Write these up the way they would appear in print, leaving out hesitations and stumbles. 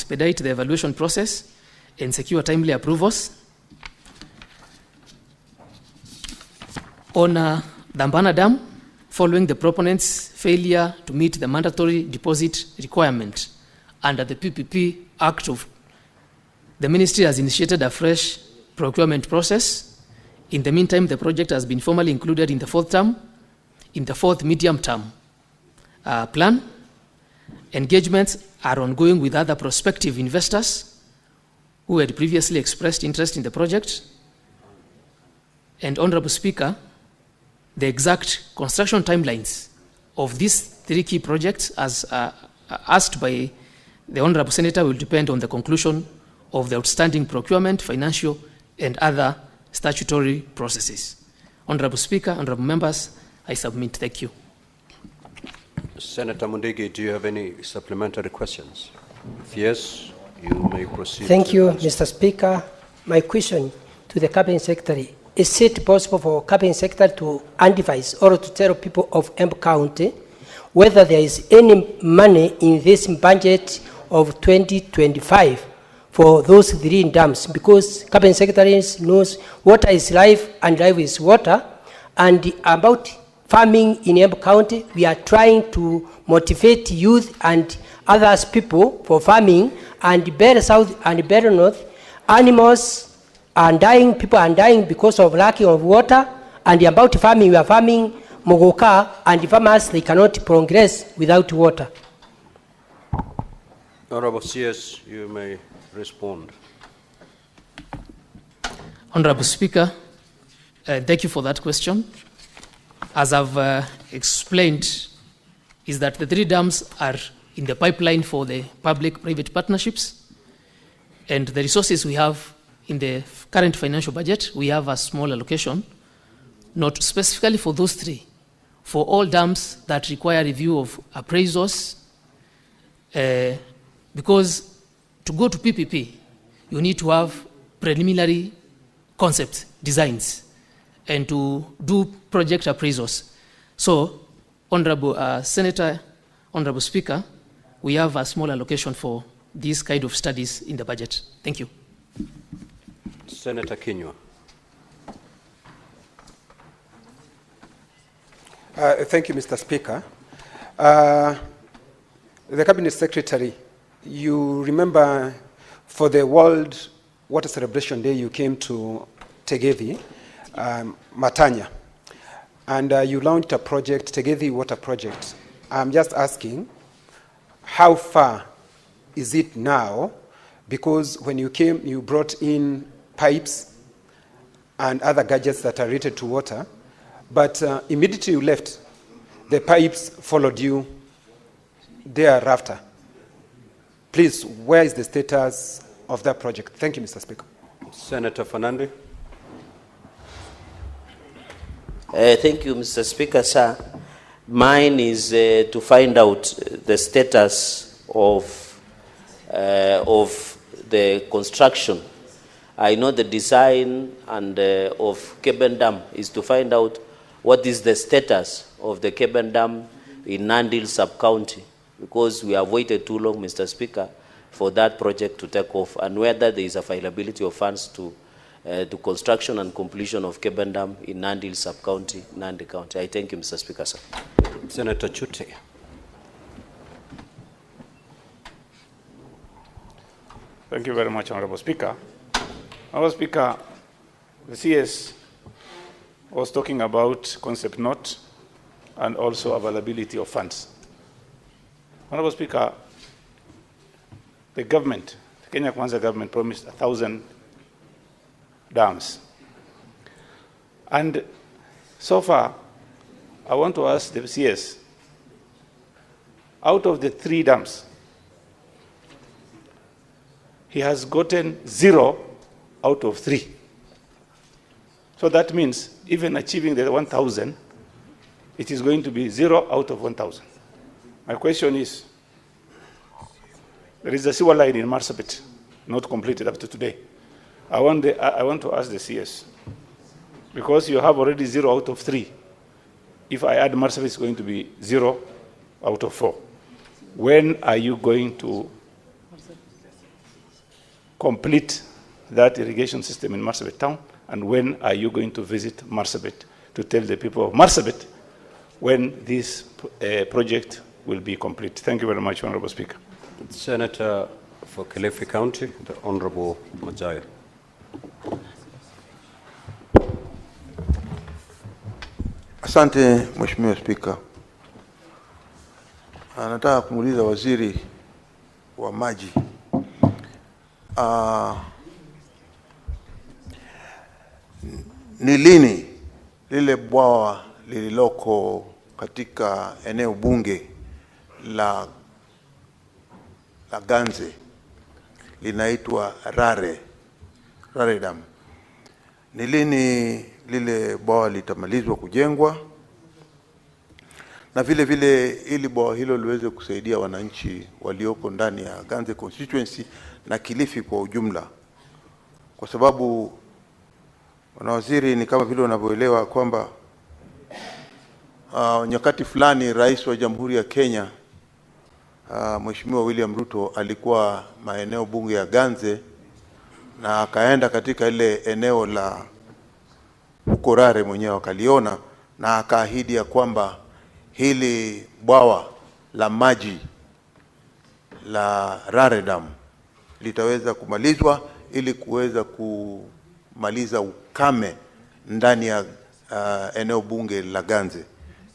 expedite the evaluation process and secure timely approvals. On Dambana Dam, following the proponent's failure to meet the mandatory deposit requirement under the PPP Act the ministry has initiated a fresh procurement process. In the meantime, the project has been formally included in the fourth medium-term plan. Engagements are ongoing with other prospective investors who had previously expressed interest in the project. And Honorable Speaker, the exact construction timelines of these three key projects, as asked by the Honorable Senator, will depend on the conclusion of the outstanding procurement, financial, and other statutory processes. Honorable Speaker, honorable members, I submit. Thank you. Senator Mundigi, do you have any supplementary questions? If yes, you may proceed. Thank you, Mr. Speaker. My question to the Cabinet Secretary: is it possible for Cabinet Secretary to advise or to tell people of Embu County whether there is any money in this budget of 2025 for those three dams? Because Cabinet Secretary knows water is life and life is water. And about farming in Embu County, we are trying to motivate youth and others people for farming, and better south and better north. Animals are dying, people are dying because of lack of water. And about farming, we are farming mogoka, and the farmers, they cannot progress without water. Honorable CS, you may respond. Honorable Speaker, thank you for that question. As I've explained, is that the three dams are in the pipeline for the public-private partnerships, and the resources we have in the current financial budget, we have a small allocation, not specifically for those three, for all dams that require review of appraisals, because to go to PPP, you need to have preliminary concept designs and to do project appraisals. So, Honorable Senator, Honorable Speaker, we have a small allocation for these kind of studies in the budget. Thank you. Senator Kenywa. Thank you, Mr. Speaker. The Cabinet Secretary, you remember for the World Water Celebration Day, you came to Tegethi, Matanya, and you launched a project, Tegethi Water Project. I'm just asking, how far is it now? Because when you came, you brought in pipes and other gadgets that are related to water, but immediately you left, the pipes followed you thereafter. Please, where is the status of that project? Thank you, Mr. Speaker. Senator Fernandez. Thank you, Mr. Speaker, sir. Mine is to find out the status of the construction. I know the design and of Keben Dam is to find out what is the status of the Keben Dam in Nandil sub-county, because we have waited too long, Mr. Speaker, for that project to take off, and whether there is availability of funds to construction and completion of Keben Dam in Nandil sub-county, Nandi County. I thank you, Mr. Speaker, sir. Senator Chute. Thank you very much, Honorable Speaker. Honorable Speaker, the CS was talking about concept note and also availability of funds. Honorable Speaker, the government, the Kenya Kwanza government, promised 1,000 dams. And so far, I want to ask the CS, out of the 3 dams, he has gotten 0 out of 3. So that means even achieving the 1,000, it is going to be 0 out of 1,000. My question is, there is a sewer line in Marsabit, not completed up to today. I want to ask the CS, because you have already 0 out of 3. If I add Marsabit, it's going to be 0 out of 4. When are you going to complete that irrigation system in Marsabit town? And when are you going to visit Marsabit to tell the people of Marsabit when this project will be complete? Thank you very much, Honorable Speaker. Senator for Kilifi County, the Honorable Majaya. Asante Mheshimiwa Spika. Nataka kumuuliza waziri wa maji. Ni lini lile bwawa lililoko katika eneo bunge la Ganze linaitwa Rare Dam, ni lini lile bwawa litamalizwa kujengwa, na vile vile ili bwawa hilo liweze kusaidia wananchi walioko ndani ya Ganze constituency na Kilifi kwa ujumla? Kwa sababu wanawaziri, ni kama vile wanavyoelewa kwamba nyakati fulani rais wa Jamhuri ya Kenya Mheshimiwa William Ruto alikuwa maeneo bunge ya Ganze na akaenda katika ile eneo la huko Rare, mwenyewe akaliona na akaahidi ya kwamba hili bwawa la maji la Rare Dam litaweza kumalizwa ili kuweza kumaliza ukame ndani ya eneo bunge la Ganze.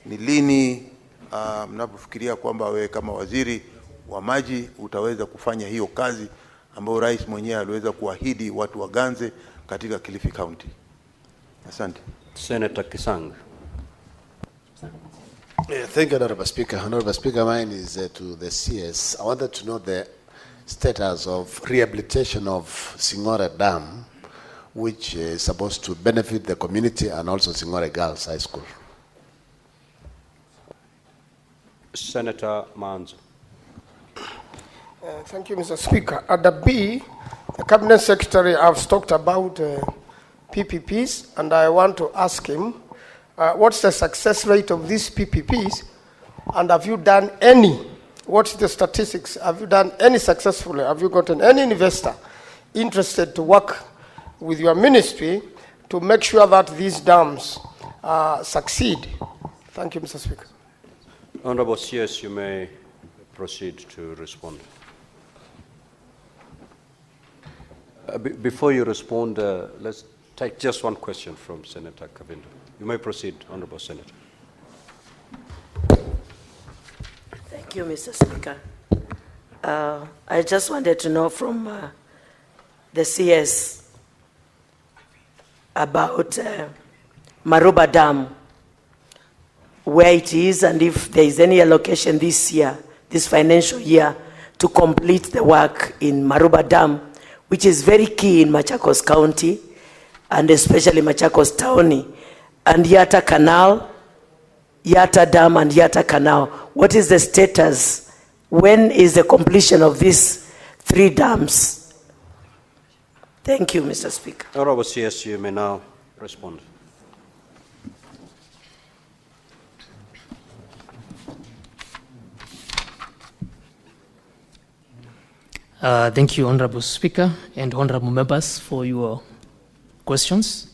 Ni lini mnapofikiria kwamba wewe kama waziri wa maji utaweza kufanya hiyo kazi ambayo rais mwenyewe aliweza kuahidi watu wa Ganze katika Kilifi County? Asante. Senator Kisang. Thank you, Honorable Speaker. Honorable Speaker, mine is to the CS. I wanted to know the status of rehabilitation of Singora Dam, which is supposed to benefit the community and also Singora Girls High School. Senator Manzo. Thank you, Mr. Speaker. At the B, the Cabinet Secretary has talked about PPPs, and I want to ask him, what's the success rate of these PPPs, and have you done any? What's the statistics? Have you done any successfully? Have you gotten any investor interested to work with your ministry to make sure that these dams succeed? Thank you, Mr. Speaker. Honorable CS, you may proceed to respond. Before you respond, let's take just one question from Senator Kavinda. You may proceed, Honorable Senator. Thank you, Mr. Speaker. I just wanted to know from the CS about Maruba Dam, where it is, and if there is any allocation this year, this financial year, to complete the work in Maruba Dam, which is very key in Machakos County, and especially Machakos Town, and Yatta Canal, Yatta Dam and Yatta Canal. What is the status? When is the completion of these 3 dams? Thank you, Mr. Speaker. Honorable CS, you may now respond. Thank you, Honorable Speaker and Honorable Members, for your questions.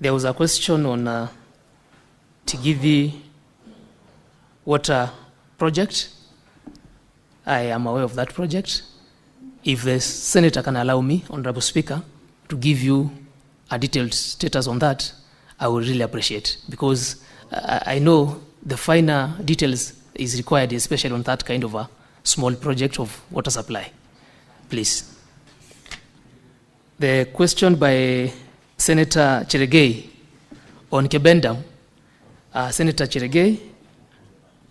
There was a question on Tigivi water project. I am aware of that project. If the Senator can allow me, Honorable Speaker, to give you a detailed status on that, I would really appreciate, because I know the finer details is required, especially on that kind of a small project of water supply. Please. The question by Senator Cheregei on Kebendam. Senator Cheregei,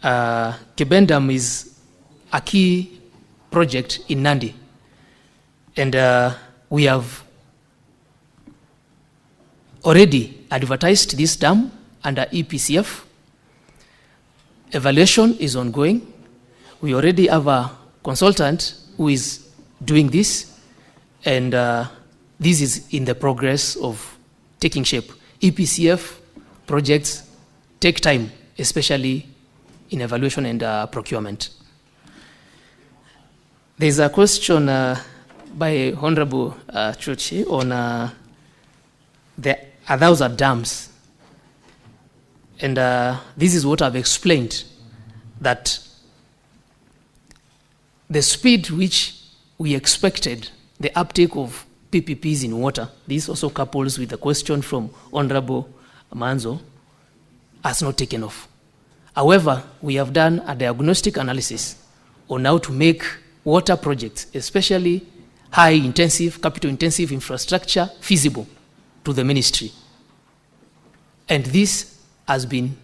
Kebendam is a key project in Nandi, and we have already advertised this dam under EPCF. Evaluation is ongoing. We already have a consultant who is doing this, and this is in the progress of taking shape. EPCF projects take time, especially in evaluation and procurement. There's a question by Honorable Chochi on the 1,000 dams. And this is what I've explained, that the speed which we expected the uptake of PPPs in water, this also couples with the question from Honorable Manzo, has not taken off. However, we have done a diagnostic analysis on how to make water projects, especially high-intensive, capital-intensive infrastructure, feasible to the ministry. And this has been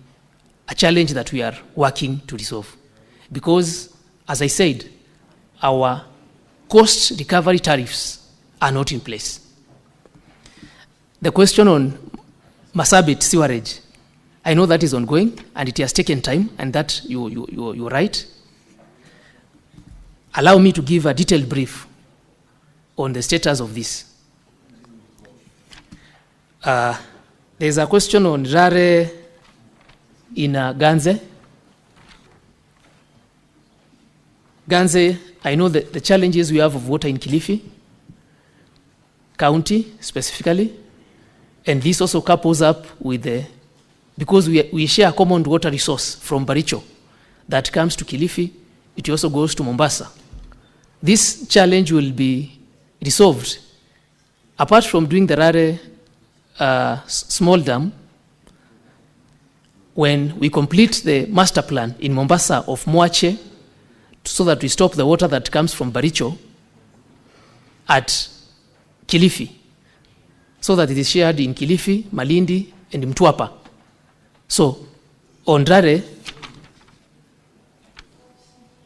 a challenge that we are working to resolve. Because, as I said, our cost recovery tariffs are not in place. The question on Masabit sewerage, I know that is ongoing and it has taken time, and that you're right. Allow me to give a detailed brief on the status of this. There's a question on Rare in Ganze. Ganze, I know the challenges we have of water in Kilifi County specifically, and this also couples up with the, because we share a common water resource from Baricho that comes to Kilifi, it also goes to Mombasa. This challenge will be resolved. Apart from doing the Rare small dam, when we complete the master plan in Mombasa of Moache, so that we stop the water that comes from Baricho at Kilifi, so that it is shared in Kilifi, Malindi, and Mtwapa. So, on Rare,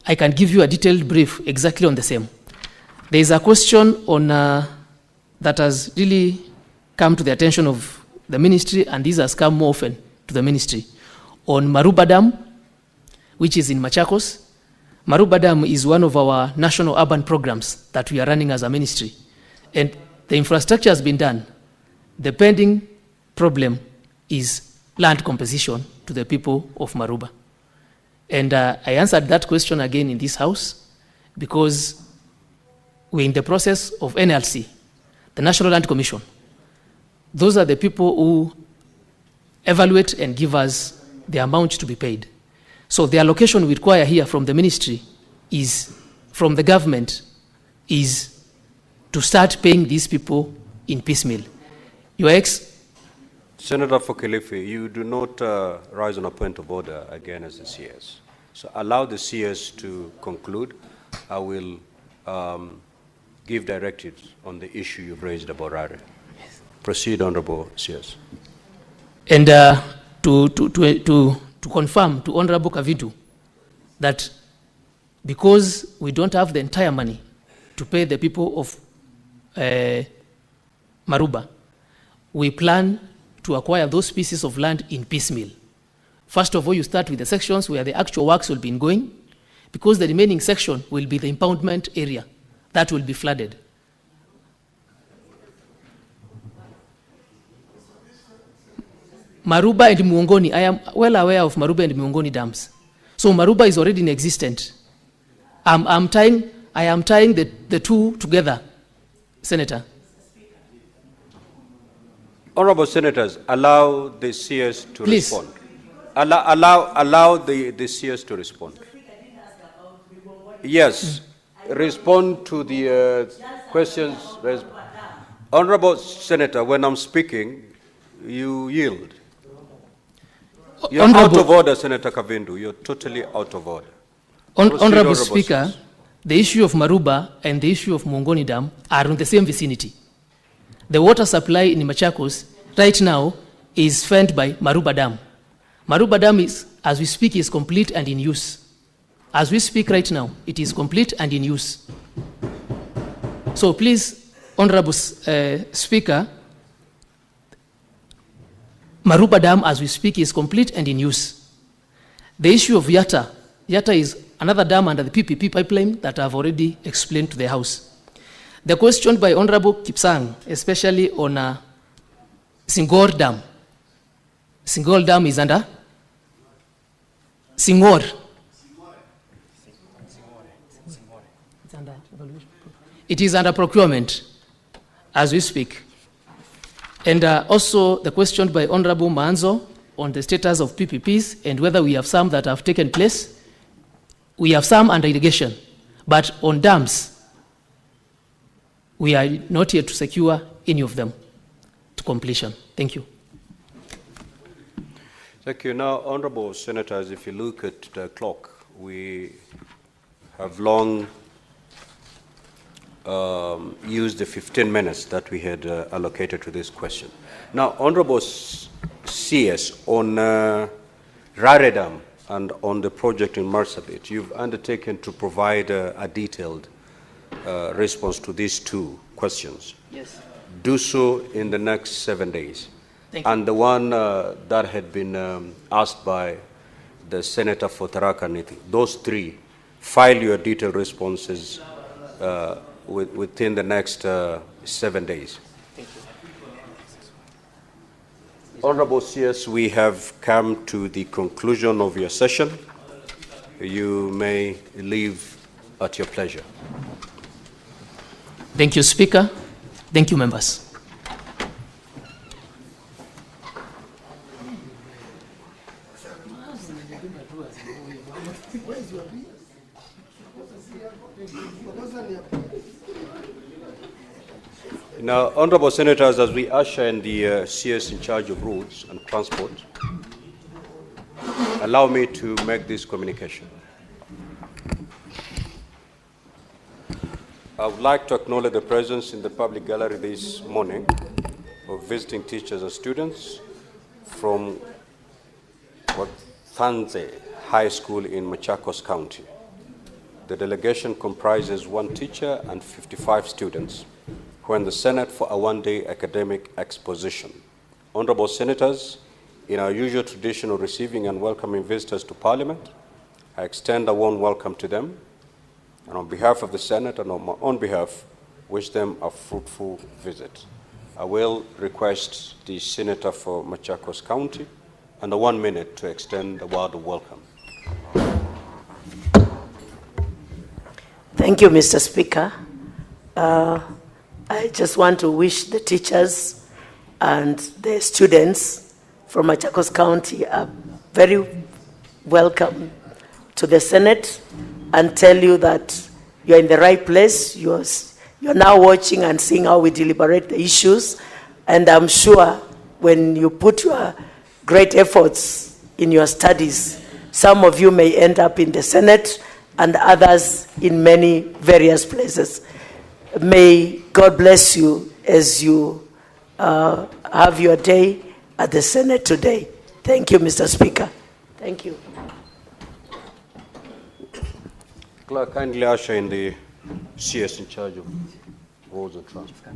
I can give you a detailed brief exactly on the same. There is a question on that has really come to the attention of the ministry, and this has come more often to the ministry, on Maruba Dam, which is in Machakos. Maruba Dam is one of our national urban programs that we are running as a ministry. And the infrastructure has been done. The pending problem is land composition to the people of Maruba. And I answered that question again in this house because we're in the process of NLC, the National Land Commission. Those are the people who evaluate and give us the amount to be paid. So the allocation we require here from the ministry is, from the government, is to start paying these people in piecemeal. Your Senator for Kilifi, you do not rise on a point of order again as the CS. So allow the CS to conclude. I will give directives on the issue you've raised about Rare. Proceed, Honorable CS. And to confirm to Honorable Kavidu that because we don't have the entire money to pay the people of Maruba, we plan to acquire those pieces of land in piecemeal. First of all, you start with the sections where the actual works will be going, because the remaining section will be the impoundment area that will be flooded. Maruba and Muongoni, I am well aware of Maruba and Muongoni dams. So Maruba is already in existence. I am tying the two together, Senator. Honorable Senators, allow the CS to Please respond. Allow the CS to respond. Yes, respond to the questions. Honorable Senator, when I'm speaking, you yield. You're out of order, Senator Kavindu. You're totally out of order. Honorable Speaker, the issue of Maruba and the issue of Muongoni Dam are in the same vicinity. The water supply in Machakos right now is fed by Maruba Dam. Maruba Dam is, as we speak, is complete and in use. As we speak right now, it is complete and in use. So please, Honorable Speaker, Maruba Dam, as we speak, is complete and in use. The issue of Yatta is another dam under the PPP pipeline that I've already explained to the House. The question by Honorable Kipsang, especially on Singor Dam. Singor Dam is under Singor. It is under procurement as we speak. And also the question by Honorable Manzo on the status of PPPs and whether we have some that have taken place. We have some under irrigation, but on dams, we are not yet to secure any of them to completion. Thank you. Thank you. Now, Honorable Senators, if you look at the clock, we have long used the 15 minutes that we had allocated to this question. Now, Honorable CS, on Rare Dam and on the project in Marsabit, you've undertaken to provide a detailed response to these two questions. Yes. Do so in the next 7 days. Thank you. And the one that had been asked by the Senator for Tharaka Nithi, those three, file your detailed responses within the next 7 days. Thank you. Honorable CS, we have come to the conclusion of your session. You may leave at your pleasure. Thank you, Speaker. Thank you, members. Now, Honorable Senators, as we usher in the CS in charge of roads and transport, allow me to make this communication. I would like to acknowledge the presence in the public gallery this morning of visiting teachers and students from Thanze High School in Machakos County. The delegation comprises 1 teacher and 55 students who are in the Senate for a one-day academic exposition. Honorable Senators, in our usual tradition of receiving and welcoming visitors to Parliament, I extend a warm welcome to them, and on behalf of the Senate and on my own behalf, wish them a fruitful visit. I will request the Senator for Machakos County under 1 minute to extend a word of welcome. Thank you, Mr. Speaker. I just want to wish the teachers and the students from Machakos County a very welcome to the Senate and tell you that you're in the right place. You're now watching and seeing how we deliberate the issues. And I'm sure when you put your great efforts in your studies, some of you may end up in the Senate and others in many various places. May God bless you as you have your day at the Senate today. Thank you, Mr. Speaker. Thank you. Clerk, kindly usher in the CS in charge of roads and transport.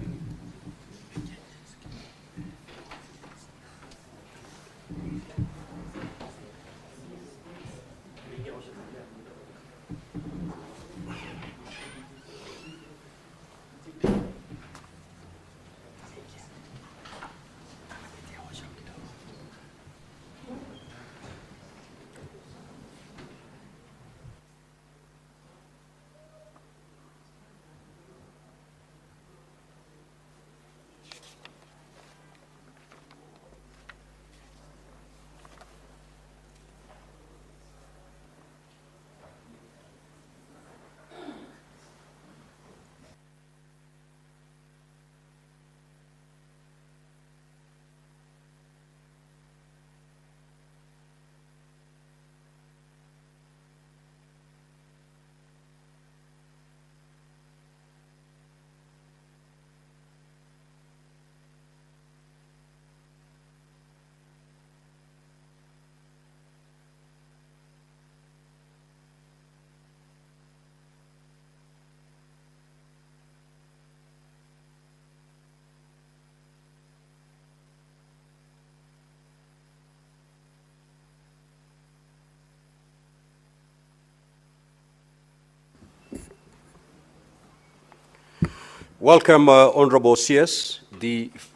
Welcome, Honorable CS.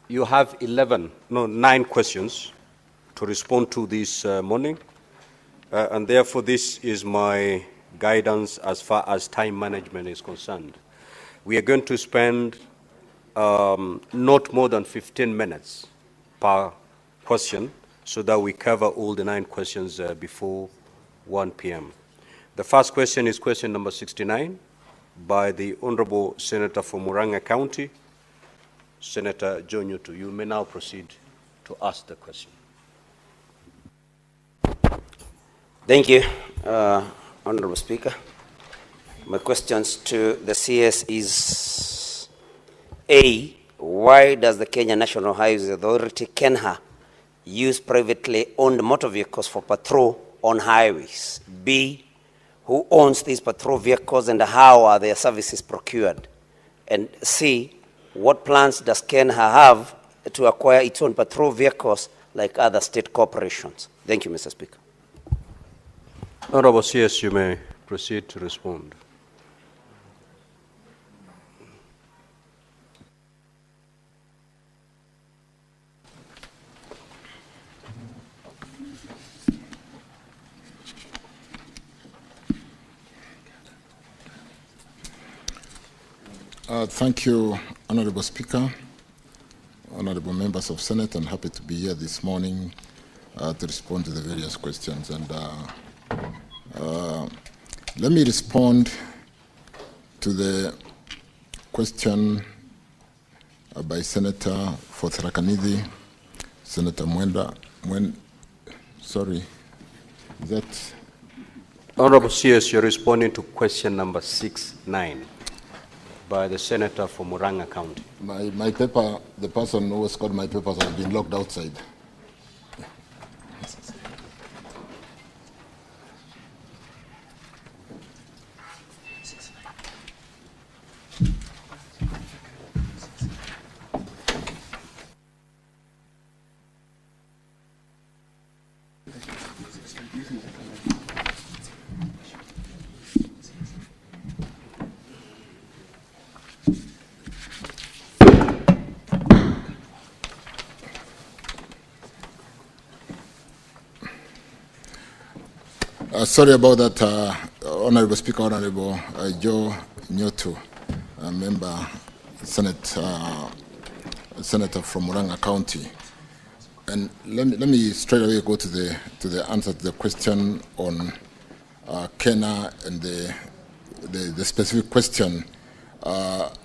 You have 9 questions to respond to this morning, and therefore this is my guidance as far as time management is concerned. We are going to spend not more than 15 minutes per question so that we cover all the 9 questions before 1 p.m. The first question is question number 69 by the Honorable Senator from Murang'a County, Senator John Yutu. You may now proceed to ask the question. Thank you, Honorable Speaker. My questions to the CS is A, why does the Kenya National Highways Authority, KENHA, use privately owned motor vehicles for patrol on highways? B, who owns these patrol vehicles and how are their services procured? And C, what plans does KENHA have to acquire its own patrol vehicles like other state corporations? Thank you, Mr. Speaker. Honorable CS, you may proceed to respond. Thank you, Honorable Speaker, Honorable Members of Senate. I'm happy to be here this morning to respond to the various questions. And let me respond to the question by Senator for Tharaka-Nithi, Senator sorry, is that? Honorable CS, you're responding to question number 69 by the Senator from Murang'a County. My paper, the person who has got my papers has been locked outside. Sorry about that, Honorable Speaker, Honorable Joe Nyoto, member, Senator from Murang'a County. And let me straight away go to the answer to the question on Kenya and the specific question,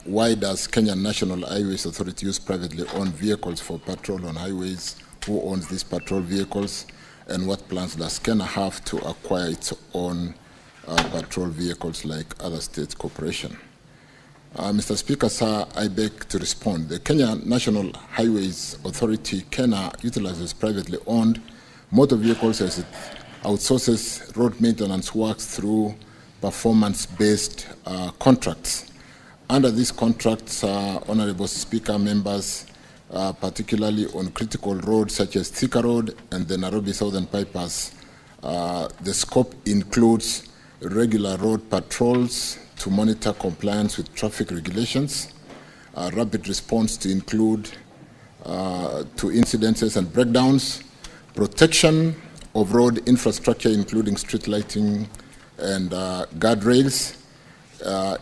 why does Kenya National Highways Authority use privately owned vehicles for patrol on highways? Who owns these patrol vehicles? And what plans does Kenya have to acquire its own patrol vehicles like other state corporations? Mr. Speaker, sir, I beg to respond. The Kenya National Highways Authority, Kenya, utilizes privately owned motor vehicles as it outsources road maintenance works through performance-based contracts. Under these contracts, Honorable Speaker, members, particularly on critical roads such as Thika Road and the Nairobi Southern Bypass, the scope includes regular road patrols to monitor compliance with traffic regulations, rapid response to include to incidences and breakdowns, protection of road infrastructure including street lighting and guardrails,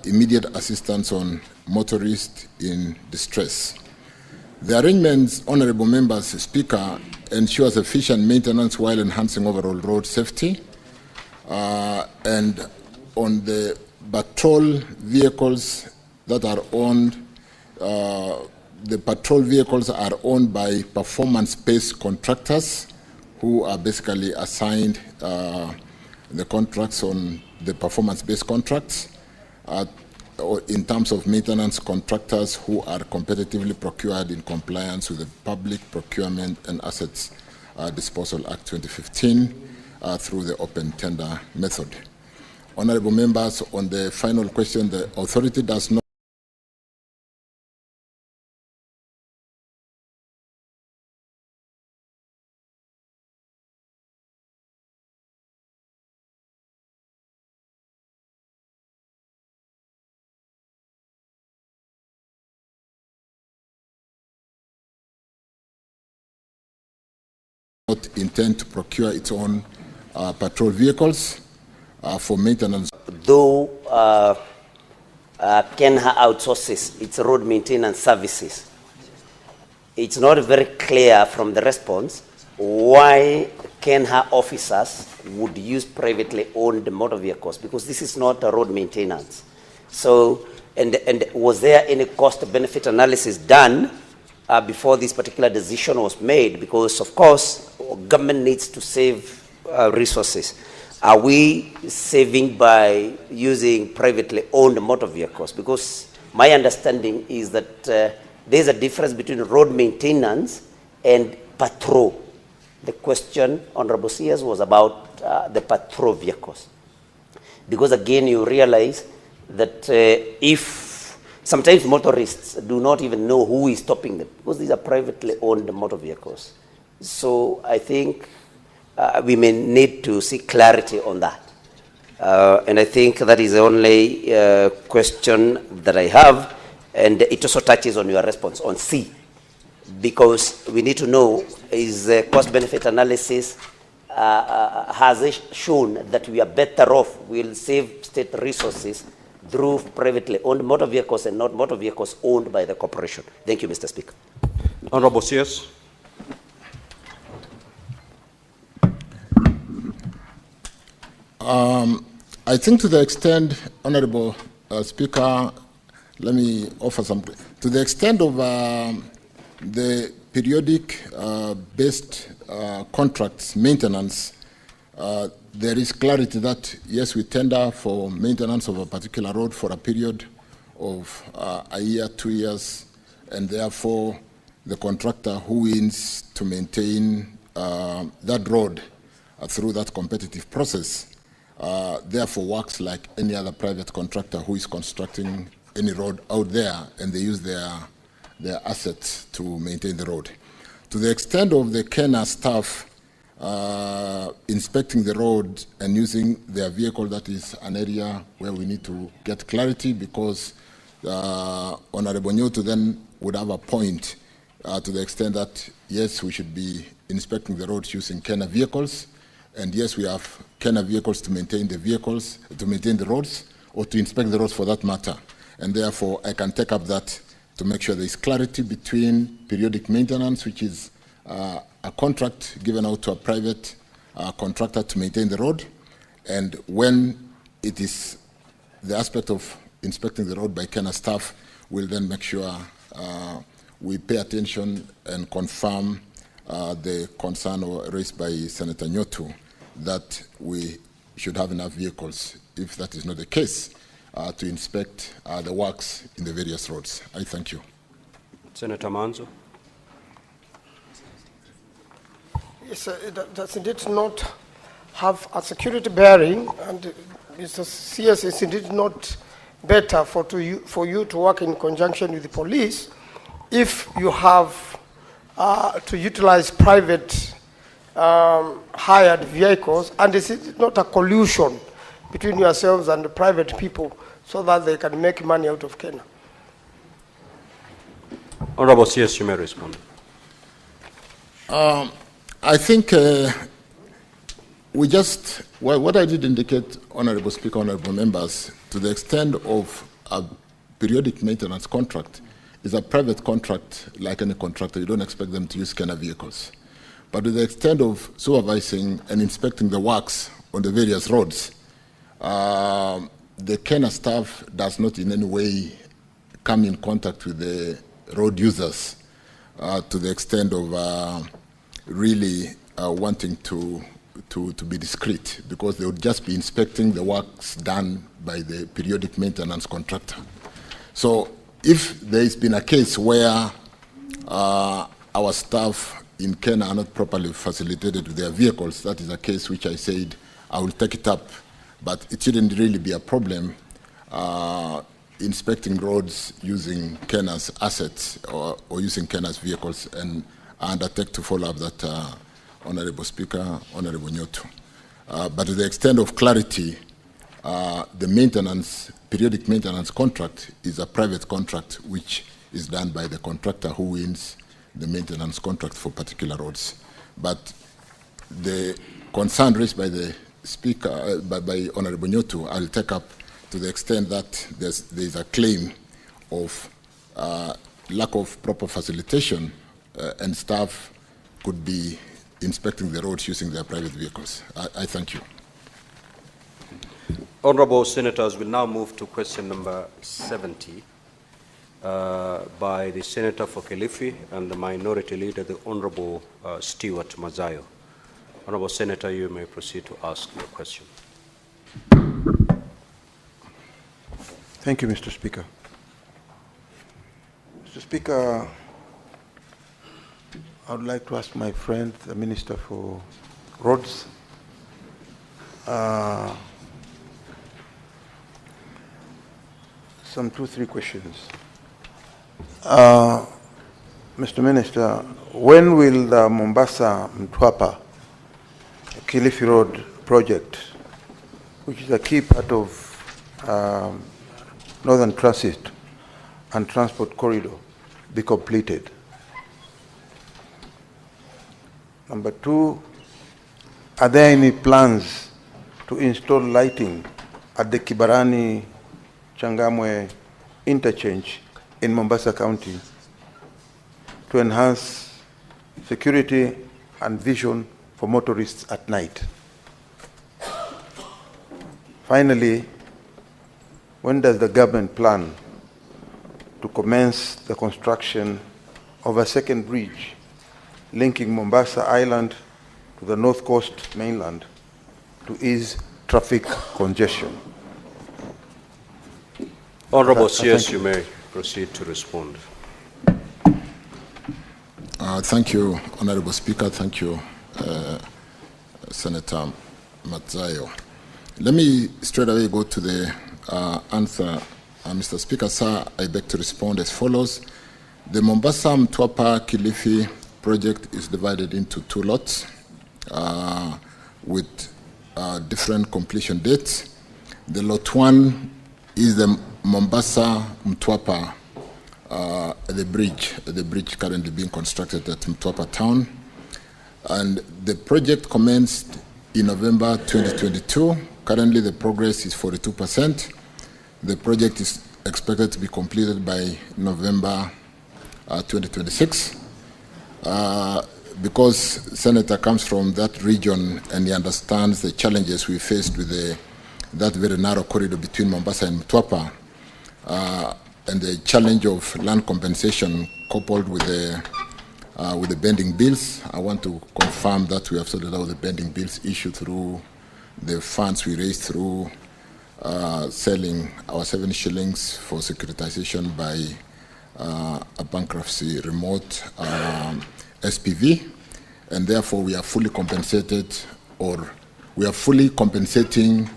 immediate assistance on motorists in distress. The arrangements, Honorable Members, Speaker, ensures efficient maintenance while enhancing overall road safety. And on the patrol vehicles that are owned, the patrol vehicles are owned by performance-based contractors who are basically assigned the contracts on the performance-based contracts. In terms of maintenance, contractors who are competitively procured in compliance with the Public Procurement and Assets Disposal Act 2015 through the open tender method. Honorable members, on the final question, the authority does not intend to procure its own patrol vehicles. for maintenance. Though Kenha outsources its road maintenance services, it's not very clear from the response why Kenha officers would use privately owned motor vehicles, because this is not a road maintenance. So, and was there any cost-benefit analysis done before this particular decision was made? Because, of course, government needs to save resources. Are we saving by using privately owned motor vehicles? Because my understanding is that there's a difference between road maintenance and patrol. The question, Honorable CS, was about the patrol vehicles. Because again, you realize that if sometimes motorists do not even know who is stopping them, because these are privately owned motor vehicles. So I think we may need to see clarity on that. And I think that is the only question that I have. And it also touches on your response on C. Because we need to know, is the cost-benefit analysis, has it shown that we are better off, we'll save state resources through privately owned motor vehicles and not motor vehicles owned by the corporation? Thank you, Mr. Speaker. Honorable CS. I think to the extent, Honorable Speaker, let me offer some, to the extent of the periodic based contracts maintenance, there is clarity that yes, we tender for maintenance of a particular road for a period of a year, 2 years, and therefore the contractor who wins to maintain that road through that competitive process therefore works like any other private contractor who is constructing any road out there, and they use their assets to maintain the road. To the extent of the Kenya staff inspecting the road and using their vehicle, that is an area where we need to get clarity, because Honorable Nyoto then would have a point to the extent that yes, we should be inspecting the roads using Kenya vehicles, and yes, we have Kenya vehicles to maintain the vehicles, to maintain the roads, or to inspect the roads for that matter. And therefore, I can take up that to make sure there is clarity between periodic maintenance, which is a contract given out to a private contractor to maintain the road, and when it is the aspect of inspecting the road by Kenya staff, we'll then make sure we pay attention and confirm the concern raised by Senator Nyoto that we should have enough vehicles, if that is not the case, to inspect the works in the various roads. I thank you. Senator Manzo. Yes, does it not have a security bearing, and Mr. CS, is it not better for you to work in conjunction with the police if you have to utilize private hired vehicles, and is it not a collusion between yourselves and the private people so that they can make money out of Kenya? Honorable CS, you may respond. I think we just, what I did indicate, Honorable Speaker, Honorable Members, to the extent of a periodic maintenance contract, is a private contract like any contractor. You don't expect them to use Kenya vehicles. But to the extent of supervising and inspecting the works on the various roads, the Kenya staff does not in any way come in contact with the road users to the extent of really wanting to be discreet, because they would just be inspecting the works done by the periodic maintenance contractor. So if there has been a case where our staff in Kenya are not properly facilitated with their vehicles, that is a case which I said I will take it up, but it shouldn't really be a problem inspecting roads using Kenya's assets or using Kenya's vehicles, and I undertake to follow up that, Honorable Speaker, Honorable Nyoto. But to the extent of clarity, the maintenance, periodic maintenance contract is a private contract which is done by the contractor who wins the maintenance contract for particular roads. But the concern raised by the Speaker, by Honorable Nyotu, I'll take up to the extent that there's a claim of lack of proper facilitation and staff could be inspecting the roads using their private vehicles. I thank you. Honorable Senators, we'll now move to question number 70 by the Senator for Kilifi and the Minority Leader, the Honorable Stewart Mazayo. Honorable Senator, you may proceed to ask your question. Thank you, Mr. Speaker. Mr. Speaker, I would like to ask my friend, the Minister for Roads, some 2-3 questions. Mr. Minister, when will the Mombasa-Mtwapa Kilifi Road project, which is a key part of Northern Transit and Transport Corridor, be completed? Number 2, are there any plans to install lighting at the Kibarani Changamwe interchange in Mombasa County to enhance security and vision for motorists at night? Finally, when does the government plan to commence the construction of a second bridge linking Mombasa Island to the North Coast mainland to ease traffic congestion? Honorable CS, you may proceed to respond. Thank you, Honorable Speaker. Thank you, Senator Mazayo. Let me straight away go to the answer. Mr. Speaker, sir, I beg to respond as follows. The Mombasa-Mtwapa Kilifi project is divided into 2 lots with different completion dates. The lot 1 is the Mombasa-Mtwapa, the bridge currently being constructed at Mtwapa town. And the project commenced in November 2022. Currently the progress is 42%. The project is expected to be completed by November 2026. Because Senator comes from that region and he understands the challenges we faced with that very narrow corridor between Mombasa and Mtwapa, and the challenge of land compensation coupled with the bending bills, I want to confirm that we have sorted out the bending bills issue through the funds we raised through selling our 7 shillings for securitization by a bankruptcy remote SPV, and therefore we are fully compensated, or we are fully compensating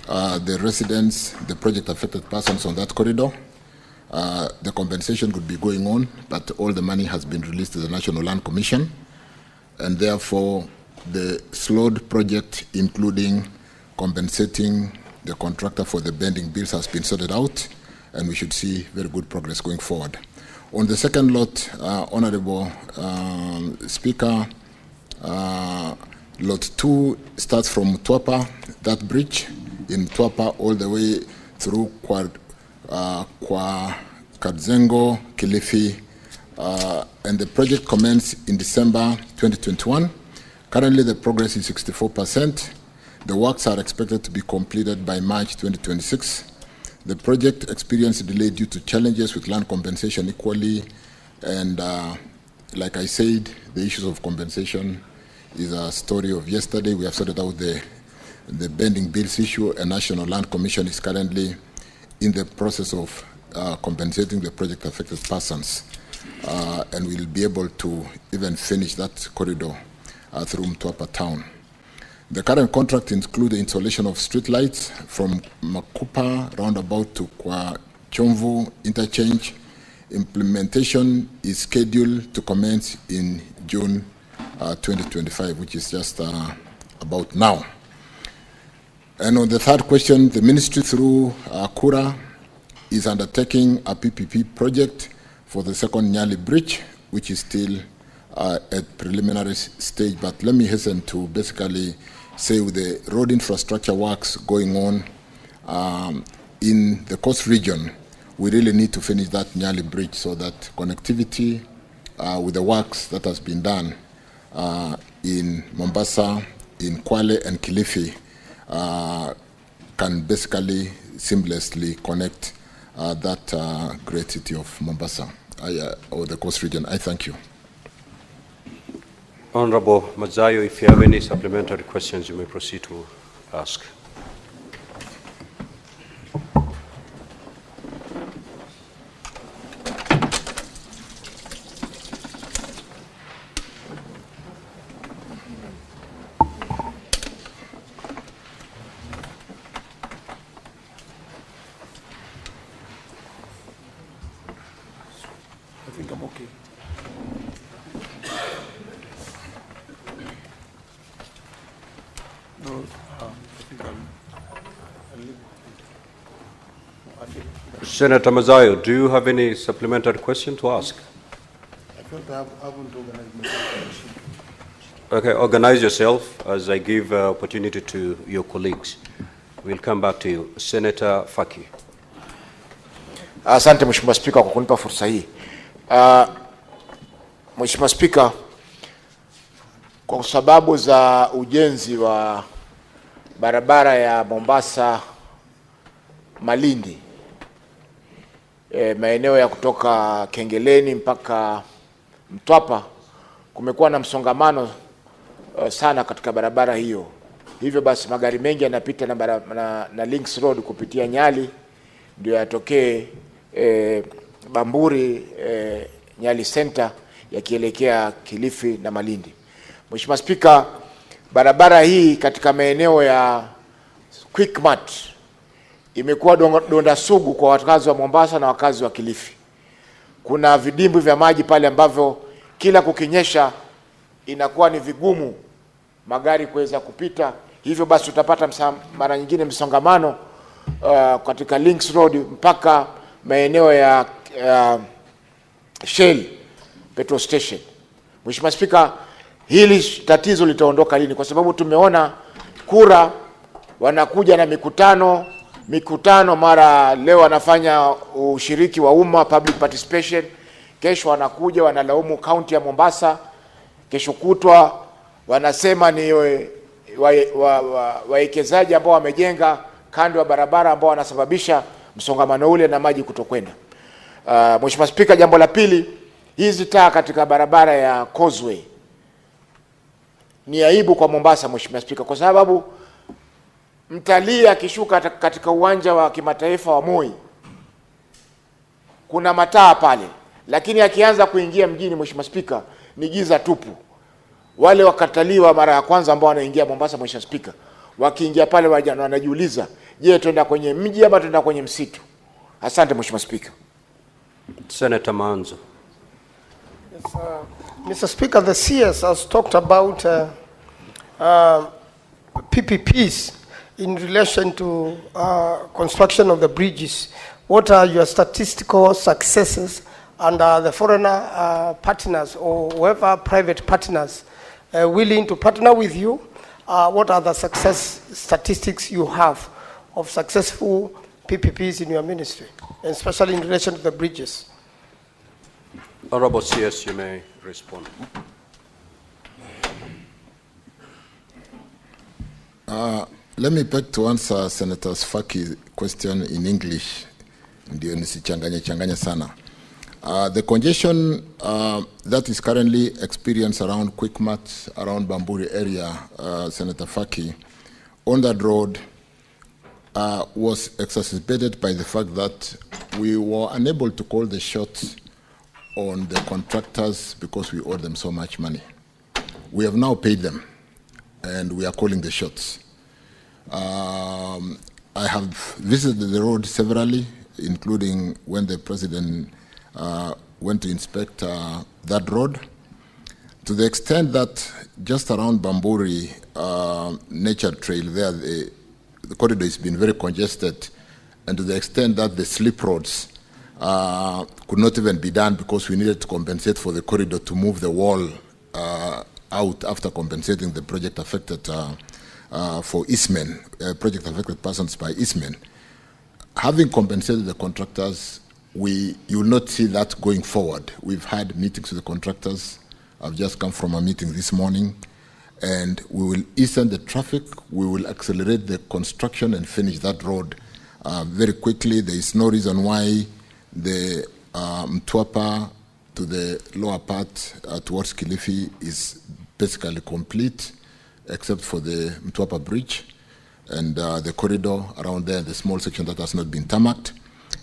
the residents, the project affected persons on that corridor. The compensation could be going on, but all the money has been released to the National Land Commission, and therefore the slowed project, including compensating the contractor for the bending bills, has been sorted out, and we should see very good progress going forward. On the second lot, Honorable Speaker, lot 2 starts from Mtwapa, that bridge in Mtwapa, all the way through Kadzengo, Kilifi, and the project commenced in December 2021. Currently, the progress is 64%. The works are expected to be completed by March 2026. The project experienced a delay due to challenges with land compensation equally, and like I said, the issues of compensation is a story of yesterday. We have sorted out the bending bills issue, and National Land Commission is currently in the process of compensating the project affected persons, and we'll be able to even finish that corridor through Mtwapa town. The current contract includes the installation of street lights from Makupa roundabout to Kwa Chomvu interchange. Implementation is scheduled to commence in June 2025, which is just about now. And on the third question, the ministry through Kura is undertaking a PPP project for the second Nyali Bridge, which is still at preliminary stage. But let me hasten to basically say with the road infrastructure works going on in the coast region, we really need to finish that Nyali bridge so that connectivity with the works that has been done in Mombasa, in Kwale and Kilifi can basically seamlessly connect that great city of Mombasa or the coast region. I thank you. Honorable Mazayo, if you have any supplementary questions, you may proceed to ask. I think I'm okay. No, I think Senator Mazayo, do you have any supplementary question to ask? I felt I haven't organized myself. Okay, organize yourself as I give opportunity to your colleagues. We'll come back to you. Senator Faki. Asante Mheshimiwa Spika kwa kunipa fursa hii. Mheshimiwa Spika, kwa sababu za ujenzi wa barabara ya Mombasa Malindi, maeneo ya kutoka Kengeleni mpaka Mtwapa, kumekuwa na msongamano sana katika barabara hiyo. Hivyo basi magari mengi yanapita na Links Road kupitia Nyali ndio yatokee Bamburi Nyali Center yakielekea Kilifi na Malindi. Mheshimiwa Spika, barabara hii katika maeneo ya Quickmart imekuwa donda sugu kwa wakazi wa Mombasa na wakazi wa Kilifi. Kuna vidimbwi vya maji pale ambavyo kila kukinyesha inakuwa ni vigumu magari kuweza kupita. Hivyo basi utapata mara nyingine msongamano katika Links Road mpaka maeneo ya Shell petrol station. Mheshimiwa Spika, hili tatizo litaondoka lini? Kwa sababu tumeona kura wanakuja na mikutano mara leo wanafanya ushiriki wa umma, public participation, kesho wanakuja wanalaumu kaunti ya Mombasa, kesho kutwa wanasema ni wawekezaji ambao wamejenga kando ya barabara ambao wanasababisha msongamano ule na maji kutokwenda. Mheshimiwa Spika, jambo la pili, hizi taa katika barabara ya Causeway ni aibu kwa Mombasa Mheshimiwa Spika, kwa sababu mtalii akishuka katika uwanja wa kimataifa wa Moi kuna mataa pale, lakini akianza kuingia mjini Mheshimiwa Spika ni giza tupu. Wale wakatalii wa mara ya kwanza ambao wanaingia Mombasa Mheshimiwa Spika, wakiingia pale wanajiuliza, je, tuenda kwenye mji ama tuenda kwenye msitu? Asante Mheshimiwa Spika. Senator Manzo. Yes, Mr. Speaker, the CS has talked about PPPs in relation to construction of the bridges. What are your statistical successes, and the foreigner partners or whoever private partners willing to partner with you? What are the success statistics you have of successful PPPs in your ministry, and especially in relation to the bridges? Honorable CS, you may respond. Let me beg to answer Senator Faki's question in English. Ndio nisichanganye sana. The congestion that is currently experienced around Quickmart, around Bamburi area, Senator Faki, on that road was exacerbated by the fact that we were unable to call the shots on the contractors because we owed them so much money. We have now paid them, and we are calling the shots. I have visited the road severally, including when the President went to inspect that road, to the extent that just around Bamburi Nature Trail there, the corridor has been very congested, and to the extent that the slip roads could not even be done because we needed to compensate for the corridor to move the wall out after compensating the project affected for Eastmen, project affected persons by Eastmen. Having compensated the contractors, you will not see that going forward. We've had meetings with the contractors. I've just come from a meeting this morning, and we will easen the traffic. We will accelerate the construction and finish that road very quickly. There is no reason why the Mtwapa to the lower part towards Kilifi is basically complete, except for the Mtwapa Bridge and the corridor around there, the small section that has not been tarmacked.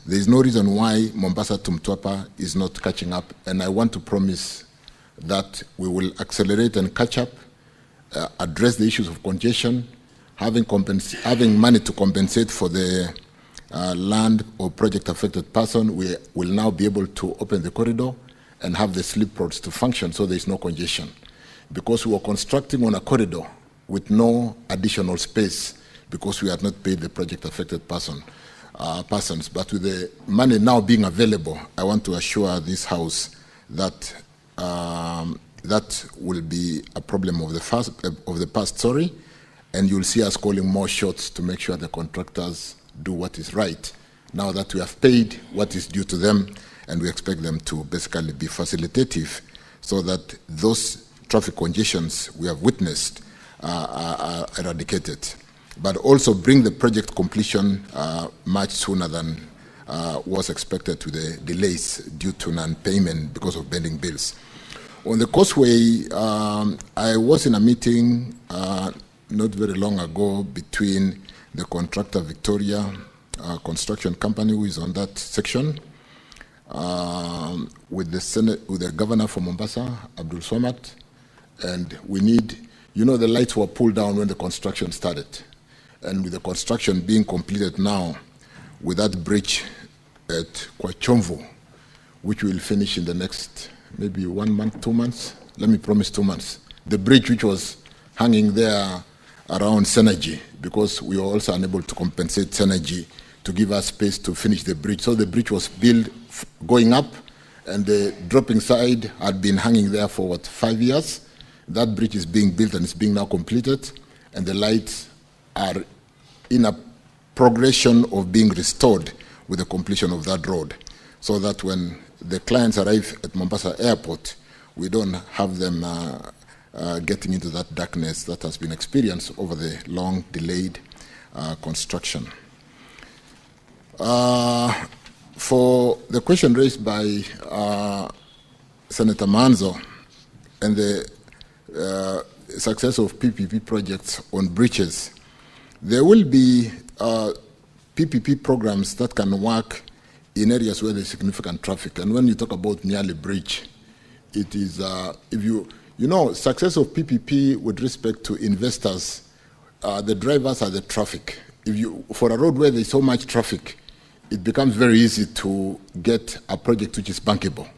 There is no reason why Mombasa to Mtwapa is not catching up, and I want to promise that we will accelerate and catch up, address the issues of congestion, having money to compensate for the land or project affected person. We will now be able to open the corridor and have the slip roads to function so there is no congestion. Because we were constructing on a corridor with no additional space because we had not paid the project affected persons. But with the money now being available, I want to assure this House that that will be a problem of the past, and you'll see us calling more shots to make sure the contractors do what is right. Now that we have paid what is due to them, and we expect them to basically be facilitative so that those traffic congestions we have witnessed are eradicated, but also bring the project completion much sooner than was expected with the delays due to non-payment because of pending bills. On the causeway, I was in a meeting not very long ago between the contractor Victoria Construction Company, who is on that section, with the governor from Mombasa, Abdul Swamad, and we need, the lights were pulled down when the construction started. And with the construction being completed now, with that bridge at Kwachomvu, which will finish in the next maybe 1 month, 2 months. Let me promise 2 months. The bridge which was hanging there around Synergy, because we were also unable to compensate Synergy to give us space to finish the bridge. So the bridge was built going up, and the dropping side had been hanging there for 5 years. That bridge is being built and it's being now completed, and the lights are in a progression of being restored with the completion of that road, so that when the clients arrive at Mombasa Airport, we don't have them getting into that darkness that has been experienced over the long delayed construction. For the question raised by Senator Manzo and the success of PPP projects on bridges, there will be PPP programs that can work in areas where there's significant traffic. And when you talk about Nyali Bridge, it is, success of PPP with respect to investors, the drivers are the traffic. For a road where there's so much traffic, it becomes very easy to get a project which is bankable.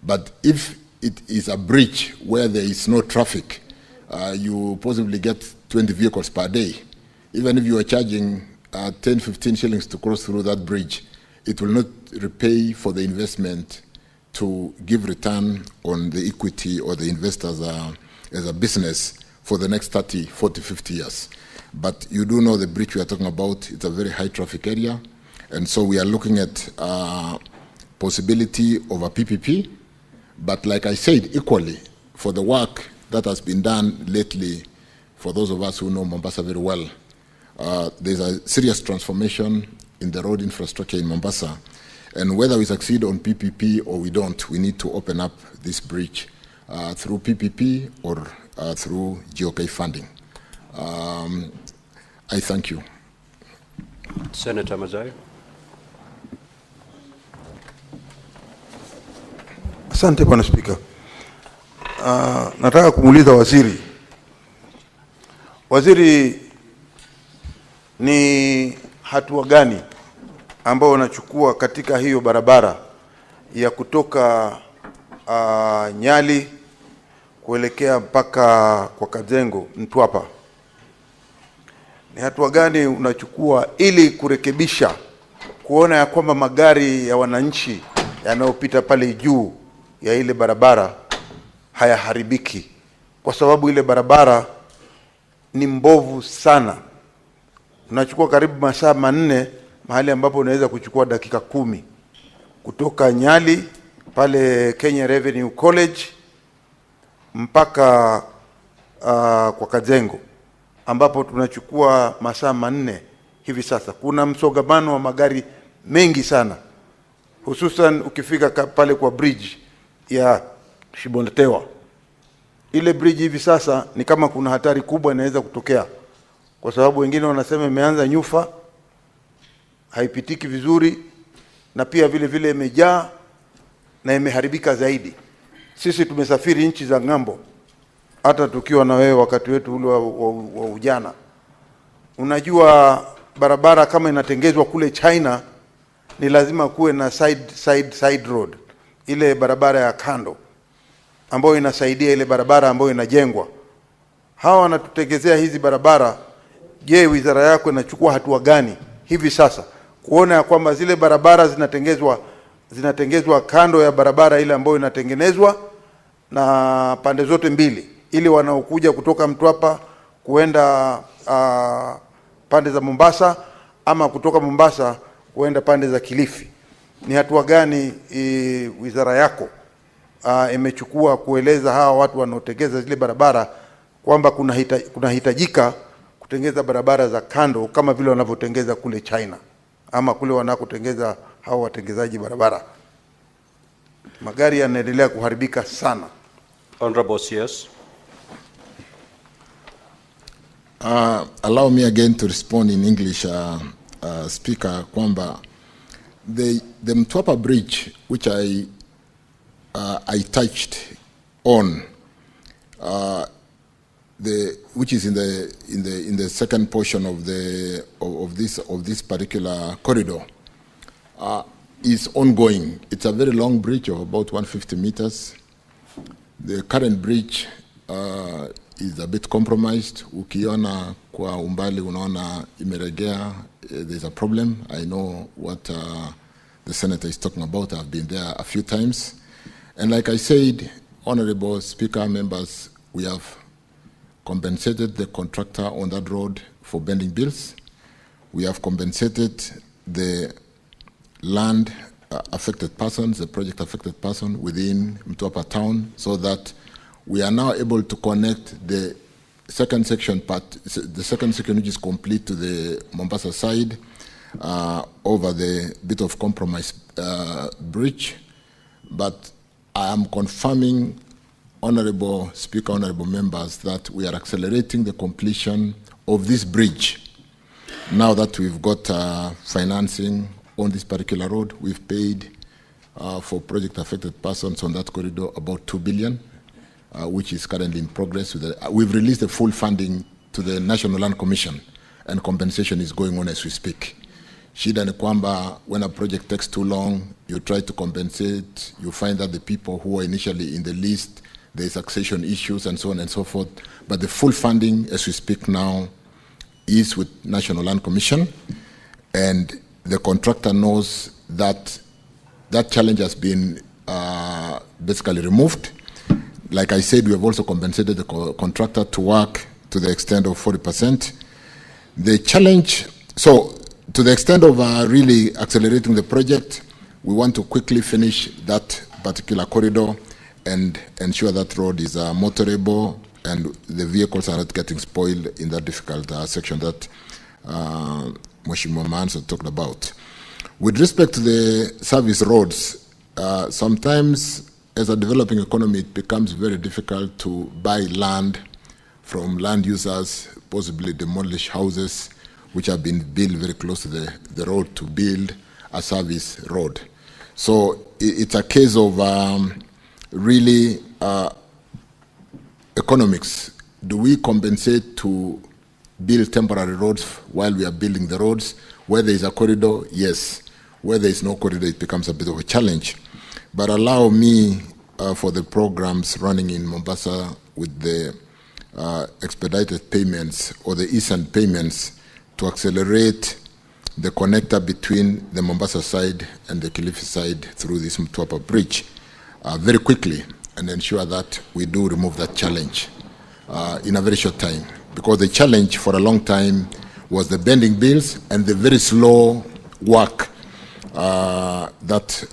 But if it is a bridge where there is no traffic, you possibly get 20 vehicles per day. Even if you are charging 10, 15 shillings to cross through that bridge, it will not repay for the investment to give return on the equity or the investors as a business for the next 30, 40, 50 years. But you do know the bridge we are talking about, it's a very high traffic area. And so we are looking at possibility of a PPP. But like I said, equally, for the work that has been done lately, for those of us who know Mombasa very well, there's a serious transformation in the road infrastructure in Mombasa. And whether we succeed on PPP or we don't, we need to open up this bridge through PPP or through GOK funding. I thank you. Senator Mazai. Asante Bwana Spika. Nataka kumuuliza waziri. Waziri, ni hatua gani ambao unachukua katika hiyo barabara ya kutoka Nyali kuelekea mpaka kwa Kazengo Mtwapa? Ni hatua gani unachukua ili kurekebisha, kuona ya kwamba magari ya wananchi yanayopita pale juu ya ile barabara hayaharibiki? Kwa sababu ile barabara ni mbovu sana. Unachukua karibu masaa 4 mahali ambapo unaweza kuchukua dakika 10 kutoka Nyali pale Kenya Revenue College mpaka kwa Kajengo, ambapo tunachukua masaa 4 hivi sasa. Kuna msongamano wa magari mengi sana, hususan ukifika pale kwa bridge ya Shibondetewa. Ile bridge hivi sasa ni kama kuna hatari kubwa inaweza kutokea, kwa sababu wengine wanasema imeanza nyufa, haipitiki vizuri, na pia vile vile imejaa na imeharibika zaidi. Sisi tumesafiri nchi za ng'ambo, hata tukiwa na wewe wakati wetu ule wa ujana. Unajua barabara kama inatengezwa kule China, ni lazima kuwe na side road, ile barabara ya kando ambayo inasaidia ile barabara ambayo inajengwa. Hawa wanatutengezea hizi barabara. Je, wizara yako inachukua hatua gani hivi sasa kuona ya kwamba zile barabara zinatengezwa kando ya barabara ile ambayo inatengenezwa na pande zote mbili, ili wanaokuja kutoka Mtwapa kuenda pande za Mombasa ama kutoka Mombasa kuenda pande za Kilifi? Ni hatua gani wizara yako imechukua kueleza hawa watu wanaotengeza zile barabara kwamba kunahitajika kutengeza barabara za kando kama vile wanavyotengeza kule China ama kule wanakotengeza hawa watengezaji barabara? Magari yanaendelea kuharibika sana. Honorable CS. Allow me again to respond in English, Speaker, kwamba the Mtwapa Bridge, which I touched on, which is in the second portion of this particular corridor, is ongoing. It's a very long bridge of about 150 meters. The current bridge is a bit compromised. Ukiona kwa umbali unaona imeregea. There's a problem. I know what the senator is talking about. I've been there a few times. And like I said, Honorable Speaker, members, we have compensated the contractor on that road for bending bills. We have compensated the land affected persons, the project affected person within Mtwapa town, so that we are now able to connect the second section which is complete to the Mombasa side over the bit of compromise bridge. But I am confirming, Honorable Speaker, Honorable members, that we are accelerating the completion of this bridge. Now that we've got financing on this particular road, we've paid for project affected persons on that corridor about 2 billion, which is currently in progress. We've released the full funding to the National Land Commission, and compensation is going on as we speak. Shida ni kwamba when a project takes too long, you try to compensate, you find that the people who were initially in the list, there's succession issues and so on and so forth. But the full funding, as we speak now, is with National Land Commission, and the contractor knows that that challenge has been basically removed. Like I said, we have also compensated the contractor to work to the extent of 40%. The challenge, so to the extent of really accelerating the project, we want to quickly finish that particular corridor and ensure that road is motorable and the vehicles are not getting spoiled in that difficult section that Mheshimiwa Manso talked about. With respect to the service roads, sometimes as a developing economy, it becomes very difficult to buy land from land users, possibly demolish houses which have been built very close to the road to build a service road. So it's a case of really economics. Do we compensate to build temporary roads while we are building the roads? Where there is a corridor, yes. Where there is no corridor, it becomes a bit of a challenge. But allow me, for the programs running in Mombasa with the expedited payments or the instant payments, to accelerate the connector between the Mombasa side and the Kilifi side through this Mtwapa bridge very quickly, and ensure that we do remove that challenge in a very short time. because the challenge for a long time was the bending bills and the very slow work that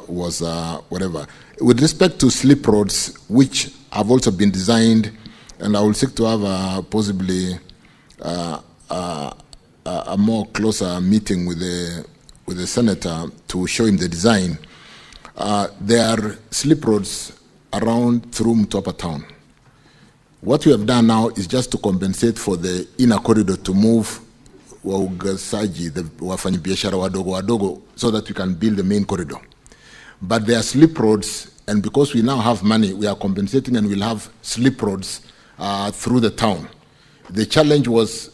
was whatever. With respect to slip roads, which have also been designed, and I will seek to have possibly a more closer meeting with the senator to show him the design. There are slip roads around through Mtwapa town. What we have done now is just to compensate for the inner corridor to move waugazaji, the wafanyabiashara wadogo, so that we can build the main corridor. But there are slip roads, and because we now have money, we are compensating and we'll have slip roads through the town. The challenge was,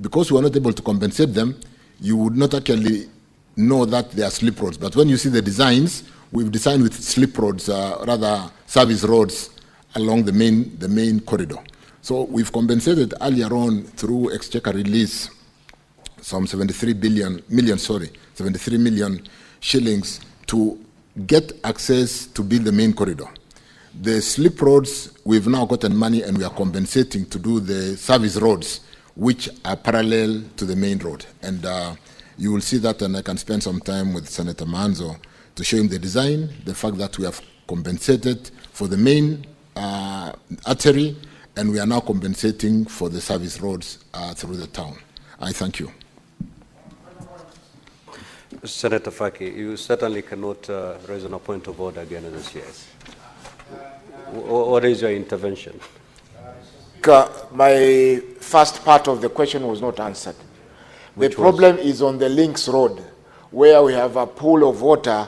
because we were not able to compensate them, you would not actually know that they are slip roads. But when you see the designs, we've designed with slip roads, rather service roads along the main corridor. So we've compensated earlier on through exchequer release some 73 million shillings to get access to build the main corridor. The slip roads, we've now gotten money and we are compensating to do the service roads, which are parallel to the main road. And you will see that, and I can spend some time with Senator Manzo to show him the design, the fact that we have compensated for the main artery, and we are now compensating for the service roads through the town. I thank you. Senator Faki, you certainly cannot raise a point of order again in the CS. What is your intervention? My first part of the question was not answered. The problem is on the Links Road, where we have a pool of water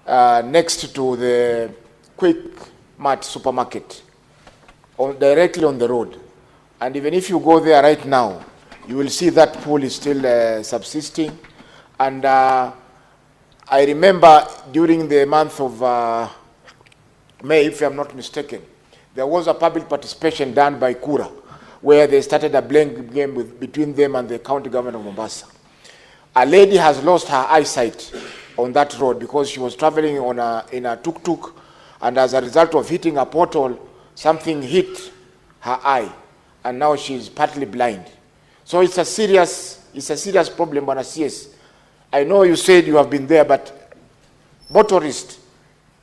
next to the Quick Mart supermarket, directly on the road. And even if you go there right now, you will see that pool is still subsisting. And I remember during the month of May, if I'm not mistaken, there was a public participation done by Kura, where they started a blame game between them and the county government of Mombasa. A lady has lost her eyesight on that road because she was traveling in a tuk-tuk, and as a result of hitting a portal, something hit her eye, and now she's partly blind. So it's a serious problem, Bwana CS. I know you said you have been there, but motorists,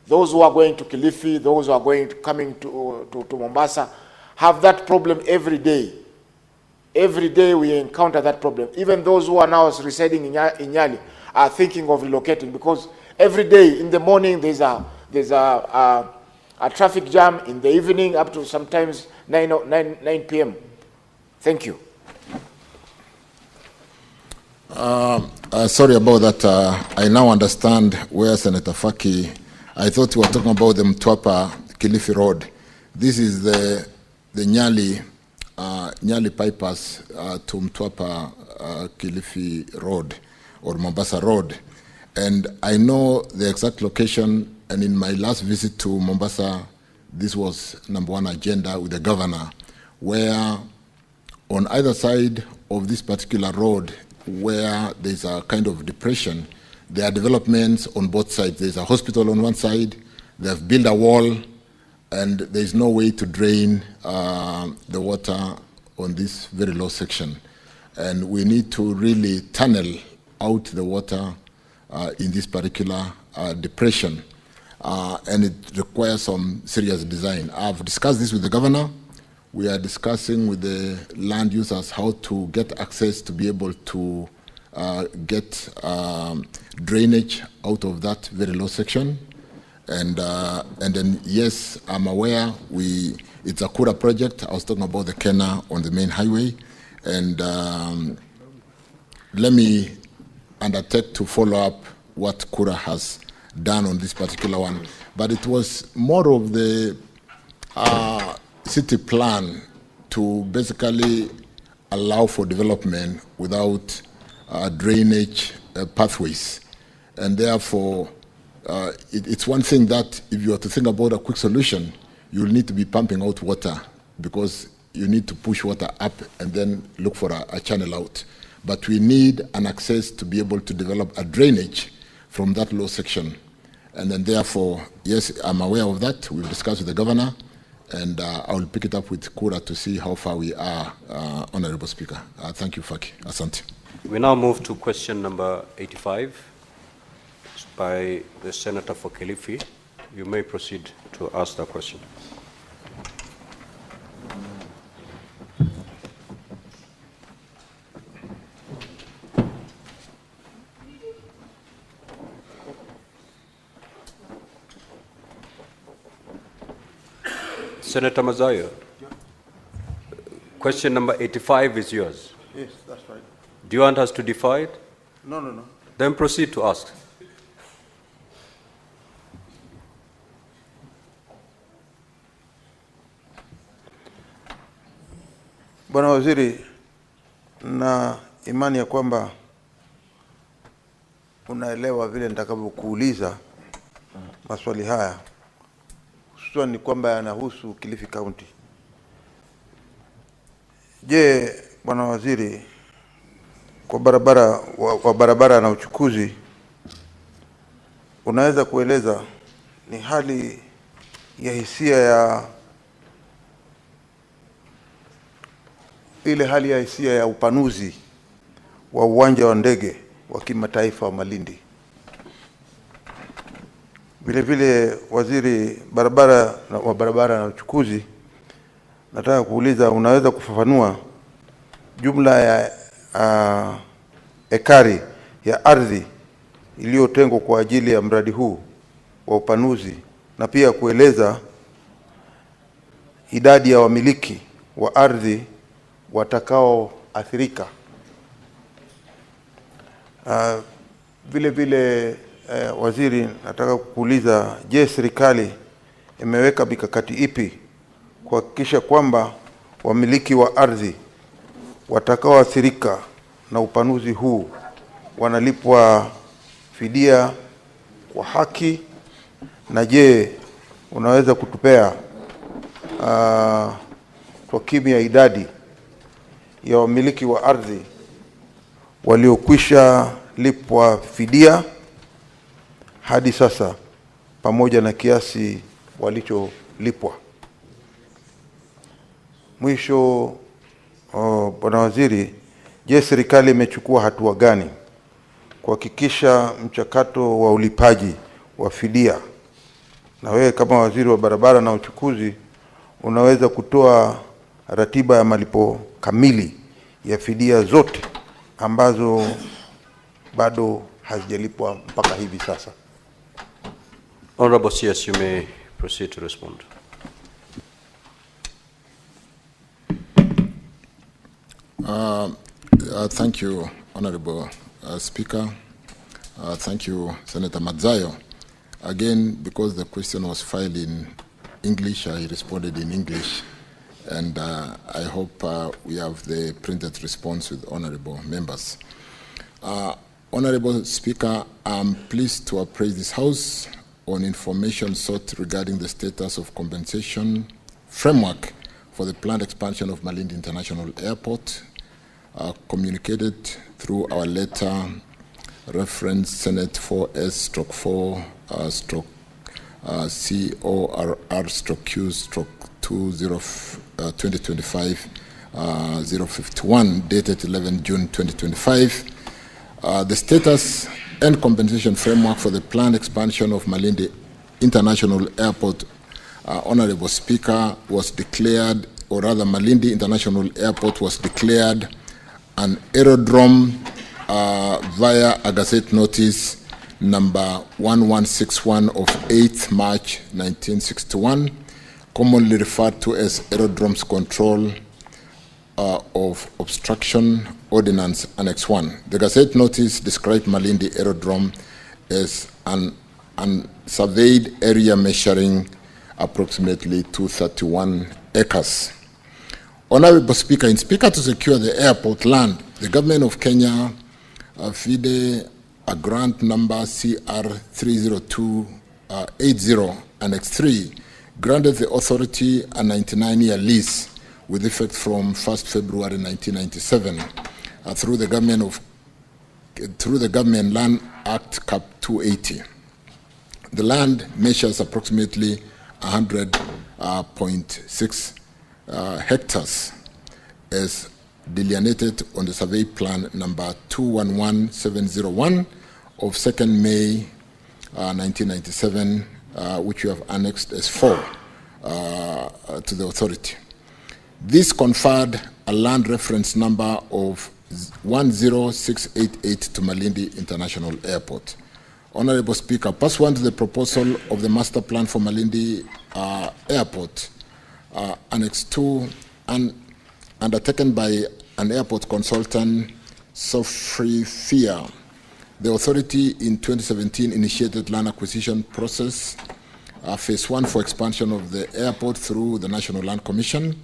those who are going to Kilifi, those who are coming to Mombasa, have that problem every day. Every day we encounter that problem. Even those who are now residing in Nyali are thinking of relocating, because every day in the morning there's a traffic jam, in the evening up to sometimes 9 p.m. Thank you. Sorry about that. I now understand where Senator Faki, I thought you were talking about the Mtwapa Kilifi Road. This is the Nyali bypass to Mtwapa Kilifi Road or Mombasa Road. And I know the exact location, and in my last visit to Mombasa, this was #1 agenda with the governor, where on either side of this particular road, where there's a kind of depression, there are developments on both sides. There's a hospital on one side, they've built a wall, and there's no way to drain the water on this very low section. And we need to really tunnel out the water in this particular depression. And it requires some serious design. I've discussed this with the governor. We are discussing with the land users how to get access to be able to get drainage out of that very low section. And then, yes, I'm aware it's a Kura project. I was talking about the Kena on the main highway. And let me undertake to follow up what Kura has done on this particular one. But it was more of the city plan to basically allow for development without drainage pathways. And therefore, it's one thing that if you are to think about a quick solution, you'll need to be pumping out water because you need to push water up and then look for a channel out. But we need an access to be able to develop a drainage from that low section. And then therefore, yes, I'm aware of that. We've discussed with the governor, and I will pick it up with Kura to see how far we are, Honorable Speaker. Thank you, Faki. Asante. We now move to question number 85 by the Senator for Kilifi. You may proceed to ask the question. Senator Mazayo, question number 85 is yours. Yes, that's right. Do you want us to defy it? No. Then proceed to ask. Bwana Waziri, na imani ya kwamba unaelewa vile nitakavyokuuliza maswali haya, hususan ni kwamba yanahusu Kilifi County. Je, Bwana Waziri, kwa barabara na uchukuzi, unaweza kueleza ni hali ya hisia ya ile hali ya hisia ya upanuzi wa uwanja wa ndege wa kimataifa wa Malindi? Vile vile, Waziri barabara na uchukuzi, nataka kuuliza, unaweza kufafanua jumla ya ekari ya ardhi iliyotengwa kwa ajili ya mradi huu wa upanuzi, na pia kueleza idadi ya wamiliki wa ardhi watakaoathirika. Vile vile, Waziri, nataka kukuuliza, je, serikali imeweka mikakati ipi kuhakikisha kwamba wamiliki wa ardhi watakaoathirika na upanuzi huu wanalipwa fidia kwa haki? Na je, unaweza kutupea takwimu ya idadi ya wamiliki wa ardhi waliokwisha lipwa fidia hadi sasa pamoja na kiasi walicholipwa? Mwisho, Bwana Waziri, je, serikali imechukua hatua gani kuhakikisha mchakato wa ulipaji wa fidia? Na wewe kama Waziri wa barabara na uchukuzi, unaweza kutoa ratiba ya malipo kamili ya fidia zote ambazo bado hazijalipwa mpaka hivi sasa? Honorable CS, you may proceed to respond. Thank you, Honorable Speaker. Thank you, Senator Mazayo. Again, because the question was filed in English, I responded in English, and I hope we have the printed response with honorable members. Honorable Speaker, I'm pleased to appraise this House on information sought regarding the status of compensation framework for the planned expansion of Malindi International Airport, communicated through our letter reference Senate 4S/4-Q/2025-051 dated 11 June 2025. The status and compensation framework for the planned expansion of Malindi International Airport, Honorable Speaker, was declared, or rather Malindi International Airport was declared an aerodrome via a Gazette Notice number 1161 of 8th March 1961, commonly referred to as Aerodromes Control of Obstruction Ordinance Annex 1. The Gazette Notice described Malindi Aerodrome as an unsurveyed area measuring approximately 231 acres. Honorable Speaker, in Speaker, to secure the airport land, the government of Kenya, FIDE, a grant number CR 30280, Annex 3, granted the authority a 99-year lease with effect from 1st February 1997 through the Government Land Act Cap 280. The land measures approximately 100 0.6 hectares as delineated on the survey plan number 211701 of 2nd May 1997, which we have annexed as 4 to the authority. This conferred a land reference number of 10688 to Malindi International Airport. Honorable Speaker, pursuant to the proposal of the master plan for Malindi Airport, Annex 2, undertaken by an airport consultant, Sofrifia, the authority in 2017 initiated land acquisition process, phase 1 for expansion of the airport through the National Land Commission,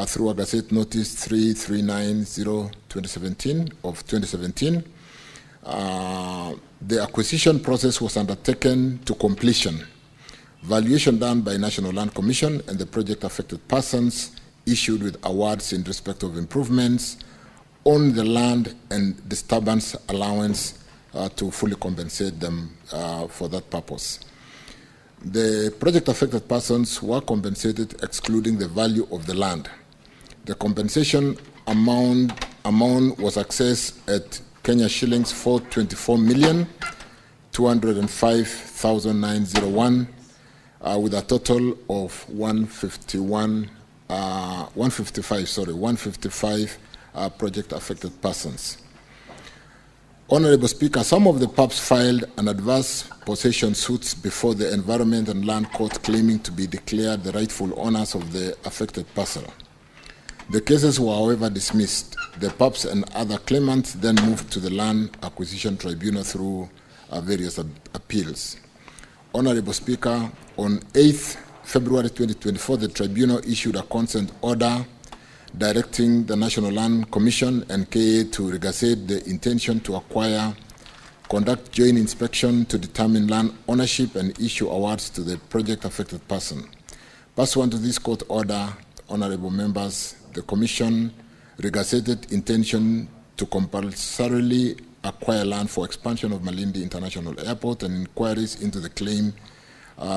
through a Gazette Notice 3390/2017 of 2017. The acquisition process was undertaken to completion. Valuation done by National Land Commission and the project affected persons issued with awards in respect of improvements on the land and disturbance allowance to fully compensate them for that purpose. The project affected persons were compensated excluding the value of the land. The compensation amount was assessed at Kenya shillings 424,205,901 with a total of 155 project affected persons. Honorable Speaker, some of the PUBs filed an adverse possession suits before the Environment and Land Court claiming to be declared the rightful owners of the affected parcel. The cases were, however, dismissed. The PUBs and other claimants then moved to the Land Acquisition Tribunal through various appeals. Honorable Speaker, on 8th February 2024, the Tribunal issued a consent order directing the National Land Commission and KA to regazette the intention to acquire, conduct joint inspection to determine land ownership and issue awards to the project affected person. Pursuant to this court order, honorable members, the Commission regazetted intention to compulsorily acquire land for expansion of Malindi International Airport and inquiries into the claim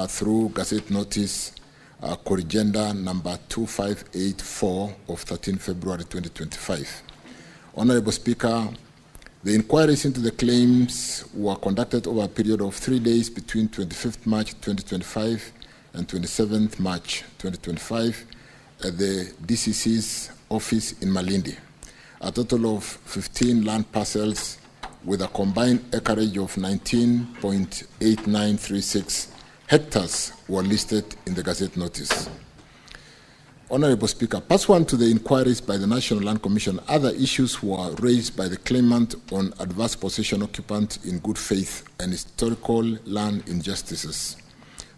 through Gazette Notice Corrigenda number 2584 of 13 February 2025. Honorable Speaker, the inquiries into the claims were conducted over a period of 3 days between 25th March 2025 and 27th March 2025 at the DCC's office in Malindi. A total of 15 land parcels with a combined acreage of 19.8936 hectares were listed in the Gazette Notice. Honorable Speaker, pursuant to the inquiries by the National Land Commission, other issues were raised by the claimant on adverse possession occupant in good faith and historical land injustices.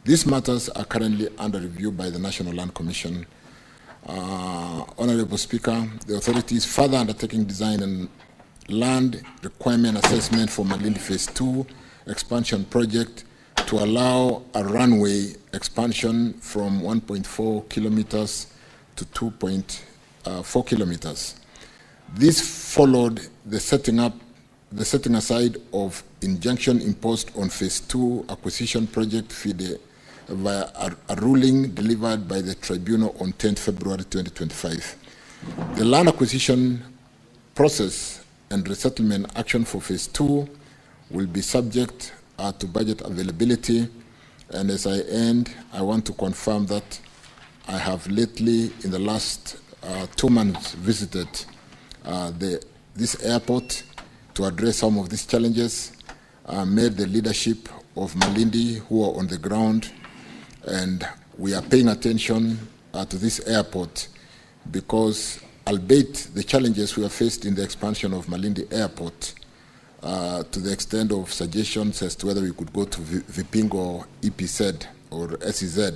These matters are currently under review by the National Land Commission. Honorable Speaker, the authority is further undertaking design and land requirement assessment for Malindi Phase 2 expansion project to allow a runway expansion from 1.4 kilometers to 2.4 kilometers. This followed the setting aside of injunction imposed on Phase 2 acquisition project FIDE via a ruling delivered by the tribunal on 10th February 2025. The land acquisition process and resettlement action for Phase 2 will be subject to budget availability, and as I end, I want to confirm that I have lately, in the last 2 months, visited this airport to address some of these challenges, met the leadership of Malindi who are on the ground, and we are paying attention to this airport because, albeit the challenges we have faced in the expansion of Malindi Airport, to the extent of suggestions as to whether we could go to Vipingo or EPZ or SEZ,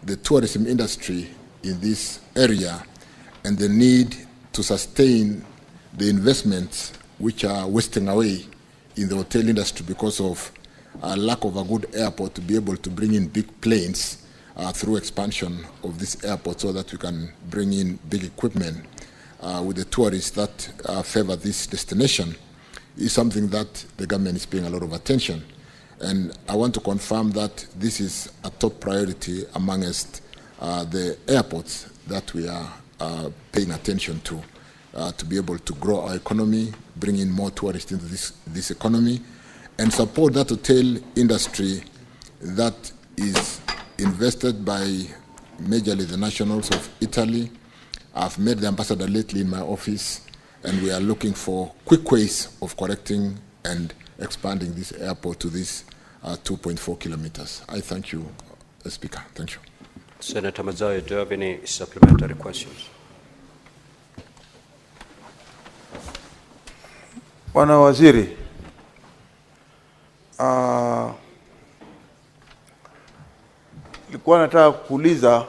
the tourism industry in this area and the need to sustain the investments which are wasting away in the hotel industry because of lack of a good airport to be able to bring in big planes through expansion of this airport so that we can bring in big equipment with the tourists that favor this destination is something that the government is paying a lot of attention. And I want to confirm that this is a top priority amongst the airports that we are paying attention to be able to grow our economy, bring in more tourists into this economy, and support that hotel industry that is invested by majorly the nationals of Italy. I've met the ambassador lately in my office, and we are looking for quick ways of correcting and expanding this airport to this 2.4 kilometers. I thank you, Speaker. Thank you. Senator Mazayo, do you have any supplementary questions? Bwana Waziri, nilikuwa nataka kuuliza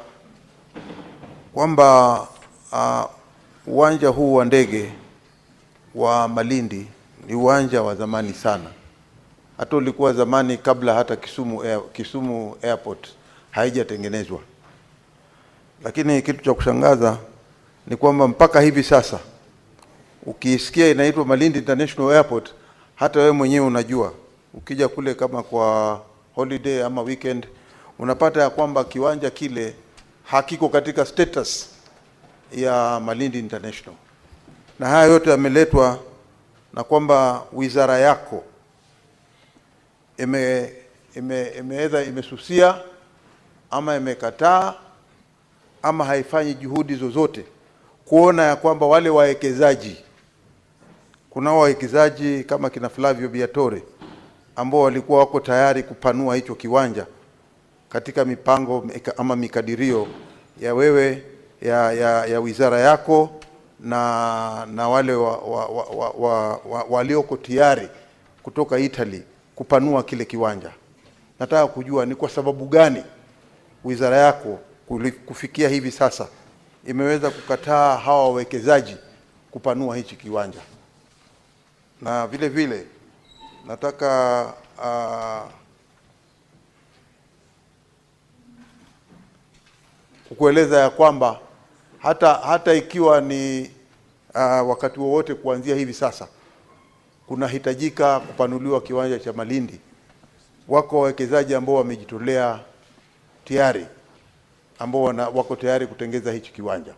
kwamba uwanja huu wa ndege wa Malindi ni uwanja wa zamani sana. Hata ulikuwa zamani kabla hata Kisumu Airport haijatengenezwa. Lakini kitu cha kushangaza ni kwamba mpaka hivi sasa ukisikia inaitwa Malindi International Airport, hata wewe mwenyewe unajua. Ukija kule kama kwa holiday ama weekend, unapata ya kwamba kiwanja kile hakiko katika status ya Malindi International. Na haya yote yameletwa na kwamba wizara yako imesusia ama imekataa ama haifanyi juhudi zozote kuona ya kwamba wale wawekezaji, kuna wawekezaji kama kina Flavio Biatore ambao walikuwa wako tayari kupanua hicho kiwanja katika mipango ama mikadirio ya wewe ya wizara yako na wale walioko tayari kutoka Italy kupanua kile kiwanja. Nataka kujua ni kwa sababu gani wizara yako kufikia hivi sasa imeweza kukataa hawa wawekezaji kupanua hichi kiwanja. Na vile vile nataka kukueleza ya kwamba hata ikiwa ni wakati wowote kuanzia hivi sasa kuna hitajika kupanuliwa kiwanja cha Malindi, wako wawekezaji ambao wamejitolea tayari, ambao wako tayari kutengeza hichi kiwanja.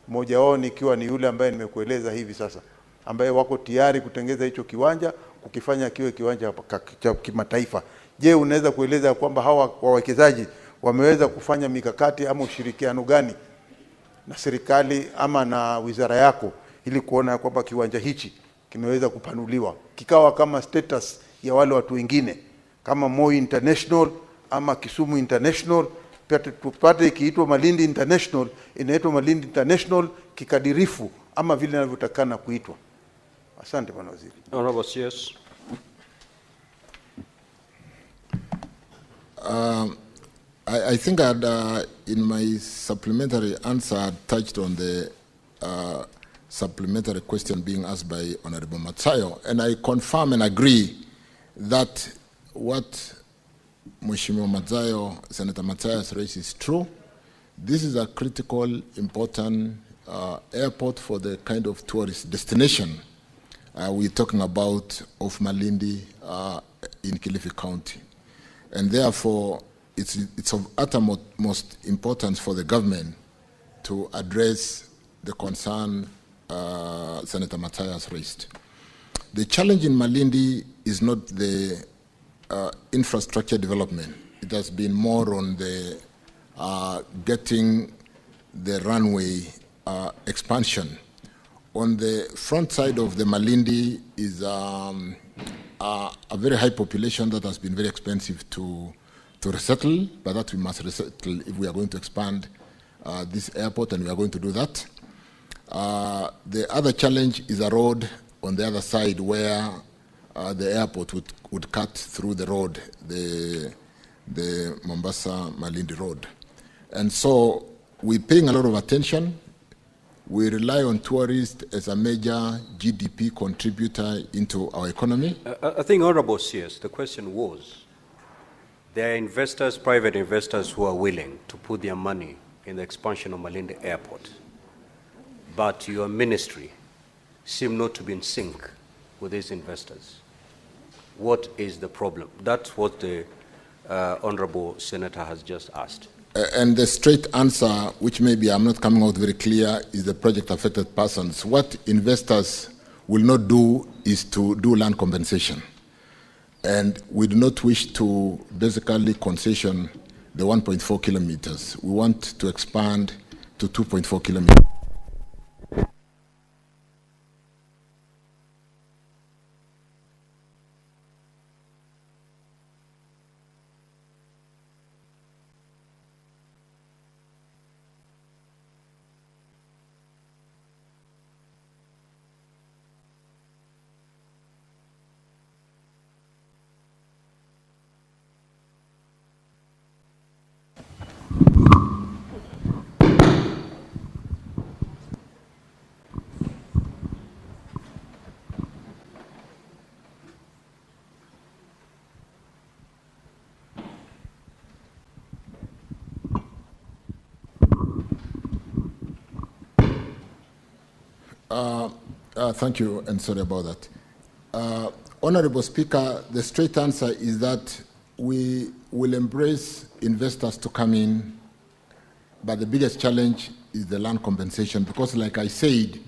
Mmoja wao nikiwa ni yule ambaye nimekueleza hivi sasa, ambaye wako tayari kutengeza hicho kiwanja kukifanya kiwe kiwanja cha kimataifa. Je, unaweza kueleza kwamba hawa wawekezaji wameweza kufanya mikakati ama ushirikiano gani na serikali ama na wizara yako ili kuona kwamba kiwanja hichi kimeweza kupanuliwa kikawa kama status ya wale watu wengine kama Moi International ama Kisumu International, tupate ikiitwa Malindi International, inaitwa Malindi International kikadirifu ama vile inavyotakana kuitwa. Asante Bwana Waziri. Honorable CS. I think I'd, in my supplementary answer, I touched on the supplementary question being asked by Honorable Matsayo, and I confirm and agree that what Mheshimiwa Matsayo, Senator Matsayo has raised is true. This is a critical, important airport for the kind of tourist destination we're talking about of Malindi in Kilifi County. And therefore, it's of uttermost importance for the government to address the concern Senator Matsayo has raised. The challenge in Malindi is not the infrastructure development. It has been more on the getting the runway expansion. On the front side of the Malindi is a very high population that has been very expensive to resettle, but that we must resettle if we are going to expand this airport, and we are going to do that. The other challenge is a road on the other side where the airport would cut through the road, the Mombasa-Malindi road. And so we're paying a lot of attention. We rely on tourists as a major GDP contributor into our economy. I think, Honorable CS, the question was, there are investors, private investors, who are willing to put their money in the expansion of Malindi Airport. But your ministry seems not to be in sync with these investors. what is the problem? That's what the Honorable Senator has just asked. And the straight answer, which maybe I'm not coming out very clear, is the project affected persons. What investors will not do is to do land compensation. And we do not wish to basically concession the 1.4 kilometers. We want to expand to 2.4 kilometers. Thank you, and sorry about that. Honorable Speaker, the straight answer is that we will embrace investors to come in, but the biggest challenge is the land compensation, because like I said,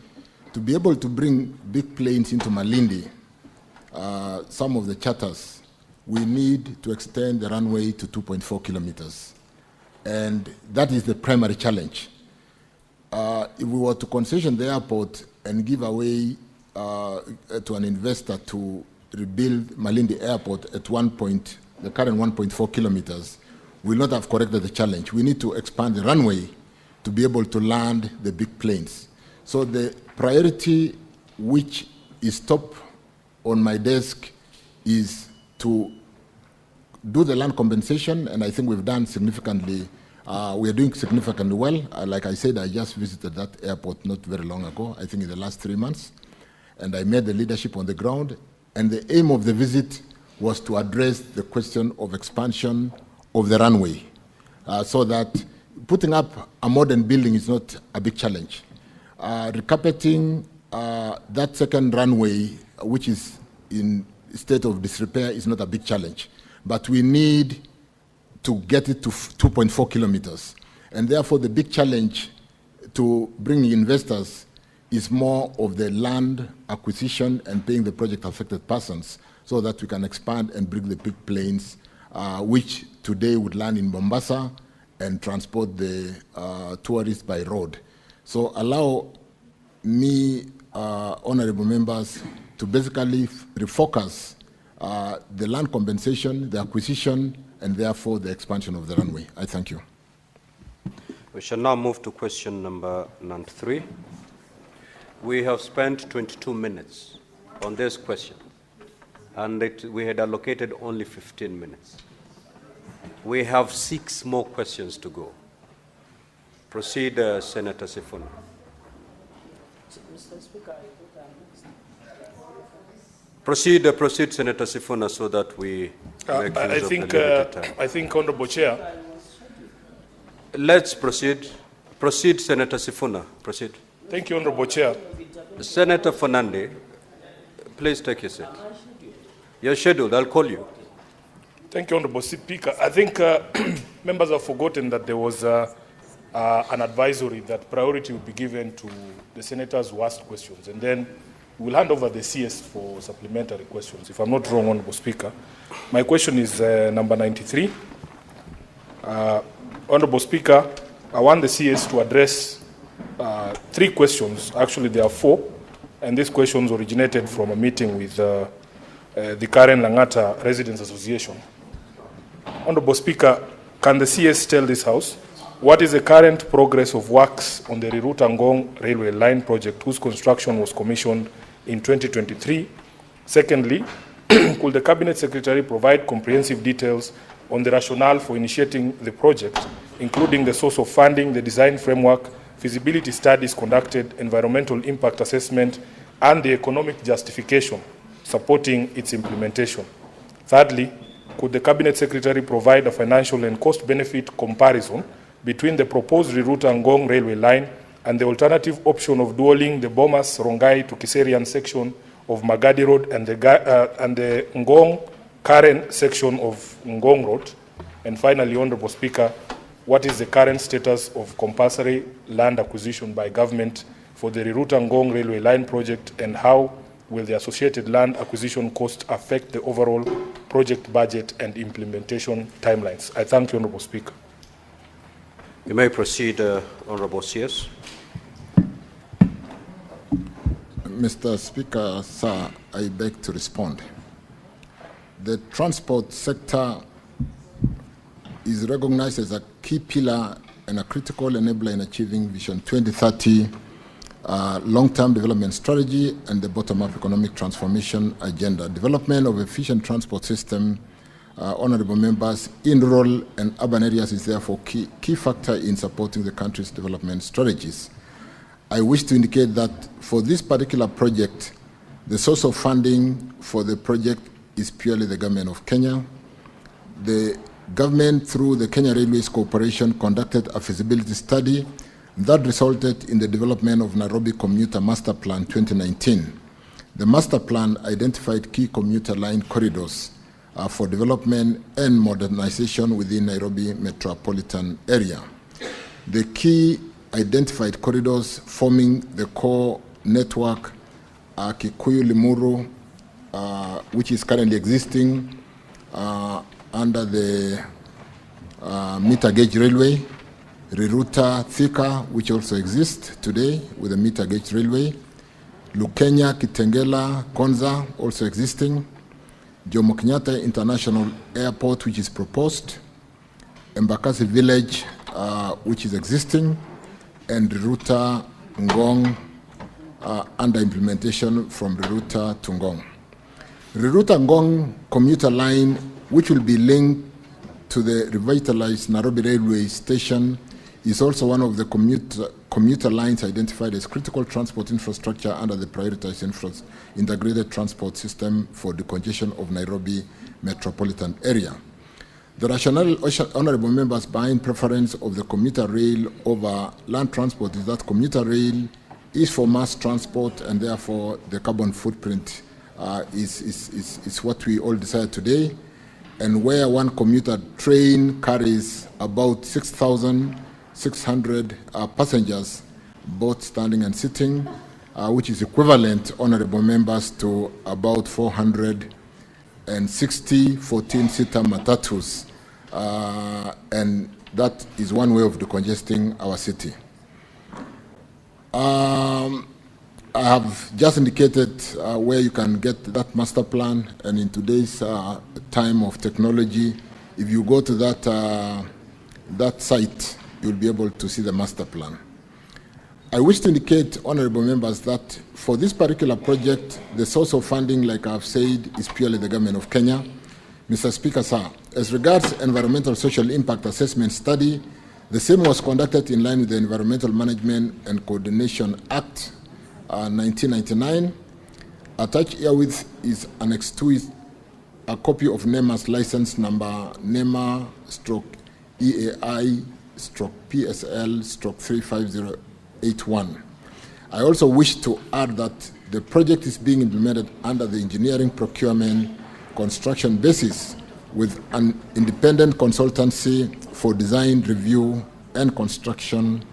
to be able to bring big planes into Malindi, some of the charters, we need to extend the runway to 2.4 kilometers. And that is the primary challenge. If we were to concession the airport and give away to an investor to rebuild Malindi Airport at the current 1.4 kilometers, we will not have corrected the challenge. We need to expand the runway to be able to land the big planes. So the priority which is top on my desk is to do the land compensation, and I think we've done significantly. We are doing significantly well. Like I said, I just visited that airport not very long ago, I think in the last 3 months, and I met the leadership on the ground, and the aim of the visit was to address the question of expansion of the runway, so that putting up a modern building is not a big challenge. Recarpeting that second runway, which is in state of disrepair, is not a big challenge. But we need to get it to 2.4 kilometers. And therefore, the big challenge to bring investors is more of the land acquisition and paying the project-affected persons so that we can expand and bring the big planes, which today would land in Mombasa and transport the tourists by road. So allow me, honorable members, to basically refocus the land compensation, the acquisition, and therefore the expansion of the runway. I thank you. We shall now move to question number 3. We have spent 22 minutes on this question, and we had allocated only 15 minutes. We have 6 more questions to go. Proceed, Senator Sifuna. Mr. Speaker, Proceed, Senator Sifuna, so that we make use of the limited time. I think, Honorable Chair. Let's proceed. Proceed, Senator Sifuna. Proceed. Thank you, Honorable Chair. Senator Fernande, please take your seat. You're scheduled. I'll call you. Thank you, Honorable Speaker. I think members have forgotten that there was an advisory that priority would be given to the senators who asked questions, and then we'll hand over the CS for supplementary questions. If I'm not wrong, Honorable Speaker. My question is number 93. Honorable Speaker, I want the CS to address 3 questions. Actually, there are 4, and these questions originated from a meeting with the Karen Langata Residents Association. Honorable Speaker, can the CS tell this House what is the current progress of works on the Riruta-Ngong railway line project, whose construction was commissioned in 2023? Secondly, could the Cabinet Secretary provide comprehensive details on the rationale for initiating the project, including the source of funding, the design framework, feasibility studies conducted, environmental impact assessment, and the economic justification supporting its implementation? Thirdly, could the Cabinet Secretary provide a financial and cost-benefit comparison between the proposed Riruta-Ngong railway line and the alternative option of dualling the Bomas-Rongai to Kiserian section of Magadi Road and the Ngong current section of Ngong Road? And finally, Honorable Speaker, what is the current status of compulsory land acquisition by government for the Riruta-Ngong railway line project, and how will the associated land acquisition cost affect the overall project budget and implementation timelines? I thank you, Honorable Speaker. You may proceed, Honorable CS. Mr. Speaker, sir, I beg to respond. The transport sector is recognized as a key pillar and a critical enabler in achieving Vision 2030 long-term development strategy and the bottom-up economic transformation agenda. Development of efficient transport system, honorable members, in rural and urban areas is therefore key factor in supporting the country's development strategies. I wish to indicate that for this particular project, the source of funding for the project is purely the government of Kenya. The government, through the Kenya Railways Corporation, conducted a feasibility study that resulted in the development of Nairobi Commuter Master Plan 2019. The master plan identified key commuter line corridors for development and modernization within Nairobi metropolitan area. The key identified corridors forming the core network are Kikuyu Limuru, which is currently existing under the meter gauge railway, Riruta Thika, which also exists today with a meter gauge railway, Lukenya, Kitengela, Konza, also existing, Jomo Kenyatta International Airport, which is proposed, Embakasi Village, which is existing, and Riruta Ngong under implementation from Riruta to Ngong. Riruta Ngong commuter line, which will be linked to the revitalized Nairobi railway station, is also one of the commuter lines identified as critical transport infrastructure under the prioritized integrated transport system for decongestion of Nairobi metropolitan area. The rationale, honorable members, behind preference of the commuter rail over land transport is that commuter rail is for mass transport, and therefore the carbon footprint is what we all desire today. And where one commuter train carries about 6,600 passengers, both standing and sitting, which is equivalent, honorable members, to about 460 14-seater matatus. And that is one way of decongesting our city. I have just indicated where you can get that master plan, and in today's time of technology, if you go to that site, you'll be able to see the master plan. I wish to indicate, honorable members, that for this particular project, the source of funding, like I've said, is purely the government of Kenya. Mr. Speaker, sir, as regards environmental social impact assessment study, the same was conducted in line with the Environmental Management and Coordination Act 1999. Attached herewith is Annex 2 is a copy of NEMA's license number NEMA/EAI/PSL/35081. I also wish to add that the project is being implemented under the engineering procurement construction basis with an independent consultancy for design review and construction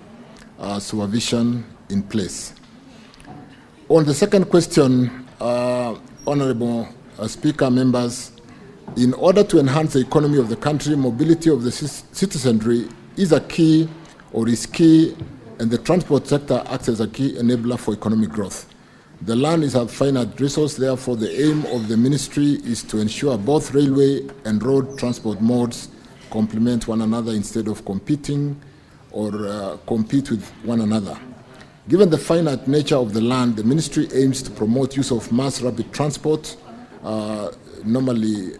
supervision in place. On the second question, Honorable Speaker, members, in order to enhance the economy of the country, mobility of the citizenry is key, and the transport sector acts as a key enabler for economic growth. The land is a finite resource, therefore the aim of the ministry is to ensure both railway and road transport modes complement one another instead of competing or compete with one another. Given the finite nature of the land, the ministry aims to promote use of mass rapid transport, normally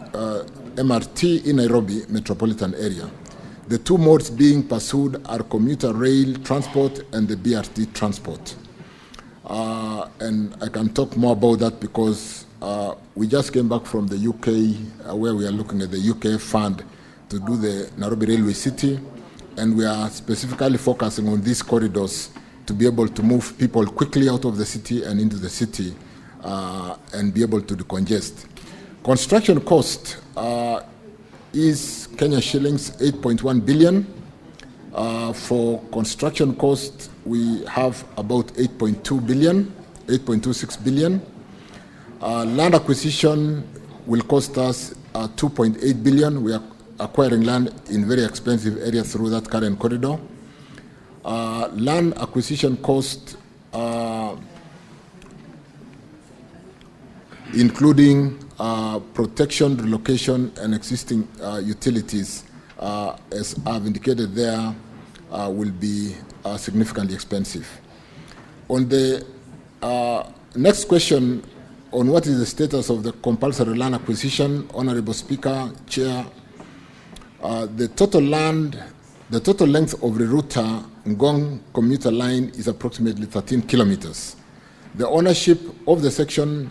MRT, in Nairobi metropolitan area. The two modes being pursued are commuter rail transport and the BRT transport. And I can talk more about that because we just came back from the UK, where we are looking at the UK fund to do the Nairobi Railway City, and we are specifically focusing on these corridors to be able to move people quickly out of the city and into the city and be able to decongest. Construction cost is Kenya shillings 8.1 billion. For construction cost, we have about 8.2 billion, 8.26 billion. Land acquisition will cost us 2.8 billion. We are acquiring land in very expensive areas through that current corridor. Land acquisition cost, including protection, relocation, and existing utilities, as I've indicated there, will be significantly expensive. On the next question, on what is the status of the compulsory land acquisition, Honorable Speaker, Chair, the total length of the Ruta-Ngong commuter line is approximately 13 kilometers. The ownership of the section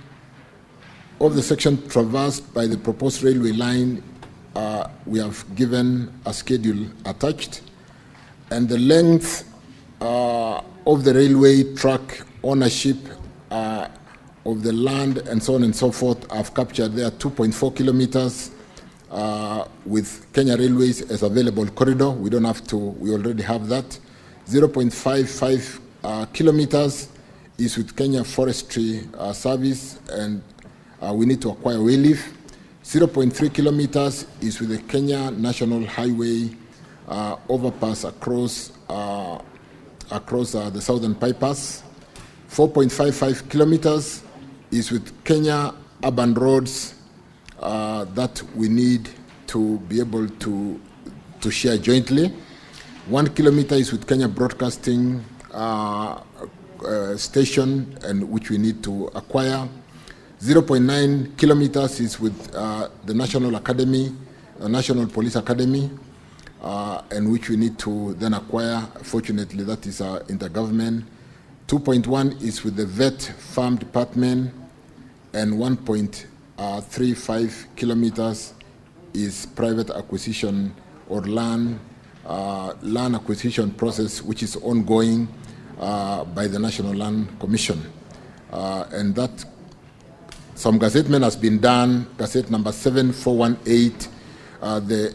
traversed by the proposed railway line, we have given a schedule attached, and the length of the railway track ownership of the land and so on and so forth, I've captured there 2.4 kilometers with Kenya Railways as available corridor. We don't have to, we already have that. 0.55 kilometers is with Kenya Forestry Service, and we need to acquire wayleaf. 0.3 kilometers is with the Kenya National Highway overpass across the Southern Bypass. 4.55 kilometers is with Kenya Urban Roads that we need to be able to share jointly. 1 kilometer is with Kenya Broadcasting Station, and which we need to acquire. 0.9 kilometers is with the National Academy, National Police Academy, and which we need to then acquire. Fortunately, that is intergovernment. 2.1 is with the Vet Farm Department, and 1.35 kilometers is private acquisition or land acquisition process, which is ongoing by the National Land Commission. And that some gazettement has been done, Gazette number 7418, the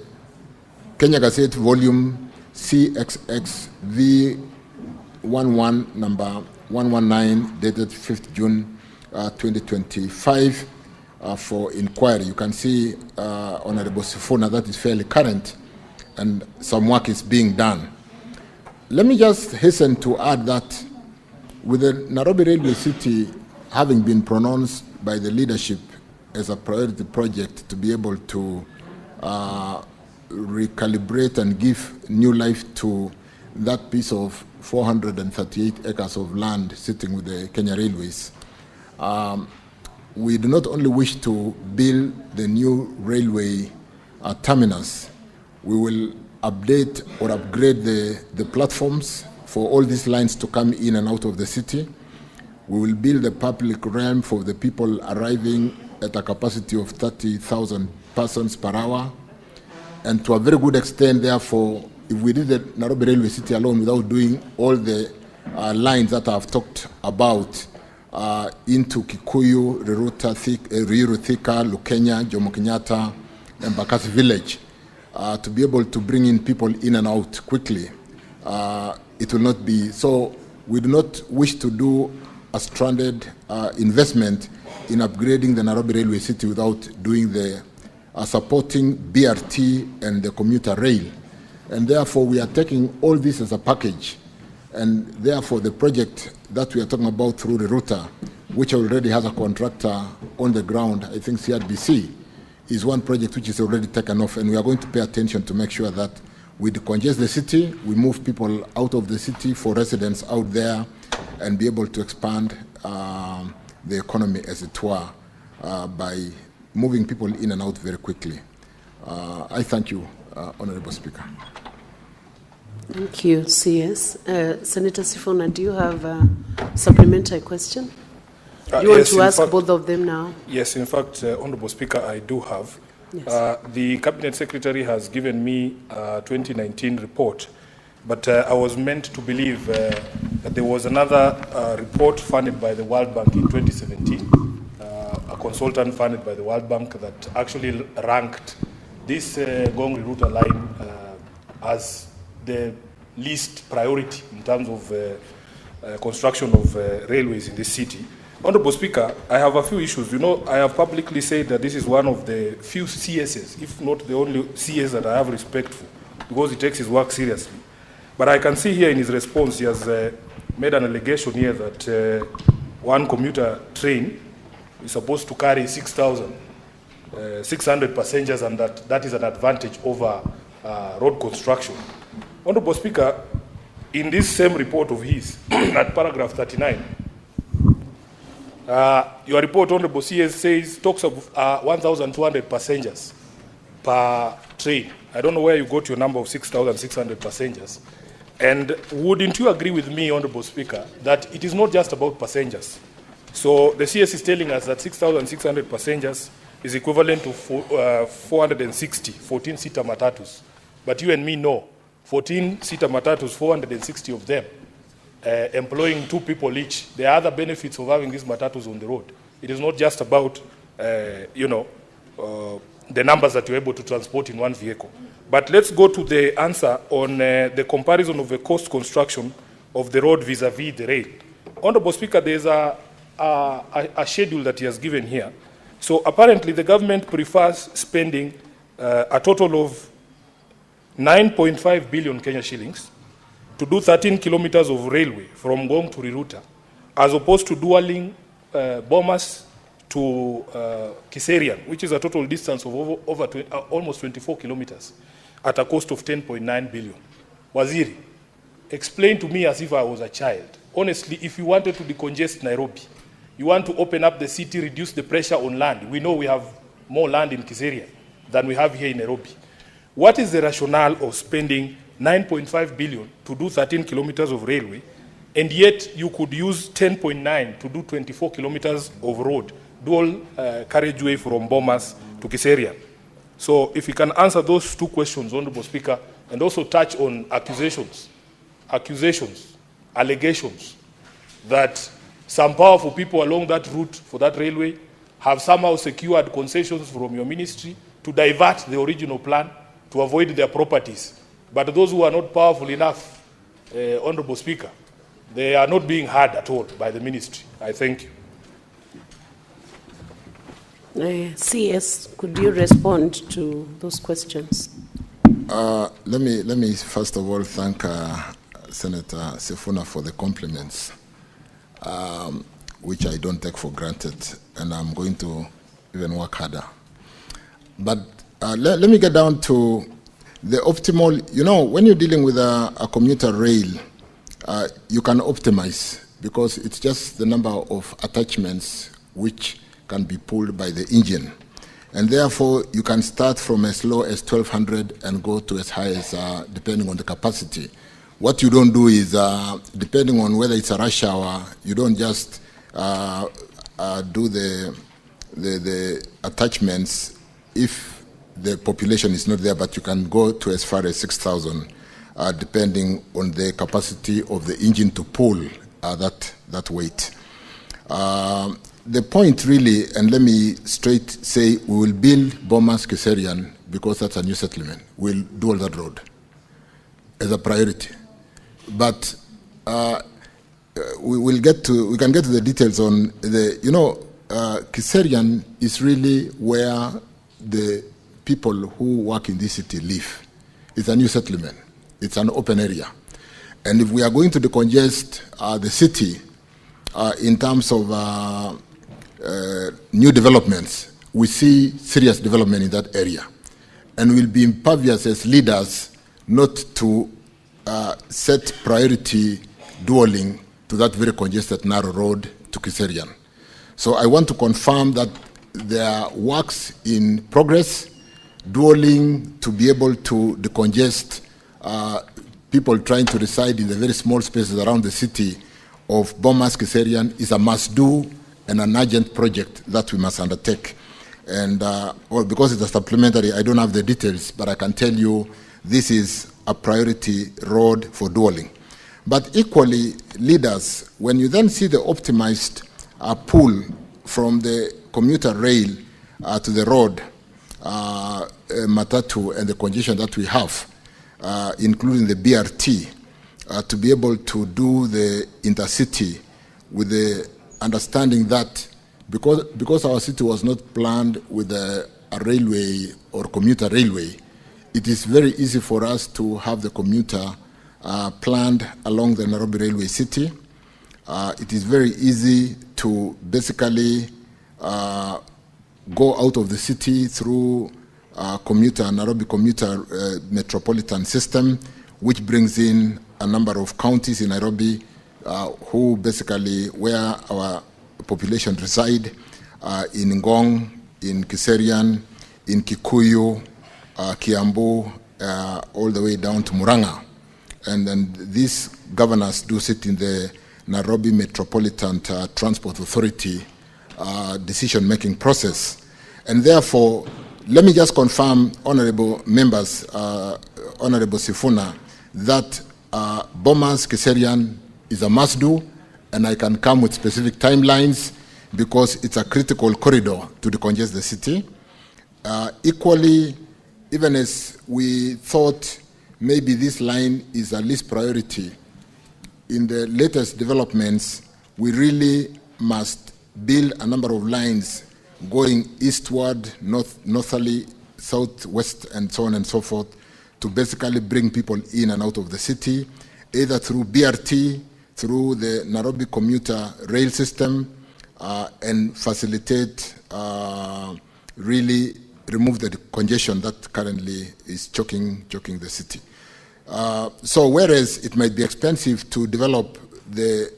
Kenya Gazette volume CXX V11 number 119 dated 5th June 2025 for inquiry. You can see, Honorable Sifuna, that is fairly current, and some work is being done. Let me just hasten to add that with the Nairobi Railway City having been pronounced by the leadership as a priority project to be able to recalibrate and give new life to that piece of 438 acres of land sitting with the Kenya Railways. We do not only wish to build the new railway terminus, we will update or upgrade the platforms for all these lines to come in and out of the city. We will build a public realm for the people arriving at a capacity of 30,000 persons per hour. And to a very good extent, therefore, if we did the Nairobi Railway City alone without doing all the lines that I've talked about into Kikuyu, Ruiru Thika, Lukenya, Jomo Kenyatta, and Bakasi Village, to be able to bring in people in and out quickly, it will not be. So we do not wish to do a stranded investment in upgrading the Nairobi Railway City without doing the supporting BRT and the commuter rail. And therefore, we are taking all this as a package. And therefore, the project that we are talking about through the Ruta, which already has a contractor on the ground, I think CRBC, is one project which is already taken off. And we are going to pay attention to make sure that we decongest the city, we move people out of the city for residents out there, and be able to expand the economy, as it were, by moving people in and out very quickly. I thank you, Honorable Speaker. Thank you, CS. Senator Sifuna, do you have a supplementary question? Do you want to ask both of them now? Yes, in fact, Honorable Speaker, I do have. Yes. The Cabinet Secretary has given me a 2019 report, but I was meant to believe that there was another report funded by the World Bank in 2017 consultant funded by the World Bank that actually ranked this Ngong-Riruta line as the least priority in terms of construction of railways in this city. Honorable Speaker, I have a few issues. You know, I have publicly said that this is one of the few CSs, if not the only CS that I have respect for, because he takes his work seriously. But I can see here in his response, he has made an allegation here that one commuter train is supposed to carry 6,600 passengers, and that is an advantage over road construction. Honorable Speaker, in this same report of his, at paragraph 39, your report, Honorable CS, talks of 1,200 passengers per train. I don't know where you got your number of 6,600 passengers. And wouldn't you agree with me, Honorable Speaker, that it is not just about passengers? So the CS is telling us that 6,600 passengers is equivalent to 460 14-seater matatus. But you and me know 14-seater matatus, 460 of them, employing 2 people each. There are other benefits of having these matatus on the road. It is not just about, the numbers that you're able to transport in one vehicle. But let's go to the answer on the comparison of the cost construction of the road vis-a-vis the rail. Honorable Speaker, there's a schedule that he has given here. So apparently the government prefers spending a total of 9.5 billion Kenya shillings to do 13 kilometers of railway from Ngong to Riruta, as opposed to dualing Bomas to Kiserian, which is a total distance of almost 24 kilometers at a cost of 10.9 billion. Waziri, explain to me as if I was a child. Honestly, if you wanted to decongest Nairobi, you want to open up the city, reduce the pressure on land. We know we have more land in Kiserian than we have here in Nairobi. What is the rationale of spending 9.5 billion to do 13 kilometers of railway, and yet you could use 10.9 to do 24 kilometers of road, dual carriageway from Bomas to Kiserian? So if you can answer those 2 questions, Honorable Speaker, and also touch on allegations that some powerful people along that route for that railway have somehow secured concessions from your ministry to divert the original plan to avoid their properties. But those who are not powerful enough, Honorable Speaker, they are not being heard at all by the ministry. I thank you. CS, could you respond to those questions? Let me first of all thank Senator Sifuna for the compliments, which I don't take for granted, and I'm going to even work harder. But let me get down to the optimal. You know, when you're dealing with a commuter rail, you can optimize because it's just the number of attachments which can be pulled by the engine. And therefore, you can start from as low as 1,200 and go to as high as, depending on the capacity. What you don't do is, depending on whether it's a rush hour, you don't just do the attachments if the population is not there, but you can go to as far as 6,000, depending on the capacity of the engine to pull that weight. The point really, and let me straight say, we will build Bomas Kiserian because that's a new settlement. We'll do all that road as a priority. But we can get to the details on the, Kiserian is really where the people who work in this city live. It's a new settlement. It's an open area. And if we are going to decongest the city in terms of new developments, we see serious development in that area. And we'll be impervious as leaders not to set priority dualing to that very congested narrow road to Kiserian. So I want to confirm that there are works in progress, dualing to be able to decongest people trying to reside in the very small spaces around the city of Bomas Kiserian is a must-do and an urgent project that we must undertake. And because it's a supplementary, I don't have the details, but I can tell you this is a priority road for dualing. But equally, leaders, when you then see the optimized pool from the commuter rail to the road, matatu, and the congestion that we have, including the BRT, to be able to do the intercity with the understanding that because our city was not planned with a railway or commuter railway, it is very easy for us to have the commuter planned along the Nairobi Railway City. It is very easy to basically go out of the city through Nairobi commuter metropolitan system, which brings in a number of counties in Nairobi who basically where our population reside, in Ngong, in Kiserian, in Kikuyu, Kiambu, all the way down to Murang'a. And then these governors do sit in the Nairobi Metropolitan Transport Authority decision-making process. And therefore, let me just confirm, honorable members, Honorable Sifuna, that Bomas Kiserian is a must-do, and I can come with specific timelines because it's a critical corridor to decongest the city. Equally, even as we thought maybe this line is a least priority, in the latest developments, we really must build a number of lines going eastward, northerly, southwest, and so on and so forth, to basically bring people in and out of the city, either through BRT, through the Nairobi commuter rail system, and facilitate, really remove the congestion that currently is choking the city. So whereas it might be expensive to develop the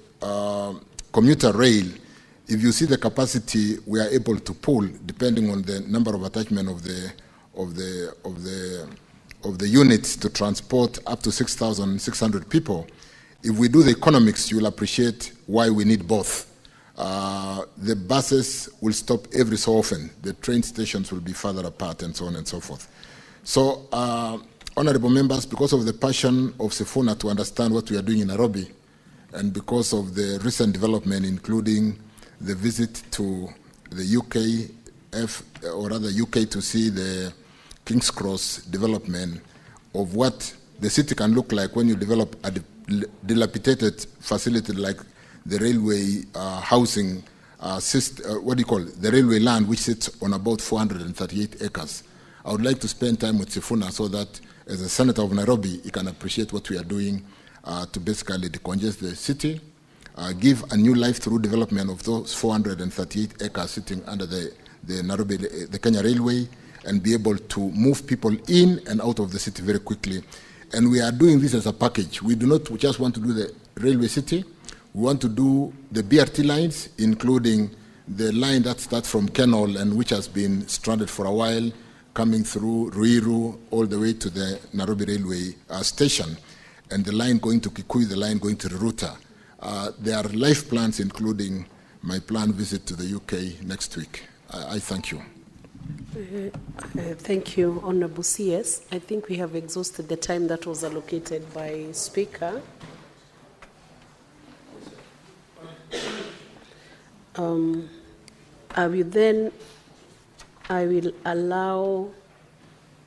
commuter rail, if you see the capacity we are able to pull, depending on the number of attachment of the units to transport up to 6,600 people, if we do the economics, you'll appreciate why we need both. The buses will stop every so often. The train stations will be further apart, and so on and so forth. So, honorable members, because of the passion of Sifuna to understand what we are doing in Nairobi, and because of the recent development, including the visit to the UK to see the King's Cross development of what the city can look like when you develop a dilapidated facility like the railway housing the railway land, which sits on about 438 acres. I would like to spend time with Sifuna so that as a senator of Nairobi, he can appreciate what we are doing to basically decongest the city, give a new life through development of those 438 acres sitting under the Nairobi, the Kenya Railway, and be able to move people in and out of the city very quickly. And we are doing this as a package. We do not just want to do the railway city. We want to do the BRT lines, including the line that starts from Kenol and which has been stranded for a while, coming through Ruiru all the way to the Nairobi Railway station, and the line going to Kikuyu, the line going to Ruta. There are life plans, including my planned visit to the UK next week. I thank you. Thank you, Honorable CS. I think we have exhausted the time that was allocated by Speaker. I will allow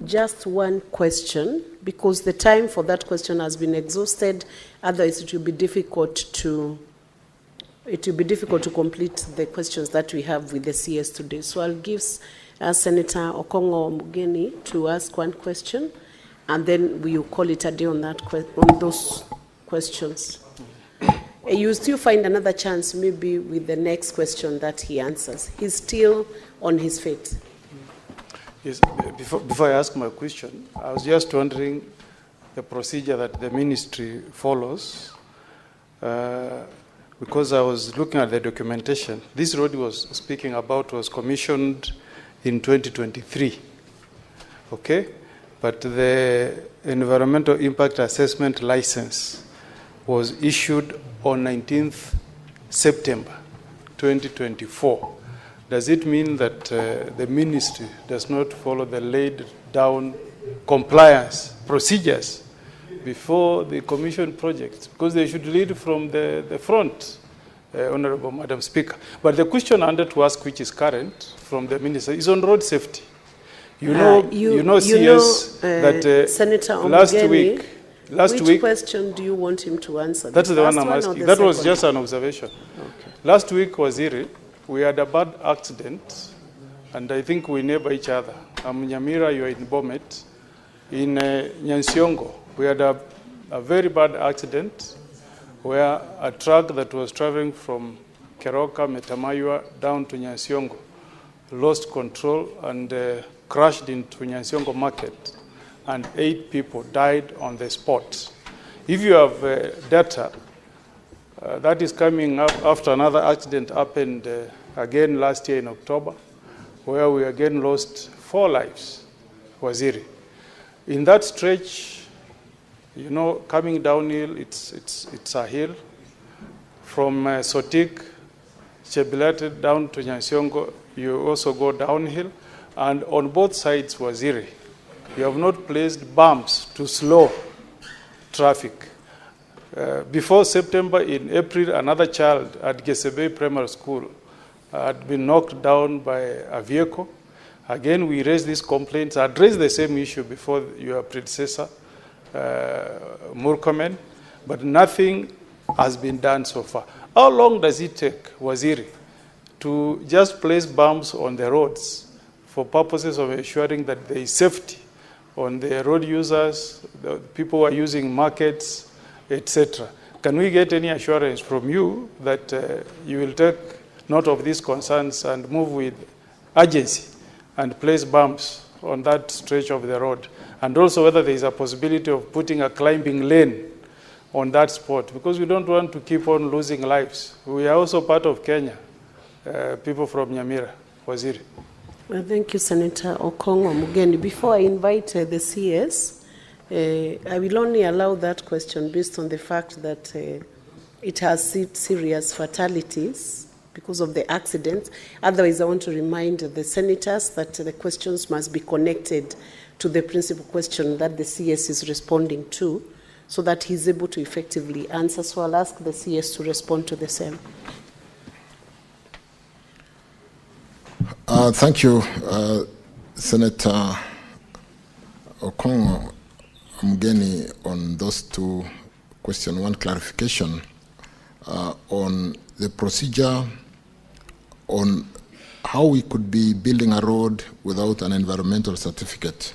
just one question because the time for that question has been exhausted. Otherwise, it will be difficult to complete the questions that we have with the CS today. So I'll give Senator Okongo Mugeni to ask one question, and then we will call it a day on those questions. You still find another chance maybe with the next question that he answers. He's still on his feet. Yes, before I ask my question, I was just wondering the procedure that the ministry follows, because I was looking at the documentation. This road he was speaking about was commissioned in 2023, okay? But the environmental impact assessment license was issued on 19th September 2024. Does it mean that the ministry does not follow the laid down compliance procedures before the commission project? Because they should lead from the front. Honorable Madam Speaker. But the question I wanted to ask, which is current from the Minister, is on road safety. CS, that Senator last week, question do you want him to answer? That's the one I'm asking. That was just an observation. Okay. Last week, Waziri, we had a bad accident, and I think we neighbor each other. I'm Nyamira, you are in Bomet. In Nyansiongo, we had a very bad accident where a truck that was traveling from Keroka, Metamayua, down to Nyansiongo lost control and crashed into Nyansiongo market, and 8 people died on the spot. If you have data, that is coming up after another accident happened again last year in October, where we again lost 4 lives, Waziri. In that stretch, you know, coming downhill, it's a hill. From Sotik, Chebilate down to Nyansiongo, you also go downhill. And on both sides, Waziri, you have not placed bumps to slow traffic. Before September, in April, another child at Gesebe Primary School had been knocked down by a vehicle. Again, we raised these complaints. I addressed the same issue before your predecessor, Murkomen, but nothing has been done so far. How long does it take, Waziri, to just place bumps on the roads for purposes of ensuring that there is safety on the road users, the people who are using markets, etc.? Can we get any assurance from you that you will take note of these concerns and move with urgency and place bumps on that stretch of the road? And also whether there is a possibility of putting a climbing lane on that spot, because we don't want to keep on losing lives. We are also part of Kenya, people from Nyamira. Waziri. Well, thank you, Senator Okongo Mugeni. Before I invite the CS, I will only allow that question based on the fact that it has serious fatalities because of the accident. Otherwise, I want to remind the senators that the questions must be connected to the principal question that the CS is responding to, so that he's able to effectively answer. So I'll ask the CS to respond to the same. Thank you, Senator Okongo Mugeni, on those 2 questions. One clarification on the procedure on how we could be building a road without an environmental certificate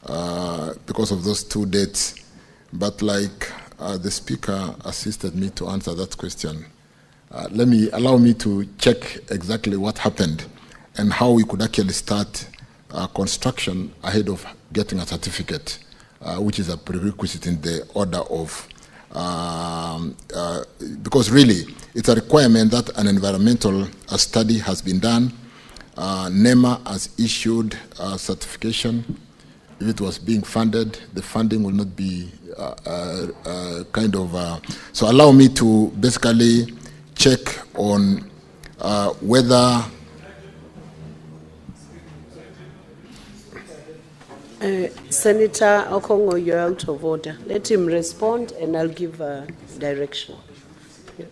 because of those 2 dates. But like the speaker assisted me to answer that question, allow me to check exactly what happened and how we could actually start construction ahead of getting a certificate, which is a prerequisite in the order of, because really it's a requirement that an environmental study has been done. NEMA has issued certification. If it was being funded, the funding will not be so allow me to basically check on whether Senator Okongo, you're out of order. Let him respond and I'll give a direction. Yeah.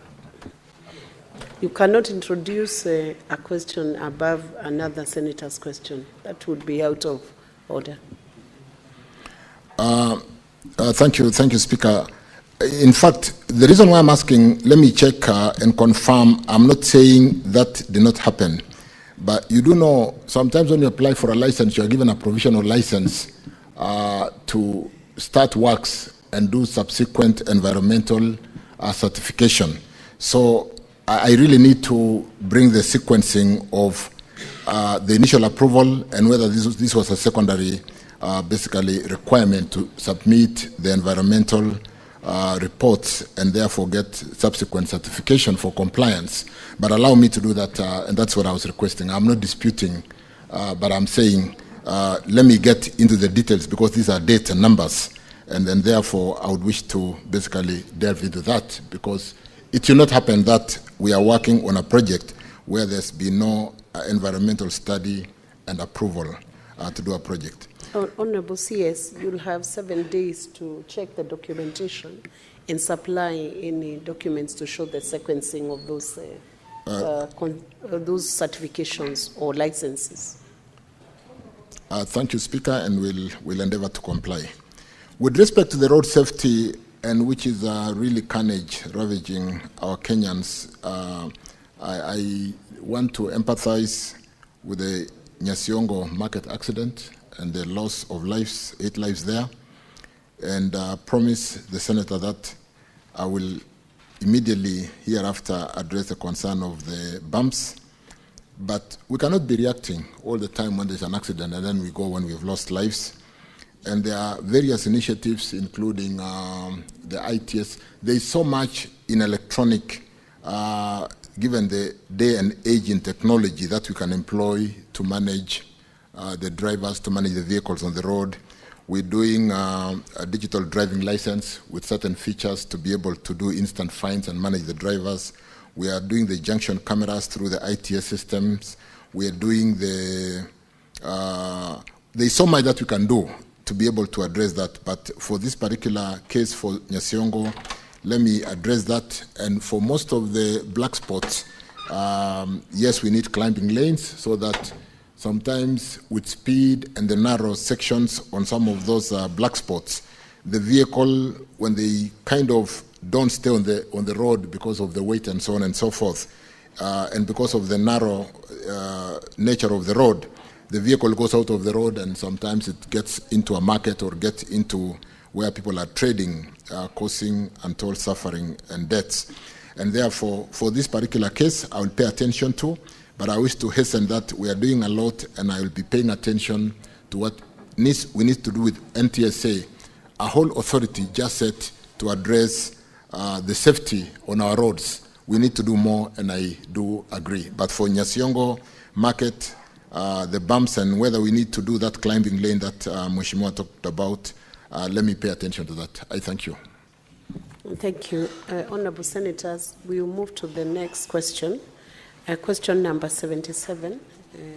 You cannot introduce a question above another senator's question. That would be out of order. Thank you, Speaker. In fact, the reason why I'm asking, let me check and confirm, I'm not saying that did not happen. But you do know, sometimes when you apply for a license, you are given a provisional license to start works and do subsequent environmental certification. So I really need to bring the sequencing of the initial approval and whether this was a secondary basically requirement to submit the environmental reports and therefore get subsequent certification for compliance. But allow me to do that, and that's what I was requesting. I'm not disputing, but I'm saying let me get into the details because these are dates and numbers, and then therefore I would wish to basically delve into that because it should not happen that we are working on a project where there's been no environmental study and approval to do a project. Honorable CS, you'll have 7 days to check the documentation and supply any documents to show the sequencing of those certifications or licenses. Thank you, Speaker, and we'll endeavor to comply. With respect to the road safety, and which is really carnage ravaging our Kenyans, I want to empathize with the Nyasiongo market accident and the loss of lives, 8 lives there, and promise the Senator that I will immediately hereafter address the concern of the bumps. But we cannot be reacting all the time when there's an accident and then we go when we've lost lives. And there are various initiatives, including the ITS. There's so much in electronic, given the day and age in technology, that we can employ to manage the drivers, to manage the vehicles on the road. We're doing a digital driving license with certain features to be able to do instant fines and manage the drivers. We are doing the junction cameras through the ITS systems. We are doing there's so much that we can do to be able to address that. But for this particular case for Nyasiongo, let me address that. And for most of the black spots, yes, we need climbing lanes so that sometimes with speed and the narrow sections on some of those black spots, the vehicle, when they kind of don't stay on the road because of the weight and so on and so forth, and because of the narrow nature of the road, the vehicle goes out of the road and sometimes it gets into a market or gets into where people are trading, causing untold suffering and deaths. And therefore, for this particular case, I will pay attention to, but I wish to hasten that we are doing a lot, and I will be paying attention to what we need to do with NTSA, a whole authority just set to address the safety on our roads. We need to do more, and I do agree. But for Nyasiongo market, the bumps and whether we need to do that climbing lane that Mheshimiwa talked about, let me pay attention to that. I thank you. Thank you. Honorable Senators, we will move to the next question. Question number 77,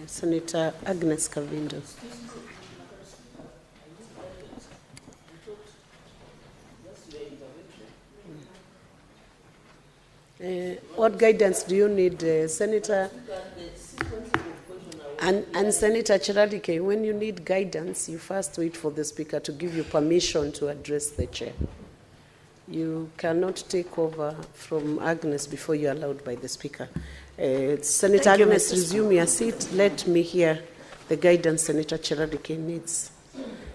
Senator Agnes Kavindo. What guidance do you need, Senator? And Senator Chiradike, when you need guidance, you first wait for the Speaker to give you permission to address the Chair. You cannot take over from Agnes before you're allowed by the Speaker. Senator Agnes, resume your seat. Let me hear the guidance Senator Chiradike needs.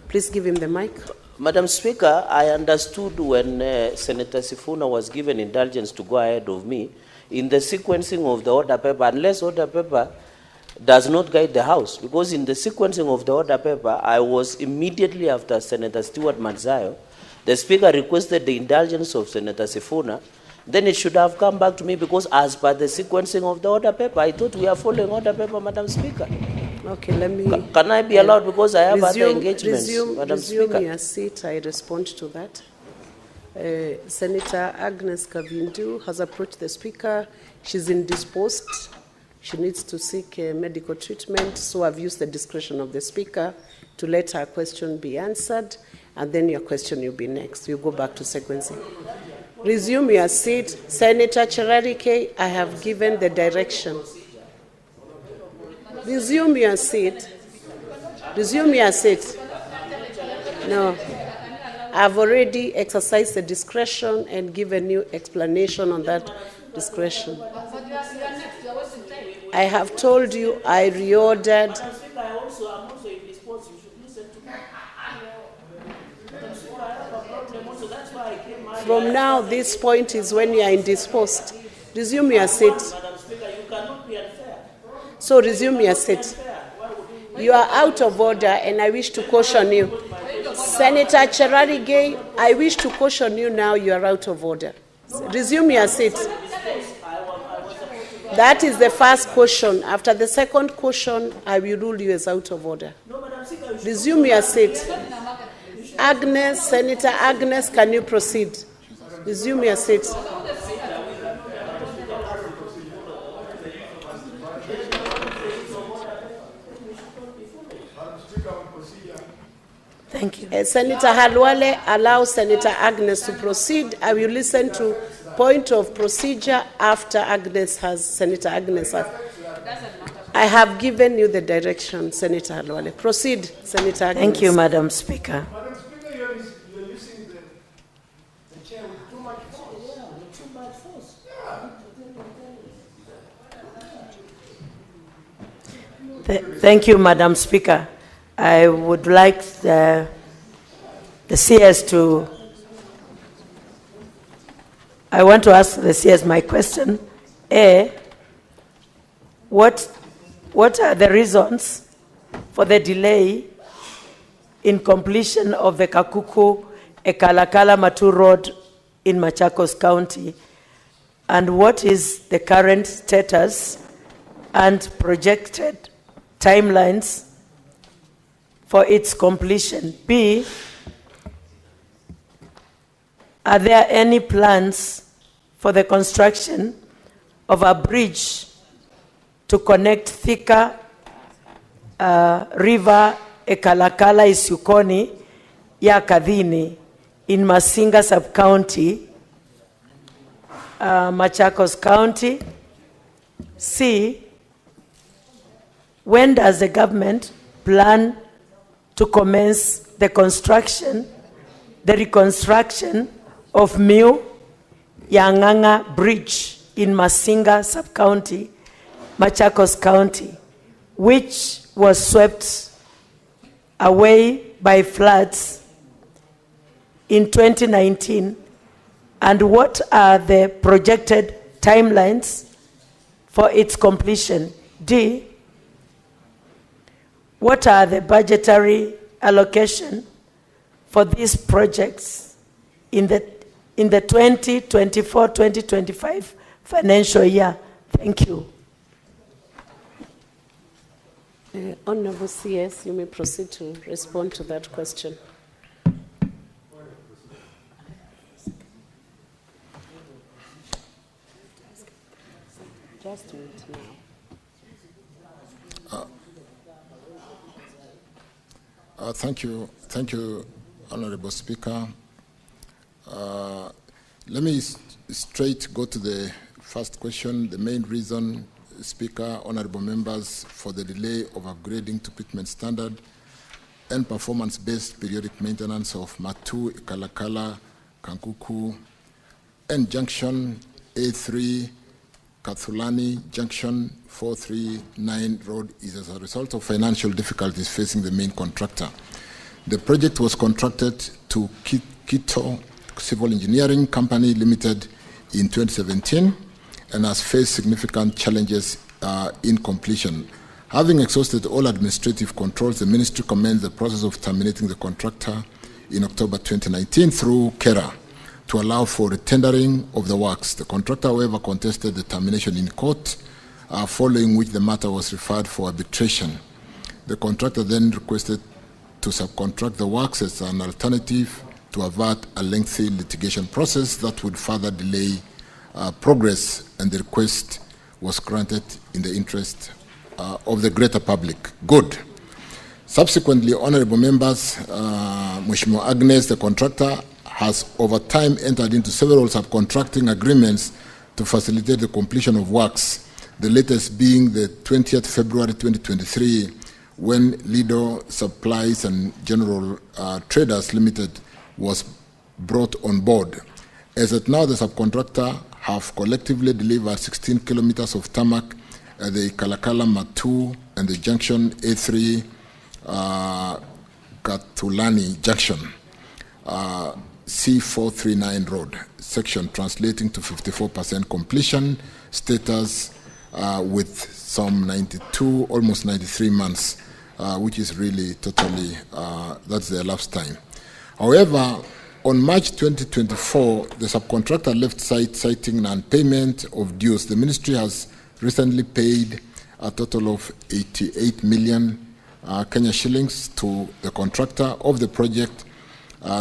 Please give him the mic. Madam Speaker, I understood when Senator Sifuna was given indulgence to go ahead of me in the sequencing of the order paper, unless order paper does not guide the House, because in the sequencing of the order paper, I was immediately after Senator Stewart Manzayo. The Speaker requested the indulgence of Senator Sifuna. Then it should have come back to me, because as per the sequencing of the order paper, I thought we are following order paper, Madam Speaker. Okay, let me... Can I be allowed, because I have other engagements, Madam Speaker? Resume your seat. I respond to that. Senator Agnes Kavindu has approached the Speaker. She's indisposed. She needs to seek medical treatment, so I've used the discretion of the Speaker to let her question be answered, and then your question will be next. We'll go back to sequencing. Resume your seat. Senator Chiradike, I have given the direction. Resume your seat. Resume your seat. No. I've already exercised the discretion and given you explanation on that discretion. I have told you I reordered. From now, this point is when you are indisposed. Resume your seat. So resume your seat. You are out of order, and I wish to caution you. Senator Chiradike, I wish to caution you now, you are out of order. Resume your seat. That is the first caution. After the second caution, I will rule you as out of order. Resume your seat. Agnes, Senator Agnes, can you proceed? Resume your seat. Thank you. Senator Halwale, allow Senator Agnes to proceed. I will listen to point of procedure after Senator Agnes has. I have given you the direction, Senator Halwale. Proceed, Senator Agnes. Thank you, Madam Speaker. Madam Speaker, you're using the chair with too much force. Too much force. Thank you, Madam Speaker. I would like the CS to, I want to ask the CS my question. What are the reasons for the delay in completion of the Kakuku-Ekalakala-Matu Road in Machakos County? And what is the current status and projected timelines for its completion? B, are there any plans for the construction of a bridge to connect Thika River Ekalakala Isukoni ya Kadhini in Masinga Sub-County, Machakos County? C, when does the government plan to commence the reconstruction of Miu Yanganga Bridge in Masinga Sub-County, Machakos County, which was swept away by floods in 2019? And what are the projected timelines for its completion? D, what are the budgetary allocation for these projects in the 2024-2025 financial year? Thank you. Honorable CS, you may proceed to respond to that question. Just do it now. Thank you, Honorable Speaker. Let me straight go to the first question. The main reason, Speaker, honorable members, for the delay of upgrading to pitman standard and performance-based periodic maintenance of Matu, Ikalakala, Kankuku, and Junction A3, Kathulani, Junction 439 Road is as a result of financial difficulties facing the main contractor. The project was contracted to Kito Civil Engineering Company Limited in 2017 and has faced significant challenges in completion. Having exhausted all administrative controls, the ministry commenced the process of terminating the contractor in October 2019 through KERA to allow for the tendering of the works. The contractor, however, contested the termination in court, following which the matter was referred for arbitration. The contractor then requested to subcontract the works as an alternative to avert a lengthy litigation process that would further delay progress, and the request was granted in the interest of the greater public good. Subsequently, honorable members, Mheshimiwa Agnes, the contractor, has over time entered into several subcontracting agreements to facilitate the completion of works, the latest being the 20th February 2023, when Lido Supplies and General Traders Limited was brought on board. As at now, the subcontractor have collectively delivered 16 kilometers of tarmac at the Kalakala Matu and the Junction A3 Katulani Junction, C439 Road section, translating to 54% completion status with some 92, almost 93 months, which is really totally, that's the elapsed time. However, on March 2024, the subcontractor left site citing non-payment of dues. The ministry has recently paid a total of 88 million Kenya shillings to the contractor of the project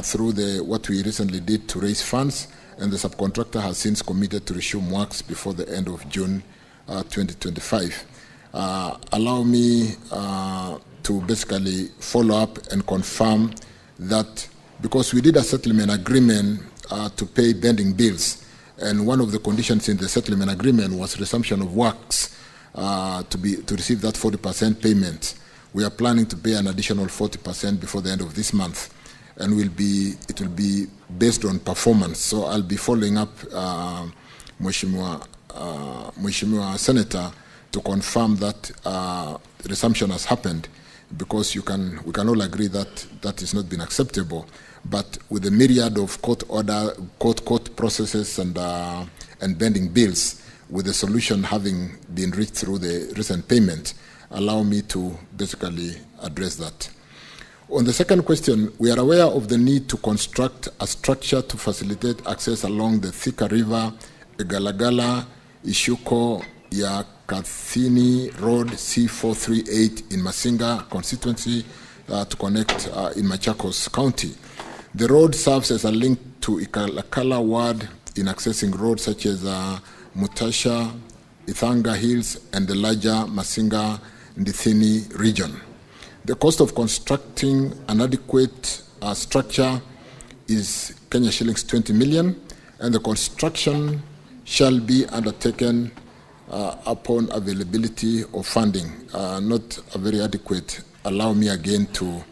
through what we recently did to raise funds, and the subcontractor has since committed to resume works before the end of June 2025. Allow me to basically follow up and confirm that because we did a settlement agreement to pay pending bills, and one of the conditions in the settlement agreement was resumption of works to receive that 40% payment. We are planning to pay an additional 40% before the end of this month, and it will be based on performance. So I'll be following up Mheshimiwa Senator to confirm that resumption has happened, because we can all agree that that has not been acceptable. But with the myriad of court processes and pending bills, with the solution having been reached through the recent payment, allow me to basically address that. On the second question, we are aware of the need to construct a structure to facilitate access along the Thika River, Galagala, Ishuko, Yakathini Road C438 in Masinga constituency to connect in Machakos County. The road serves as a link to Ikalakala ward in accessing roads such as Mutasha, Ithanga Hills, and the larger Masinga Ndithini region. The cost of constructing an adequate structure is Kenya shillings 20 million, and the construction shall be undertaken upon availability of funding. Not a very adequate. Allow me again to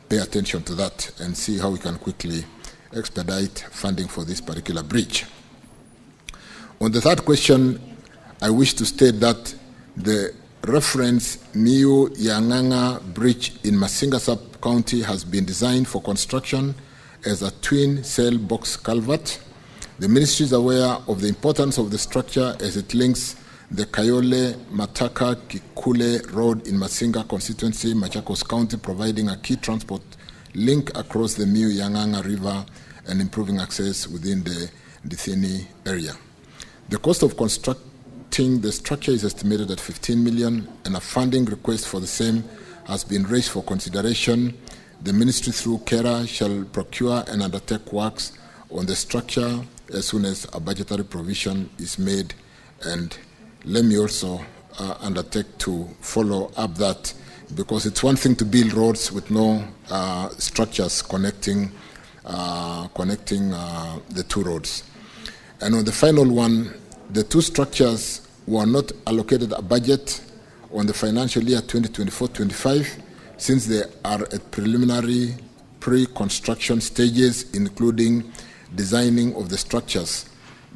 pay attention to that and see how we can quickly expedite funding for this particular bridge. On the third question, I wish to state that the reference Miu Yanganga Bridge in Masinga Sub-County has been designed for construction as a twin cell box culvert. The ministry is aware of the importance of the structure as it links the Kayole Mataka Kikule Road in Masinga constituency, Machakos County, providing a key transport link across the Miu Yanganga River and improving access within the Ndithini area. The cost of constructing the structure is estimated at 15 million, and a funding request for the same has been raised for consideration. The ministry through KERA shall procure and undertake works on the structure as soon as a budgetary provision is made, and let me also undertake to follow up that, because it's one thing to build roads with no structures connecting the two roads. And on the final one, the two structures were not allocated a budget on the financial year 2024-25, since they are at preliminary pre-construction stages, including designing of the structures.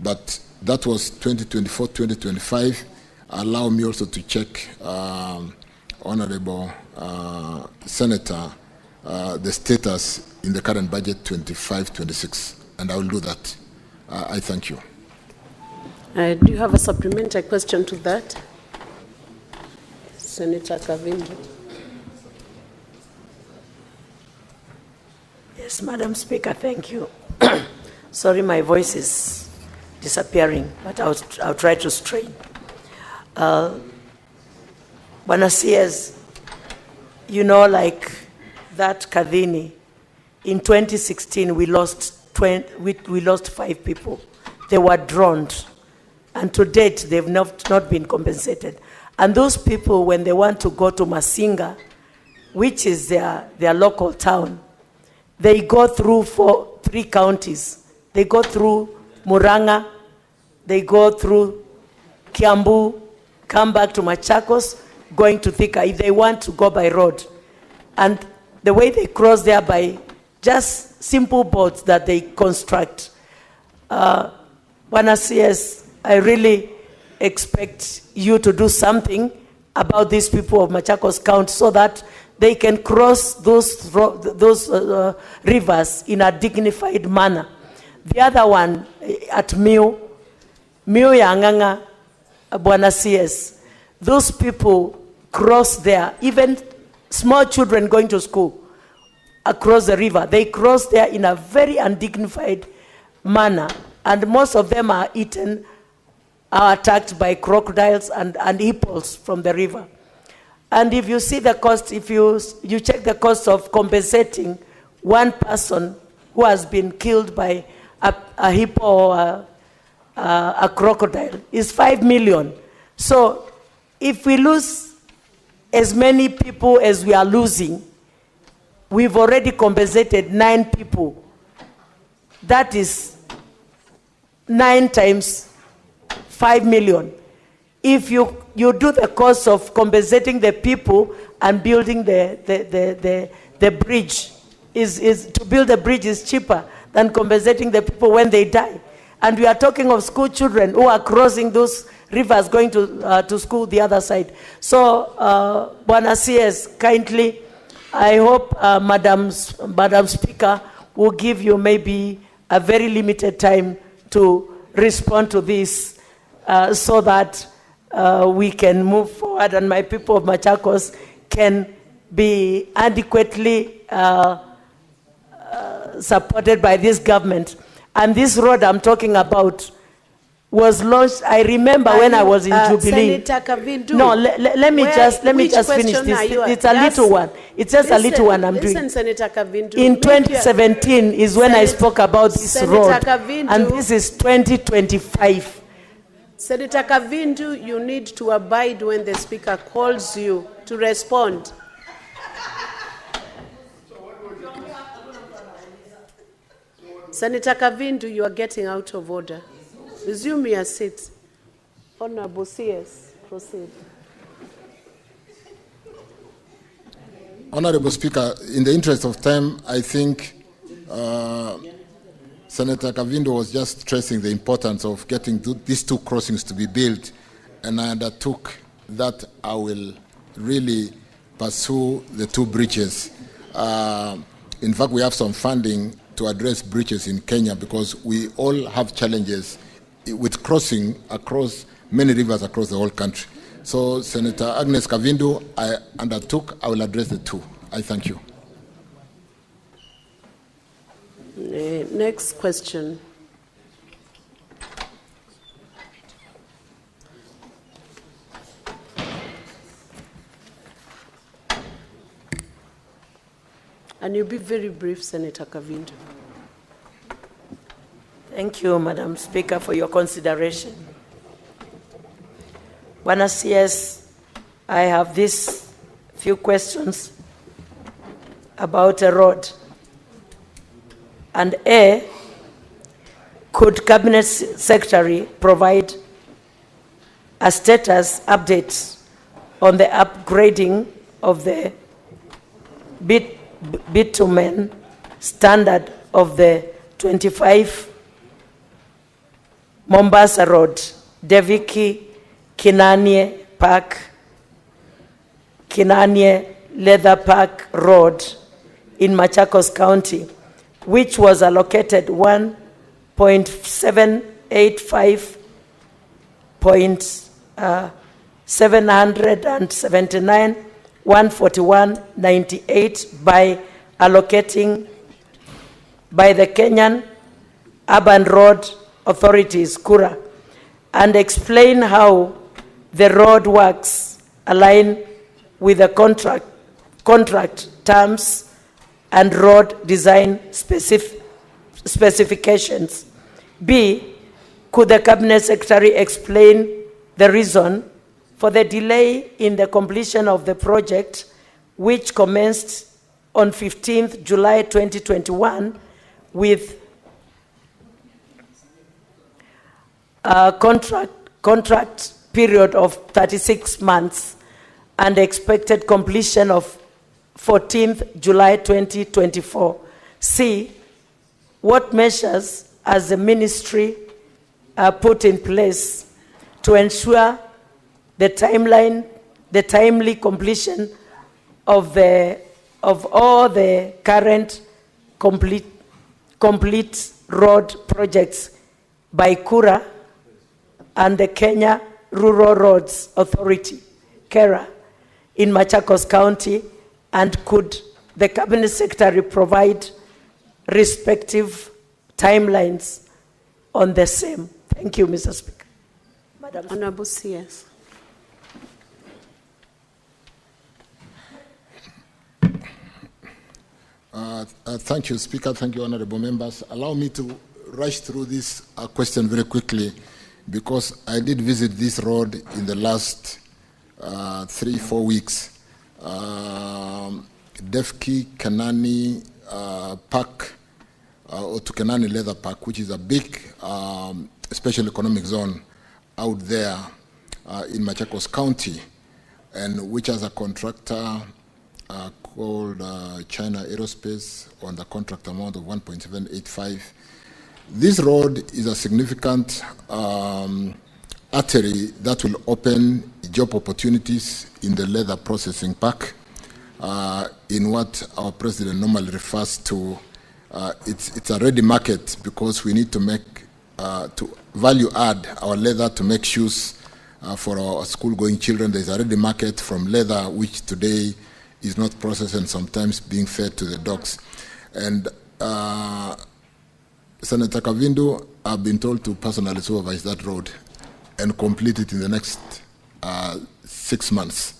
But that was 2024-2025. Allow me also to check, Honorable Senator, the status in the current budget 25-26, and I will do that. I thank you. Do you have a supplementary question to that? Senator Kavindu. Yes, Madam Speaker, thank you. Sorry, my voice is disappearing, but I'll try to strain. Bwana CS, you know, like that Kadhini, in 2016 we lost 5 people. They were drowned, and to date they've not been compensated. And those people, when they want to go to Masinga, which is their local town, they go through 3 counties. They go through Muranga, they go through Kiambu, come back to Machakos, going to Thika, if they want to go by road. And the way they cross there by just simple boats that they construct. Bwana CS, I really expect you to do something about these people of Machakos County so that they can cross those rivers in a dignified manner. The other one at Miu Yanganga, Bwana CS, those people cross there, even small children going to school across the river, they cross there in a very undignified manner, and most of them are attacked by crocodiles and hippos from the river. And if you see the cost, if you check the cost of compensating one person who has been killed by a hippo or a crocodile, is 5 million. So if we lose as many people as we are losing, we've already compensated 9 people. That is 9 times 5 million. If you do the cost of compensating the people and building the bridge, to build a bridge is cheaper than compensating the people when they die. And we are talking of school children who are crossing those rivers going to school the other side. So, Bwana CS, kindly, I hope Madam Speaker will give you maybe a very limited time to respond to this so that we can move forward and my people of Machakos can be adequately supported by this government. And this road I'm talking about was launched, I remember when I was in Jubilee. Senator Kavindu. No, let me just finish this. It's a little one. It's just a little one I'm doing. Listen, Senator Kavindu. In 2017 is when I spoke about this road. And this is 2025. Senator Kavindu, you need to abide when the Speaker calls you to respond. Senator Kavindu, you are getting out of order. Resume your seat. Honorable CS, proceed. Honorable Speaker, in the interest of time, I think Senator Kavindu was just stressing the importance of getting these 2 crossings to be built, and I undertook that I will really pursue the 2 bridges. In fact, we have some funding to address bridges in Kenya because we all have challenges with crossing across many rivers across the whole country. So, Senator Agnes Kavindu, I undertook, I will address the 2. I thank you. Next question. And you'll be very brief, Senator Kavindu. Thank you, Madam Speaker, for your consideration. Bwana CS, I have these few questions about a road. And A, could Cabinet Secretary provide a status update on the upgrading of the bitumen standard of the 25 Mombasa Road, Deviki, Kinanie Park, Kinanie Leather Park Road in Machakos County, which was allocated 1.785.779,141.98 by allocating by the Kenyan Urban Road Authorities, KURA, and explain how the road works align with the contract terms and road design specifications. B, could the Cabinet Secretary explain the reason for the delay in the completion of the project, which commenced on 15th July 2021 with a contract period of 36 months and expected completion of 14th July 2024. C, what measures has the ministry put in place to ensure the timely completion of all the current complete road projects by KURA and the Kenya Rural Roads Authority, KERA, in Machakos County, and could the Cabinet Secretary provide respective timelines on the same? Thank you, Mr. Speaker. Madam Honorable CS. Thank you, Speaker. Thank you, honorable members. Allow me to rush through this question very quickly, because I did visit this road in the last 3-4 weeks. Defki Kenani Park, or to Kenani Leather Park, which is a big special economic zone out there in Machakos County, and which has a contractor called China Aerospace on the contract amount of 1.785. This road is a significant artery that will open job opportunities in the leather processing park, in what our president normally refers to. It's a ready market, because we need to make to value add our leather to make shoes for our school-going children. There's a ready market from leather, which today is not processed and sometimes being fed to the dogs. And Senator Kavindu, I've been told to personally supervise that road and complete it in the next 6 months.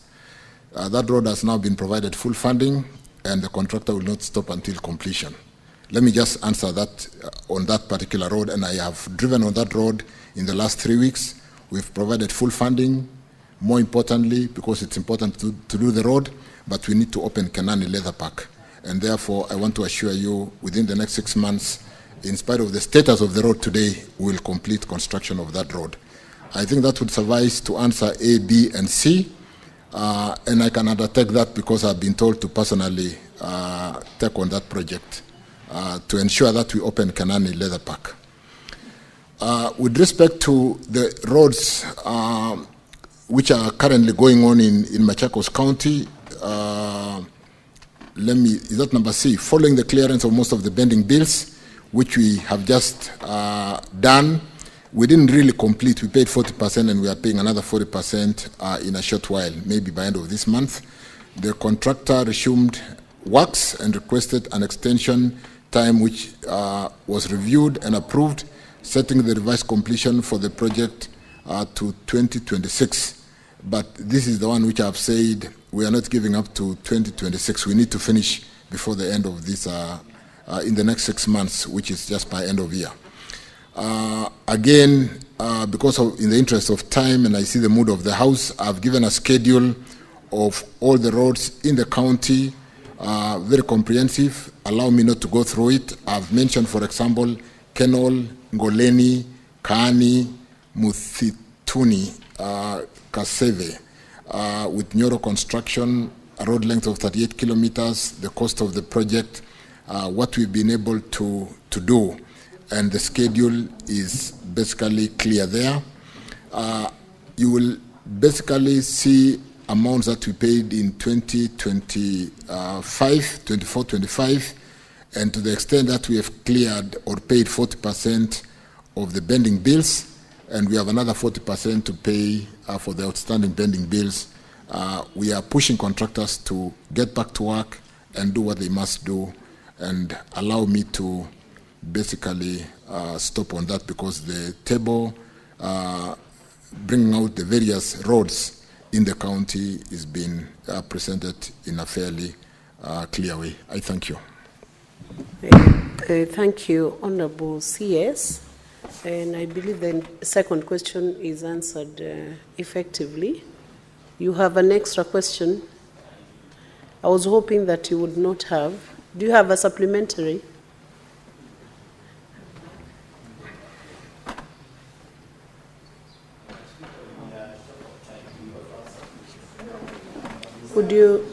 That road has now been provided full funding, and the contractor will not stop until completion. Let me just answer that on that particular road, and I have driven on that road in the last 3 weeks. We've provided full funding, more importantly, because it's important to do the road, but we need to open Kenani Leather Park. And therefore, I want to assure you, within the next 6 months, in spite of the status of the road today, we will complete construction of that road. I think that would suffice to answer A, B, and C. And I can undertake that because I've been told to personally take on that project to ensure that we open Kenani Leather Park. With respect to the roads which are currently going on in Machakos County, is that number C? Following the clearance of most of the pending bills, which we have just done, we didn't really complete. We paid 40%, and we are paying another 40% in a short while, maybe by end of this month. The contractor resumed works and requested an extension time, which was reviewed and approved, setting the revised completion for the project to 2026. But this is the one which I've said we are not giving up to 2026. We need to finish before the end of this, in the next 6 months, which is just by end of year. Again, because in the interest of time, and I see the mood of the House, I've given a schedule of all the roads in the county, very comprehensive. Allow me not to go through it. I've mentioned, for example, Kenol, Ngoleni, Kaani, Muthituni, Kaseve, with Nyoro construction, a road length of 38 kilometers, the cost of the project, what we've been able to do, and the schedule is basically clear there. You will basically see amounts that we paid in 24-25, and to the extent that we have cleared or paid 40% of the pending bills, and we have another 40% to pay for the outstanding pending bills. We are pushing contractors to get back to work and do what they must do, and allow me to basically stop on that, because the table bringing out the various roads in the county is being presented in a fairly clear way. I thank you. Thank you, Honorable CS. And I believe the second question is answered effectively. You have an extra question. I was hoping that you would not have. Do you have a supplementary? Would you,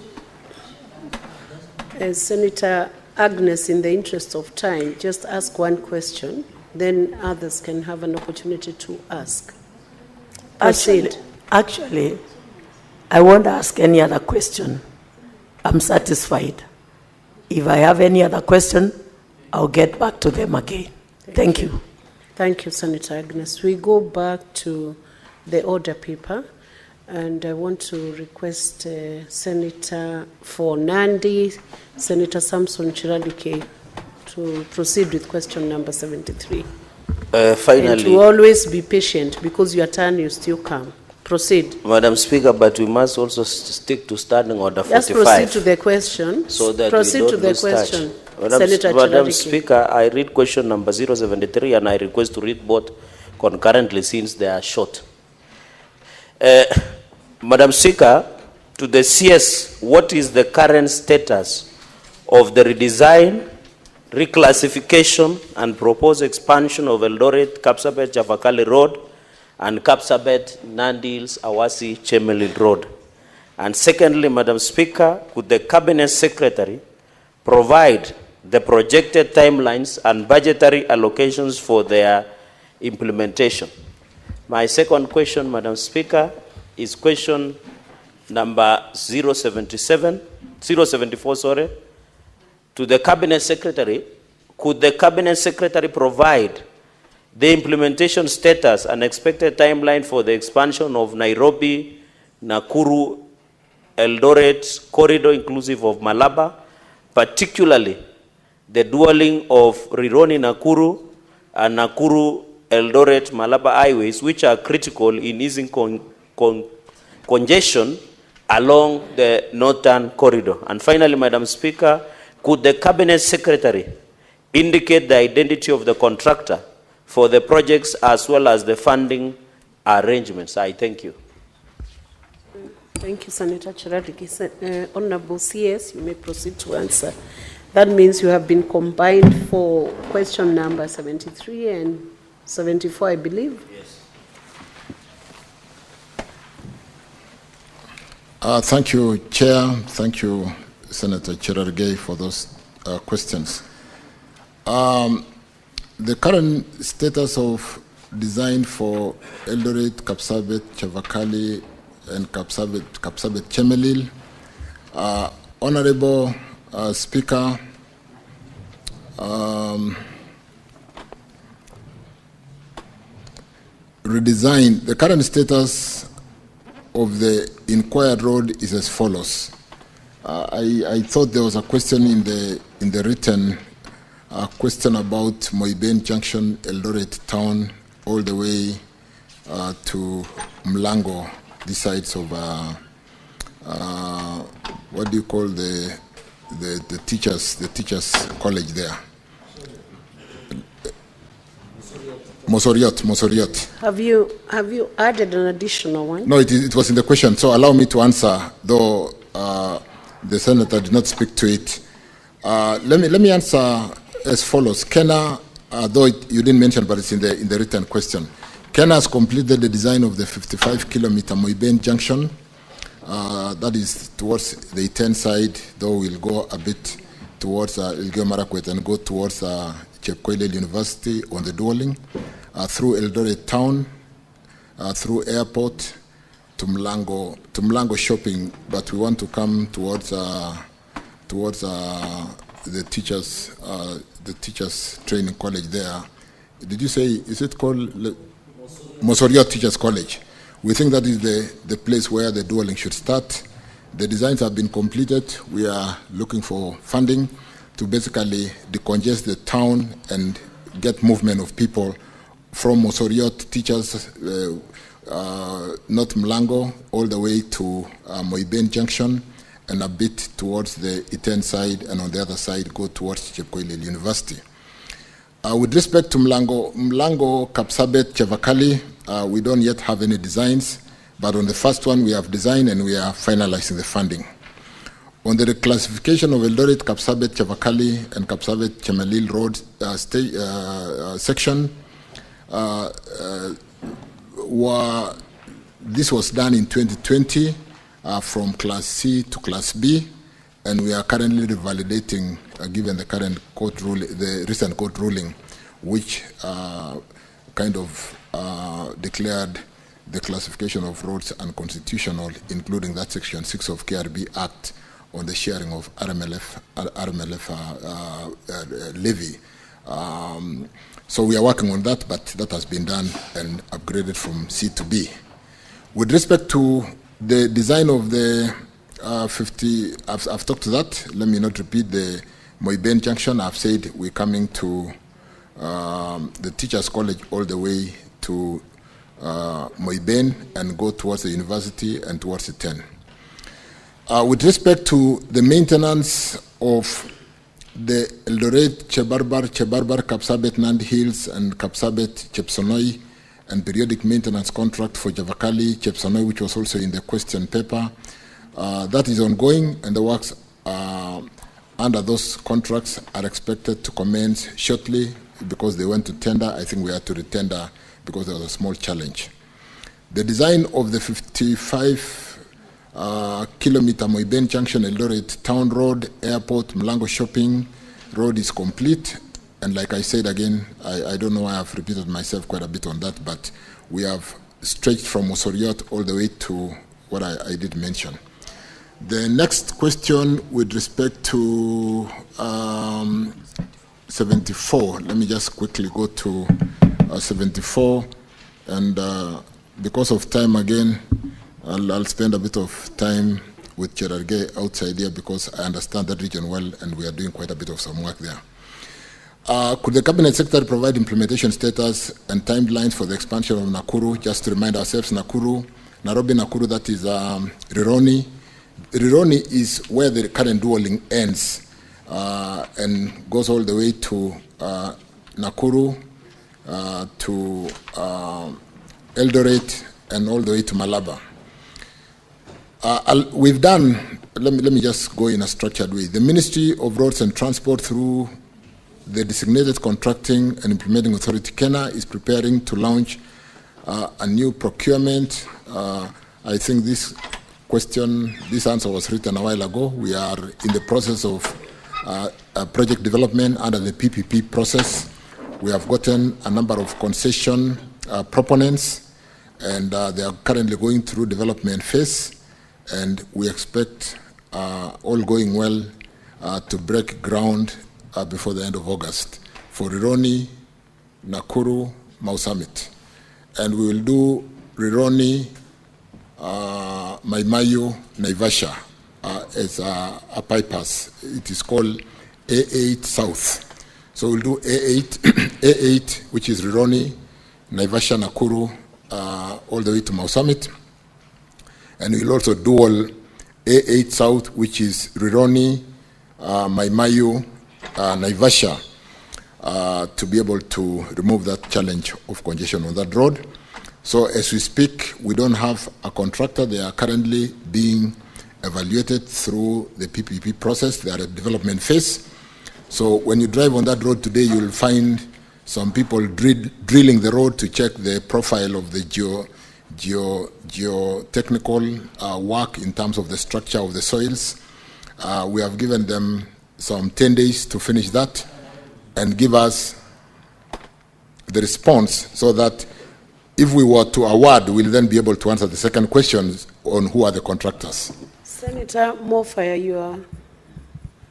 Senator Agnes, in the interest of time, just ask one question, then others can have an opportunity to ask. Proceed. Actually, I won't ask any other question. I'm satisfied. If I have any other question, I'll get back to them again. Thank you. Thank you, Senator Agnes. We go back to the order paper, and I want to request Senator for Nandi, Senator Samson Chiralike, to proceed with question number 73. Finally, and to always be patient, because your turn will still come. Proceed. Madam Speaker, but we must also stick to standing order 45. Just proceed to the question. So that proceed we don't to the lose question. Touch. Senator Madam Chiralike. Speaker, I read question number 073, and I request to read both concurrently since they are short. Madam Speaker, to the CS what is the current status of the redesign, reclassification, and proposed expansion of Eldoret, Kapsabet, Chavakali Road, and Kapsabet, Nandils, Awasi, Chemelil Road. And secondly, Madam Speaker, could the Cabinet Secretary provide the projected timelines and budgetary allocations for their implementation? My second question, Madam Speaker, is question number 074, to the Cabinet Secretary. Could the Cabinet Secretary provide the implementation status and expected timeline for the expansion of Nairobi, Nakuru, Eldoret corridor inclusive of Malaba, particularly the dualling of Rironi Nakuru and Nakuru Eldoret Malaba highways, which are critical in easing congestion along the northern corridor? And finally, Madam Speaker, could the Cabinet Secretary indicate the identity of the contractor for the projects as well as the funding arrangements? I thank you. Thank you, Senator Cherargei. Honorable CS, you may proceed to answer. That means you have been combined for question number 73 and 74, I believe. Yes. Thank you, Chair. Thank you, Senator Cherargei, for those questions. The current status of design for Eldoret, Kapsabet, Chavakali, and Kapsabet Chemelil. Honorable Speaker, redesign, the current status of the inquired road is as follows. I thought there was a question in the written question about Moiben Junction, Eldoret Town, all the way to Mlango, the sides of what do you call the teachers college there? Mosoriot. Have you added an additional one? No, it was in the question, so allow me to answer, though the senator did not speak to it. Let me answer as follows. Kenya, though you didn't mention, but it's in the written question. Kenya has completed the design of the 55-kilometer Moiben Junction. That is towards the Iten side, though we'll go a bit towards Elgeyo Marakwet and go towards Chepkoilel University on the dualling, through Eldoret Town, through airport to Mlango shopping, but we want to come towards the teachers training college there. Did you say, is it called Mosoriot Teachers College? We think that is the place where the dualling should start. The designs have been completed. We are looking for funding to basically decongest the town and get movement of people from Mosoriot Teachers, North Mlango, all the way to Moiben Junction, and a bit towards the Iten side, and on the other side go towards Chepkoilel University. With respect to Mlango, Kapsabet, Chavakali, we don't yet have any designs, but on the first one we have designed and we are finalizing the funding. On the reclassification of Eldoret, Kapsabet, Chavakali, and Kapsabet Chemelil Road section, this was done in 2020 from Class C to Class B, and we are currently revalidating, given the current court ruling, the recent court ruling, which kind of declared the classification of roads unconstitutional, including that Section 6 of KRB Act on the sharing of RMLF levy. So we are working on that, but that has been done and upgraded from C to B. With respect to the design of the 50, I've talked to that. Let me not repeat the Moiben Junction. I've said we're coming to the Teachers College all the way to Moiben and go towards the university and towards the 10. With respect to the maintenance of the Eldoret, Chebarbar, Kapsabet, Nandi Hills, and Kapsabet, Chepsonoi, and periodic maintenance contract for Javakali, Chepsonoi, which was also in the question paper, That is ongoing, and the works under those contracts are expected to commence shortly because they went to tender. I think we had to retender because there was a small challenge. The design of the 55-kilometer Moiben Junction Eldoret Town Road, Airport, Mlango Shopping Road is complete. And like I said again, I don't know why I've repeated myself quite a bit on that, but we have stretched from Osoriot all the way to what I did mention. The next question with respect to 74, let me just quickly go to 74, and because of time again, I'll spend a bit of time with Cherargei outside here because I understand that region well and we are doing quite a bit of some work there. Could the Cabinet Secretary provide implementation status and timelines for the expansion of Nakuru? Just to remind ourselves, Nairobi, Nakuru, that is Rironi. Rironi is where the current dueling ends and goes all the way to Nakuru, to Eldoret, and all the way to Malaba. We've done, let me just go in a structured way. The Ministry of Roads and Transport, through the designated contracting and implementing authority, Kenya, is preparing to launch a new procurement. I think this answer was written a while ago. We are in the process of project development under the PPP process. We have gotten a number of concession proponents, and they are currently going through development phase, and we expect, all going well, to break ground before the end of August for Rironi, Nakuru, Mau Summit. And we will do Rironi, Maimayu, Naivasha as a bypass. It is called A8 South. So we'll do A8, A8, which is Rironi, Naivasha, Nakuru, all the way to Mau Summit. And we'll also dual A8 South, which is Rironi, Maimayu, Naivasha, to be able to remove that challenge of congestion on that road. So as we speak, we don't have a contractor. They are currently being evaluated through the PPP process. They are at development phase. So when you drive on that road today, you will find some people drilling the road to check the profile of the geotechnical work in terms of the structure of the soils. We have given them some 10 days to finish that and give us the response, so that if we were to award, we'll then be able to answer the second question on who are the contractors. Senator Mofaya,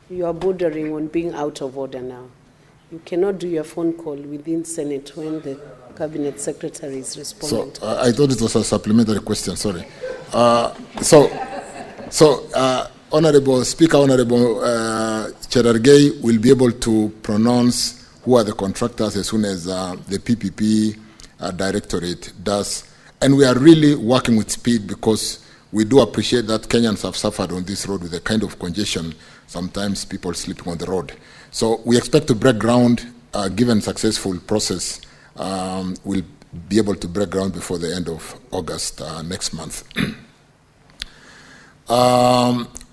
you are bordering on being out of order now. You cannot do your phone call within Senate when the Cabinet Secretary is responding. So I thought it was a supplementary question, sorry. Honorable Speaker, Honorable Cherargei will be able to pronounce who are the contractors as soon as the PPP Directorate does. And we are really working with speed because we do appreciate that Kenyans have suffered on this road with the kind of congestion, sometimes people sleeping on the road. So we expect to break ground, given successful process, we'll be able to break ground before the end of August next month.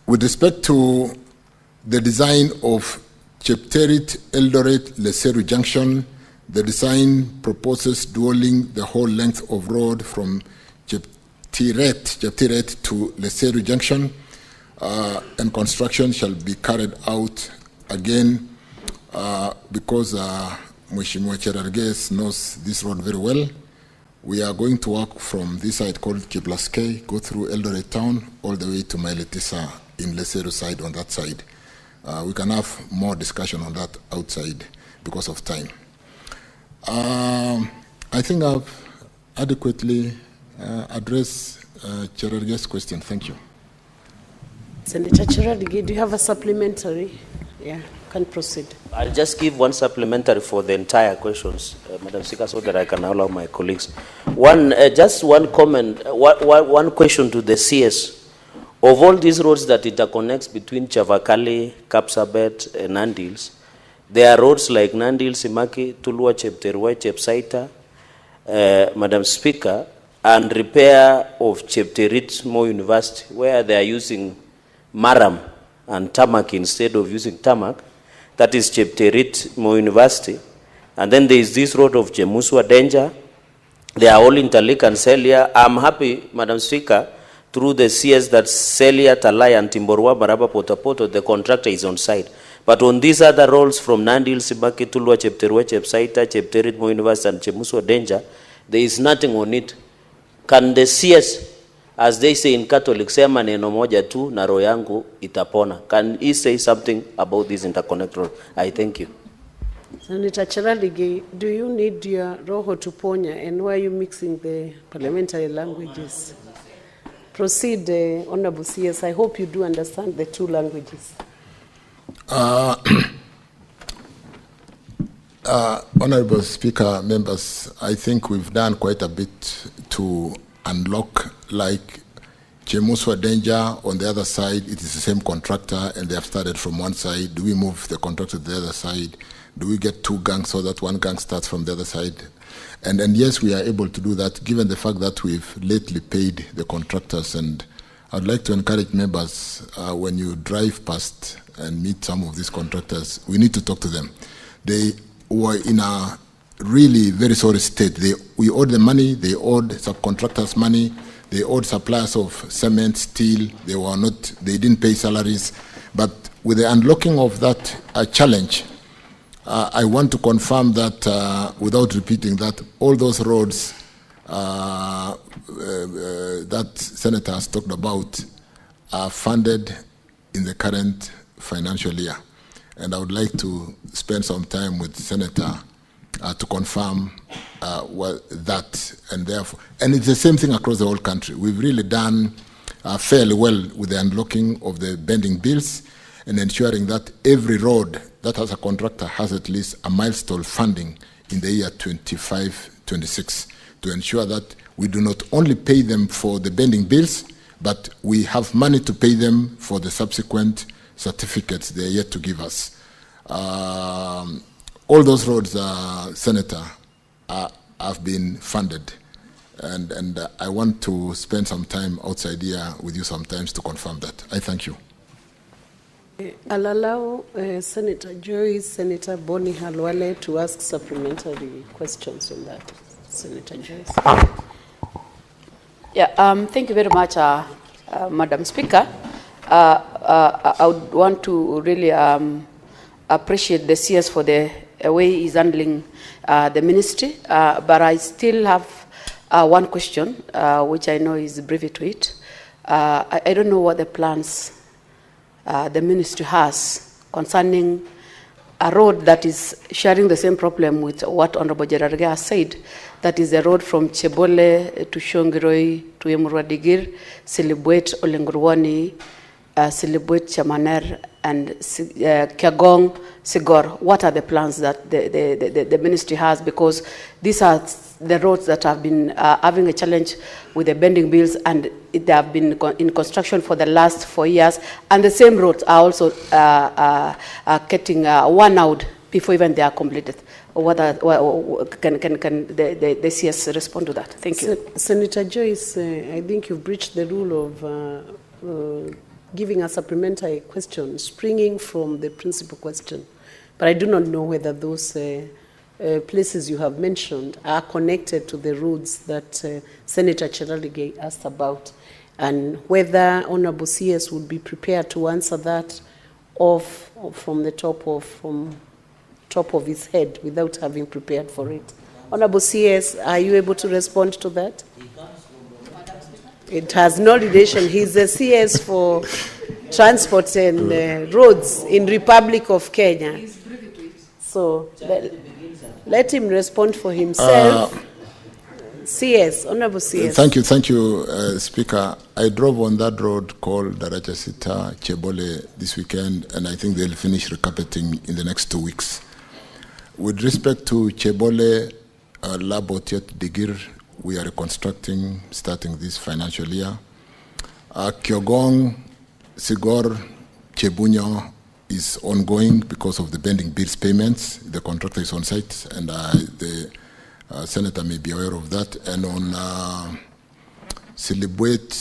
With respect to the design of Chepterit, Eldoret, Leseru Junction, the design proposes dualing the whole length of road from Cheptiret to Leseru Junction, and construction shall be carried out again because Mheshimiwa Cherargei knows this road very well. We are going to work from this side called Kiblaskei, go through Eldoret town, all the way to Mailetisa in Leseru side on that side. We can have more discussion on that outside because of time. I think I've adequately addressed Cherargei's question. Thank you. Senator Cherargei, do you have a supplementary? Yeah, can proceed. I'll just give one supplementary for the entire questions, Madam Speaker, so that I can allow my colleagues. Just one comment, one question to the CS. Of all these roads that interconnects between Chavakali, Kapsabet, and Nandils, there are roads like Nandil, Simaki, Tulua, Chepterwai, Chepsaita. Madam Speaker, and repair of Chepterit Moi University, where they are using maram and tarmac instead of using tarmac. That is Chepterit Moi University. And then there is this road of Jemuswa Danger. They are all interlinked and Celia. I'm happy, Madam Speaker, through the CS that Celia, Talai, and Timborwa, Maraba, Potapoto, the contractor is on site. But on these other roads from Nandil, Sibaki, Tulwa, Chepterwa, Chepsaita, Chepterit Moi University, and Jemuswa Danger, there is nothing on it. Can the CS, as they say in Catholic, say maneno moja tu na roho yangu itapona? Can he say something about this interconnect road? I thank you. Senator Charalige, do you need your roho to ponya, and why are you mixing the parliamentary languages? Proceed, Honorable CS. I hope you do understand the two languages. Honorable Speaker, members, I think we've done quite a bit to unlock, like Chemuswa Danger on the other side, it is the same contractor and they have started from one side. Do we move the contractor to the other side? Do we get two gangs so that one gang starts from the other side? And yes, we are able to do that given the fact that we've lately paid the contractors. And I'd like to encourage members, when you drive past and meet some of these contractors, we need to talk to them. They were in a really very sorry state. We owed them money, they owed subcontractors money, they owed suppliers of cement, steel, they didn't pay salaries. But with the unlocking of that challenge, I want to confirm that, without repeating that, all those roads that Senator has talked about are funded in the current financial year. And I would like to spend some time with the Senator to confirm that. And it's the same thing across the whole country. We've really done fairly well with the unlocking of the bending bills and ensuring that every road that has a contractor has at least a milestone funding in the year 25-26 to ensure that we do not only pay them for the bending bills, but we have money to pay them for the subsequent certificates they are yet to give us. All those roads, Senator, have been funded. And I want to spend some time outside here with you sometimes to confirm that. I thank you. I'll allow Senator Joyce, Senator Boni Halwale to ask supplementary questions on that. Senator Joyce. Yeah, thank you very much, Madam Speaker. I would want to really appreciate the CS for the way he's handling the ministry, but I still have one question, which I know is brief to it. I don't know what the plans the ministry has concerning a road that is sharing the same problem with what Honorable Jerarge has said, that is the road from Chebole to Shongiroi to Emurwadigir, Silibwet, Olengurwani, Silibwet, Chamaner, and Kiagong, Sigor. What are the plans that the ministry has? Because these are the roads that have been having a challenge with the bending bills, and they have been in construction for the last 4 years. And the same roads are also getting worn out before even they are completed. Can the CS respond to that? Thank you. Senator Joyce, I think you've breached the rule of giving a supplementary question springing from the principal question. But I do not know whether those places you have mentioned are connected to the roads that Senator Cheralige asked about, and whether Honorable CS would be prepared to answer that from top of his head without having prepared for it. Honorable CS, are you able to respond to that? It has no relation. He's the CS for transport and roads in Republic of Kenya. So let him respond for himself. CS, Honorable CS. Thank you, Speaker. I drove on that road called Daraja Sita, Chebole this weekend, and I think they'll finish recarpeting in the next 2 weeks. With respect to Chebole, Labotiet, Digir, we are reconstructing starting this financial year. Kiogong, Sigor, Chebunyo is ongoing because of the bending bills payments. The contractor is on site, and the Senator may be aware of that. And on Silibwet,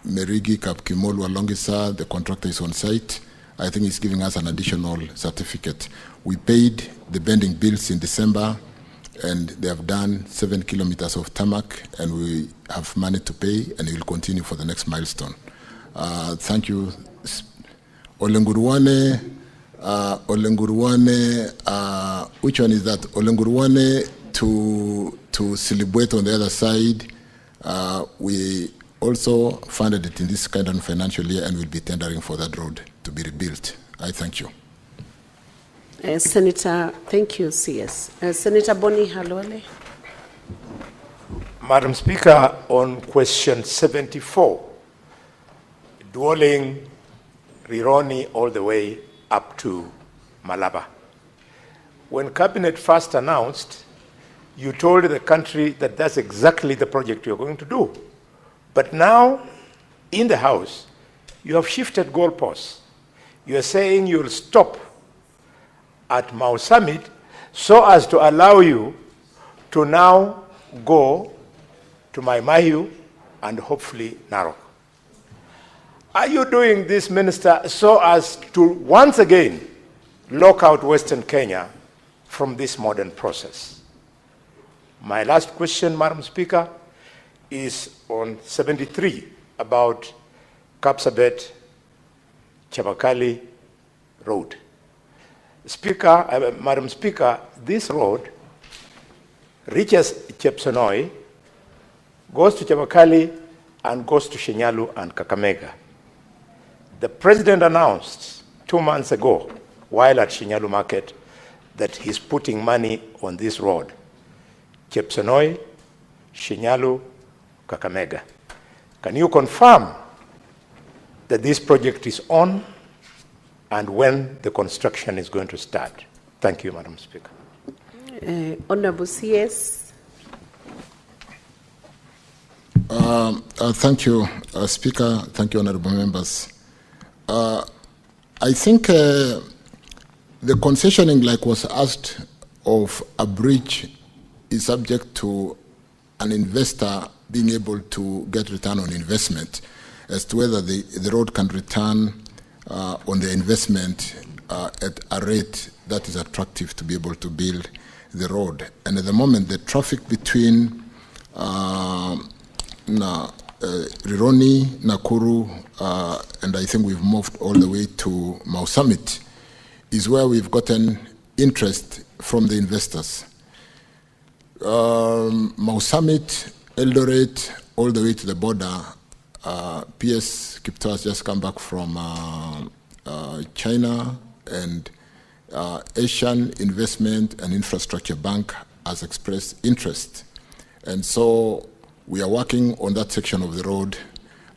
Merigi, Kapkimolu, Alongisa, the contractor is on site. I think he's giving us an additional certificate. We paid the bending bills in December, and they have done 7 kilometers of tarmac, and we have money to pay, and we will continue for the next milestone. Thank you. Olenguruwane, which one is that? Olenguruwane to Silibwet on the other side. We also funded it in this kind of financial year, and will be tendering for that road to be rebuilt. I thank you. Senator, thank you, CS. Senator Boni Halwale. Madam Speaker, on question 74, dwelling Rironi all the way up to Malaba. When Cabinet first announced, you told the country that that's exactly the project you're going to do. But now, in the House, you have shifted goalposts. You are saying you'll stop at Mau Summit so as to allow you to now go to Mai Mahiu and hopefully Narok. Are you doing this, Minister, so as to once again lock out Western Kenya from this modern process? My last question, Madam Speaker, is on 73 about Kapsabet Chabakali Road. Madam Speaker, this road reaches Chepsonoi, goes to Chabakali, and goes to Shinyalu and Kakamega. The President announced 2 months ago, while at Shinyalu Market, that he's putting money on this road. Chepsonoi, Shinyalu, Kakamega. Can you confirm that this project is on and when the construction is going to start? Thank you, Madam Speaker. Honorable CS. Thank you, Speaker. Thank you, honorable members. I think the concessioning, like was asked, of a bridge is subject to an investor being able to get return on investment as to whether the road can return on the investment at a rate that is attractive to be able to build the road. And at the moment, the traffic between Rironi, Nakuru, and I think we've moved all the way to Mau Summit, is where we've gotten interest from the investors. Mau Summit, Eldoret, all the way to the border. PS Kipto has just come back from China, and Asian Investment and Infrastructure Bank has expressed interest. And so we are working on that section of the road,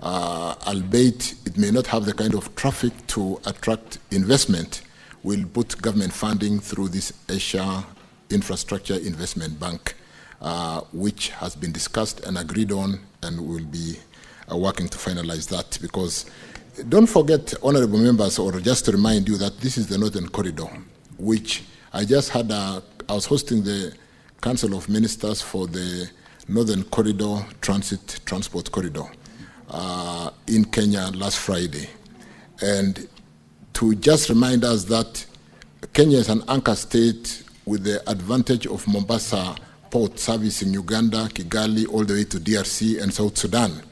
albeit it may not have the kind of traffic to attract investment. We'll put government funding through this Asia Infrastructure Investment Bank, which has been discussed and agreed on, and we'll be working to finalize that. Because don't forget, honorable members, or just to remind you that this is the Northern Corridor, which I just had I was hosting the Council of Ministers for the Northern Corridor Transport Corridor in Kenya last Friday. And to just remind us that Kenya is an anchor state with the advantage of Mombasa port service in Uganda, Kigali, all the way to DRC and South Sudan.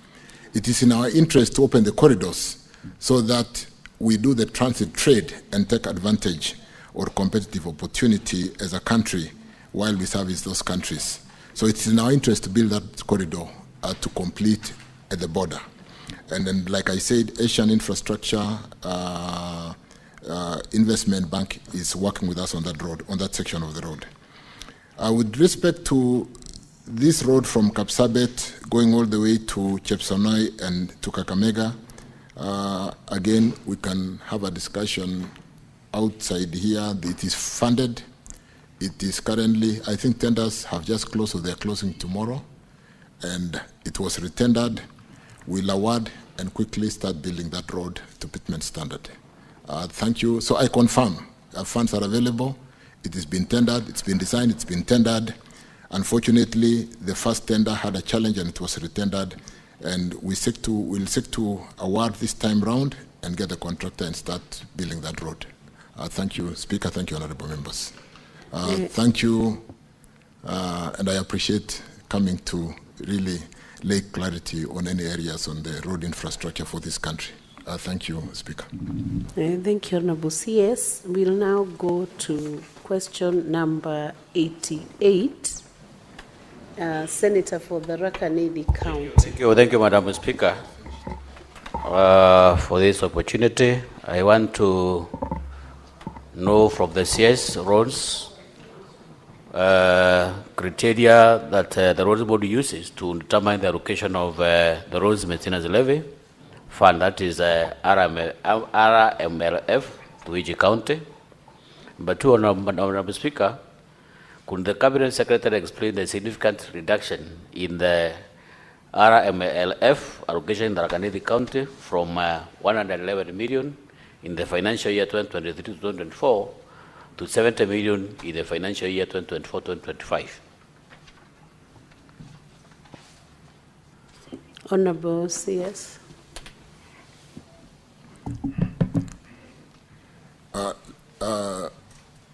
It is in our interest to open the corridors so that we do the transit trade and take advantage or competitive opportunity as a country while we service those countries. So it's in our interest to build that corridor to complete at the border. And then, like I said, Asian Infrastructure Investment Bank is working with us on that road, on that section of the road. With respect to this road from Kapsabet going all the way to Chepsonoi and to Kakamega, again, we can have a discussion outside here. It is funded. It is currently, I think tenders have just closed, so they're closing tomorrow. And it was retendered. We'll award and quickly start building that road to pitman standard. Thank you. So I confirm funds are available. It has been tendered, it's been designed, it's been tendered. Unfortunately, the first tender had a challenge and it was retendered, and we'll seek to award this time round and get the contractor and start building that road. Thank you, Speaker. Thank you, honorable members. Thank you, and I appreciate coming to really lay clarity on any areas on the road infrastructure for this country. Thank you, Speaker. Thank you, Honorable CS. We'll now go to question number 88. Senator for the Rakanidi County. Thank you, Madam Speaker, for this opportunity. I want to know from the CS roads criteria that the roads board uses to determine the allocation of the roads maintenance levy fund, that is RMLF to each county. But two, Honorable Speaker, could the Cabinet Secretary explain the significant reduction in the RMLF allocation in the Rakanidi County from 111 million in the financial year 2023-2024 to 70 million in the financial year 2024-2025? Honorable CS.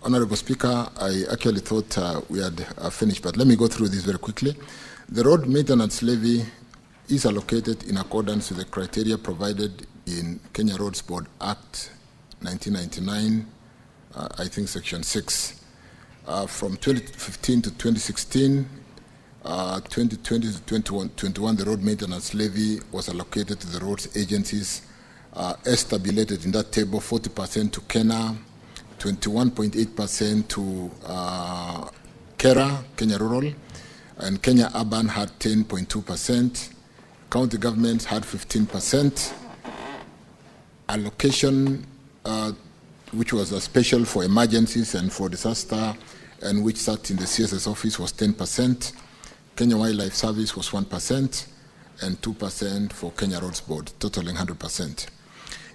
Honorable Speaker, I actually thought we had finished, but let me go through this very quickly. The road maintenance levy is allocated in accordance with the criteria provided in Kenya Roads Board Act 1999, I think Section 6. From 2015 to 2016, 2020 to 2021, the road maintenance levy was allocated to the roads agencies as tabulated in that table: 40% to Kenya, 21.8% to Kenya Rural, and Kenya Urban had 10.2%. County governments had 15%. Allocation, which was a special for emergencies and for disaster, and which sat in the CSS office, was 10%. Kenya Wildlife Service was 1%, and 2% for Kenya Roads Board, totaling 100%.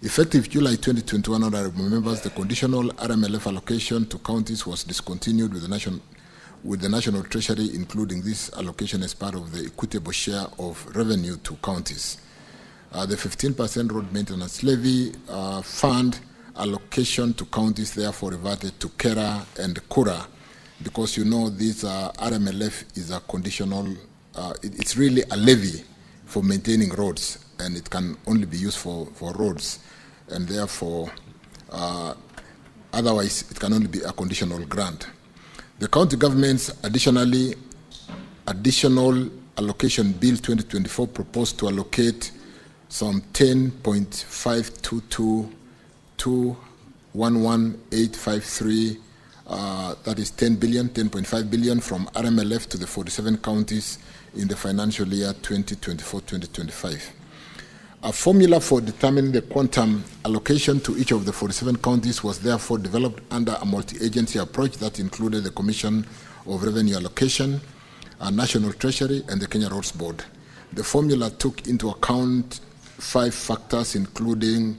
Effective July 2021, honorable members, the conditional RMLF allocation to counties was discontinued with the National Treasury including this allocation as part of the equitable share of revenue to counties. The 15% road maintenance levy fund allocation to counties therefore reverted to Kera and Kura, because you know this RMLF is a conditional, it's really a levy for maintaining roads, and it can only be used for roads, and therefore otherwise it can only be a conditional grant. The county governments additional allocation bill 2024 proposed to allocate some 10.52211853, that is 10.5 billion from RMLF to the 47 counties in the financial year 2024-2025. A formula for determining the quantum allocation to each of the 47 counties was therefore developed under a multi-agency approach that included the Commission of Revenue Allocation, a National Treasury, and the Kenya Roads Board. The formula took into account 5 factors, including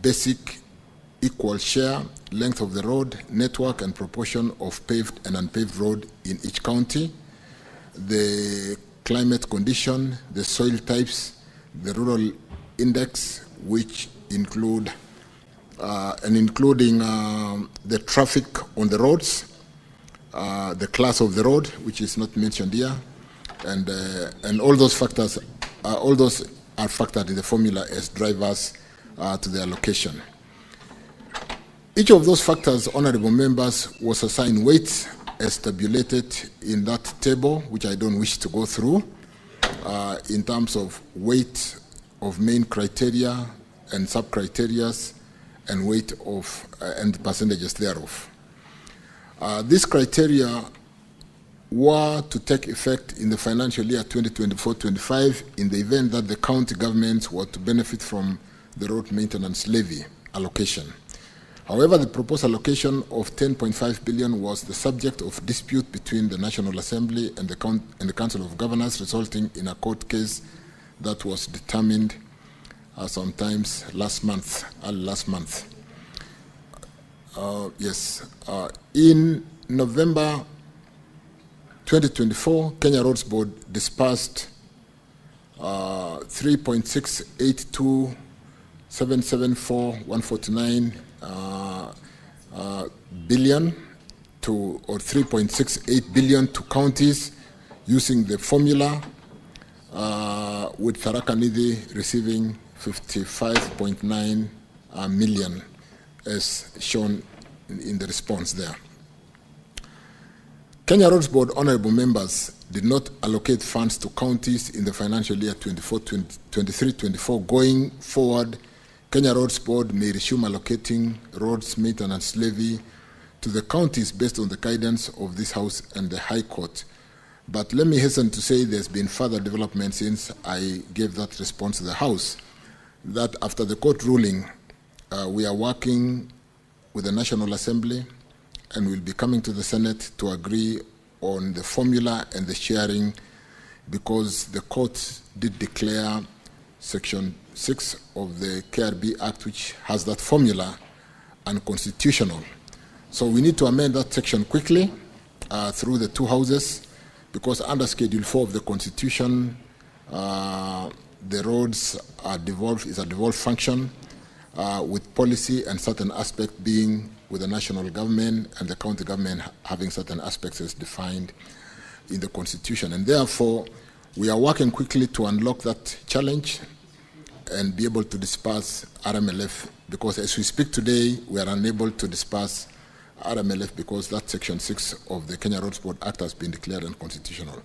basic equal share, length of the road, network, and proportion of paved and unpaved road in each county, the climate condition, the soil types, the rural index, which include including the traffic on the roads, the class of the road, which is not mentioned here, and all those factors, all those are factored in the formula as drivers to the allocation. Each of those factors, honorable members, was assigned weights as tabulated in that table, which I don't wish to go through, in terms of weight of main criteria and sub-criteria and weight of and percentages thereof. These criteria were to take effect in the financial year 2024-25 in the event that the county governments were to benefit from the road maintenance levy allocation. However, the proposed allocation of 10.5 billion was the subject of dispute between the National Assembly and the Council of Governors, resulting in a court case that was determined sometimes last month, early last month. In November 2024, Kenya Roads Board disbursed 3.682,774,149 billion to, or 3.68 billion to counties using the formula, with Tharaka Nithi receiving 55.9 million as shown in the response there. Kenya Roads Board honorable members did not allocate funds to counties in the financial year 23-24. Going forward, Kenya Roads Board may resume allocating roads maintenance levy to the counties based on the guidance of this House and the High Court. But let me hasten to say there's been further development since I gave that response to the House, that after the court ruling, we are working with the National Assembly and will be coming to the Senate to agree on the formula and the sharing, because the court did declare Section 6 of the KRB Act, which has that formula, unconstitutional. So we need to amend that section quickly through the two houses, because under Schedule 4 of the Constitution, the roads are devolved, is a devolved function, with policy and certain aspects being with the national government and the county government having certain aspects as defined in the Constitution. And therefore, we are working quickly to unlock that challenge and be able to disperse RMLF, because as we speak today, we are unable to disperse RMLF because that Section 6 of the Kenya Roads Board Act has been declared unconstitutional.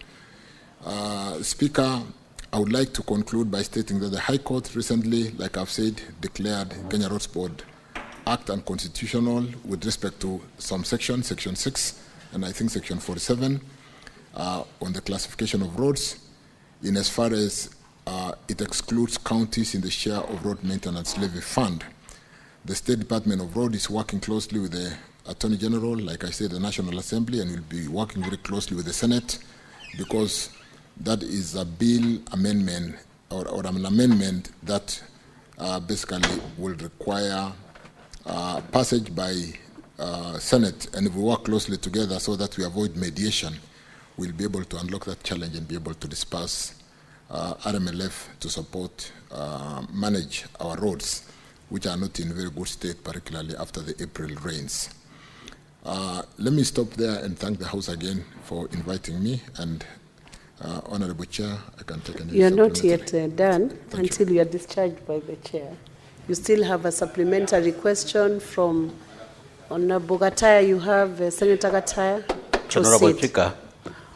Speaker, I would like to conclude by stating that the High Court recently, like I've said, declared Kenya Roads Board Act unconstitutional with respect to some sections, Section 6 and I think Section 47, on the classification of roads, in as far as it excludes counties in the share of road maintenance levy fund. The State Department of Road is working closely with the Attorney General, like I said, the National Assembly, and will be working very closely with the Senate, because that is a bill amendment or an amendment that basically will require passage by Senate, and if we work closely together so that we avoid mediation, we'll be able to unlock that challenge and be able to disperse RMLF to support, manage our roads, which are not in very good state, particularly after the April rains. Let me stop there and thank the House again for inviting me. And Honorable Chair, I can take any. You are not yet done Thank until you are discharged by the Chair. You still have a supplementary question from Honorable Gataya. You have Senator Gataya. Honorable Speaker,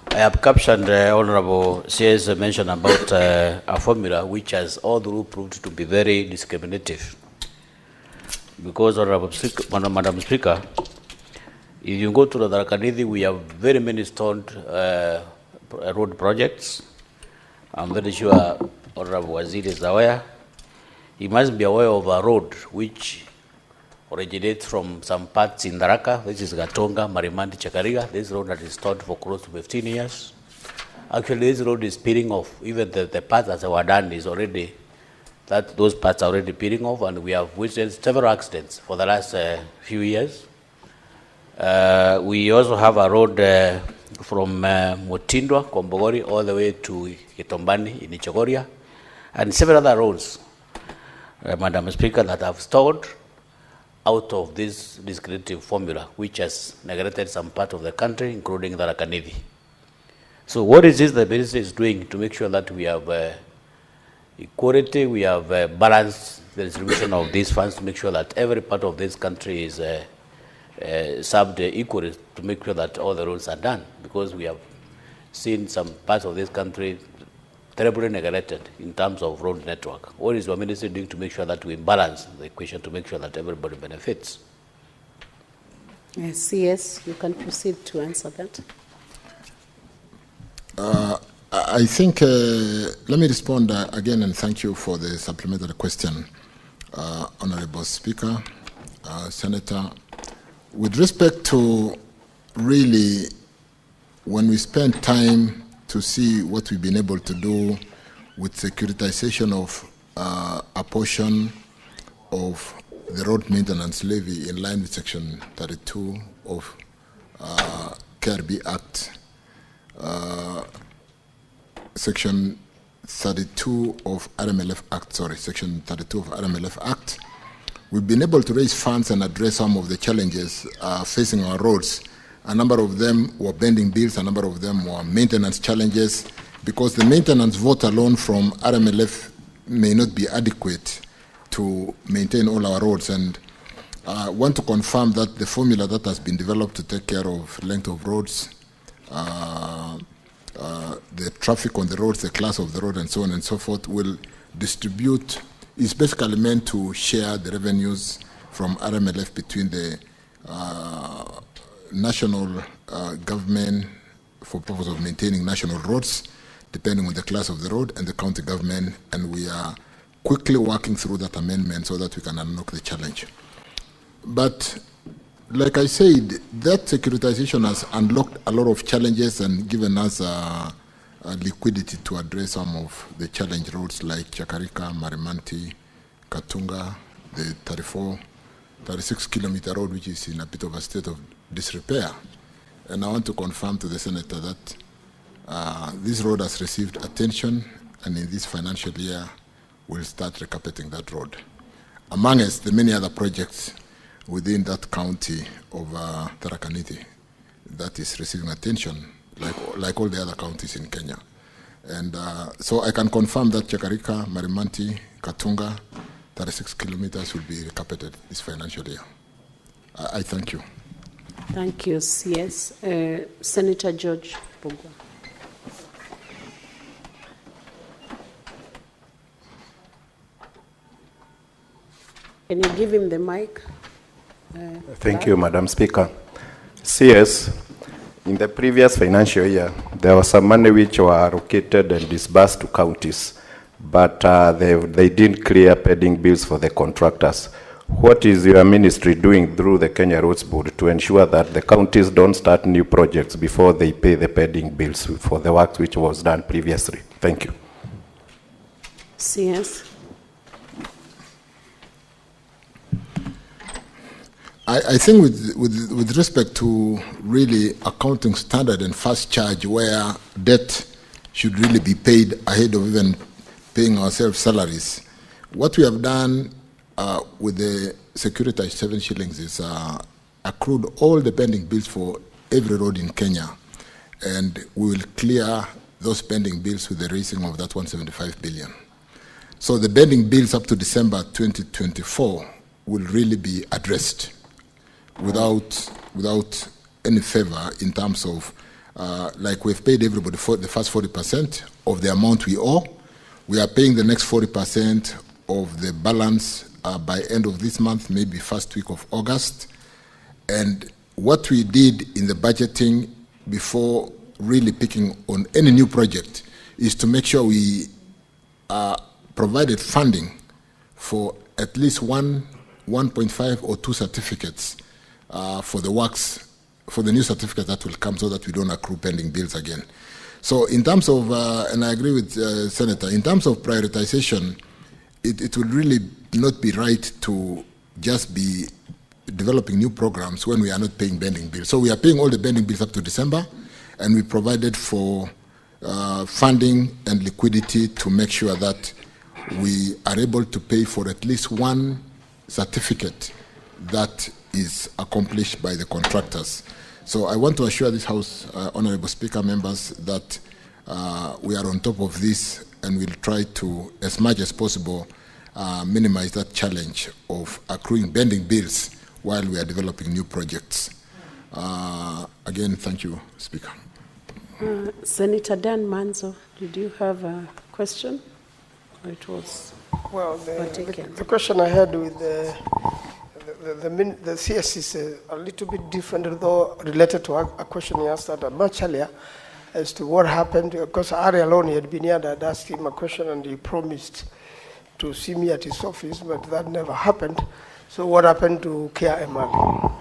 I have captioned Honorable CS mention about a formula which has all through proved to be very discriminative. Because, Honorable Speaker, Madam Speaker, if you go to the Tharaka Nithi, we have very many stoned road projects. I'm very sure Honorable Waziri is aware. He must be aware of a road which originates from some parts in Tharaka. This is Gatonga, Marimandi, Chakariga. This road that is stalled for close to 15 years. Actually, this road is peeling off. Even the parts that were done is already, those parts are already peeling off, and we have witnessed several accidents for the last few years. We also have a road from Mutindwa, Kombogori, all the way to Kitombani in Ichogoria, and several other roads, Madam Speaker, that have stalled out of this discriminative formula, which has neglected some part of the country, including the Tharaka Nithi. So what is this the ministry is doing to make sure that we have equality, we have balanced the distribution of these funds, to make sure that every part of this country is served equally, to make sure that all the roads are done? Because we have seen some parts of this country terribly neglected in terms of road network. What is your ministry doing to make sure that we balance the equation, to make sure that everybody benefits? CS, you can proceed to answer that. I think, let me respond again, and thank you for the supplementary question, Honorable Speaker, Senator. With respect to really, when we spend time to see what we've been able to do with securitization of a portion of the road maintenance levy in line with Section 32 of KRB Act, Section 32 of RMLF Act, Section 32 of RMLF Act, we've been able to raise funds and address some of the challenges facing our roads. A number of them were bending bills, a number of them were maintenance challenges, because the maintenance vote alone from RMLF may not be adequate to maintain all our roads. And I want to confirm that the formula that has been developed to take care of length of roads, the traffic on the roads, the class of the road, and so on and so forth, will distribute, is basically meant to share the revenues from RMLF between the national government for purpose of maintaining national roads, depending on the class of the road, and the county government, and we are quickly working through that amendment so that we can unlock the challenge. But like I said, that securitization has unlocked a lot of challenges and given us liquidity to address some of the challenge roads like Chakarika, Marimanti, Katunga, the 36-kilometer road, which is in a bit of a state of disrepair. And I want to confirm to the Senator that this road has received attention, and in this financial year, we'll start recarpeting that road. Among us, the many other projects within that county of Tharaka Nithi that is receiving attention, like all the other counties in Kenya. And so I can confirm that Chakarika, Marimanti, Katunga, 36 kilometers will be recarpeted this financial year. I thank you. Thank you, CS. Senator George Bogwa. Can you give him the mic? Thank you, Madam Speaker. CS, in the previous financial year, there was some money which were allocated and disbursed to counties, but they didn't clear pending bills for the contractors. What is your ministry doing through the Kenya Roads Board to ensure that the counties don't start new projects before they pay the pending bills for the work which was done previously? Thank you. CS. I think with respect to really accounting standard and fast charge, where debt should really be paid ahead of even paying ourselves salaries, what we have done with the securitized 7 shillings is accrued all the pending bills for every road in Kenya, and we will clear those pending bills with the raising of that 175 billion. So the pending bills up to December 2024 will really be addressed without any favor in terms of, like we've paid everybody for the first 40% of the amount we owe. We are paying the next 40% of the balance by end of this month, maybe first week of August. And what we did in the budgeting before really picking on any new project is to make sure we provided funding for at least 1.5 or 2 certificates for the works, for the new certificates that will come, so that we don't accrue pending bills again. So in terms of, and I agree with Senator, in terms of prioritization, it would really not be right to just be developing new programs when we are not paying pending bills. So we are paying all the pending bills up to December, and we provided for funding and liquidity to make sure that we are able to pay for at least 1 certificate that is accomplished by the contractors. So I want to assure this House, Honorable Speaker, members, that we are on top of this, and we'll try to, as much as possible, minimize that challenge of accruing pending bills while we are developing new projects. Again, thank you, Speaker. Senator Dan Manzo, did you have a question? Or it was well, the question I had with the CS is a little bit different, although related to a question he asked much earlier as to what happened. Because Ari alone, he had been here, and I'd asked him a question, and he promised to see me at his office, but that never happened. So what happened to KRML?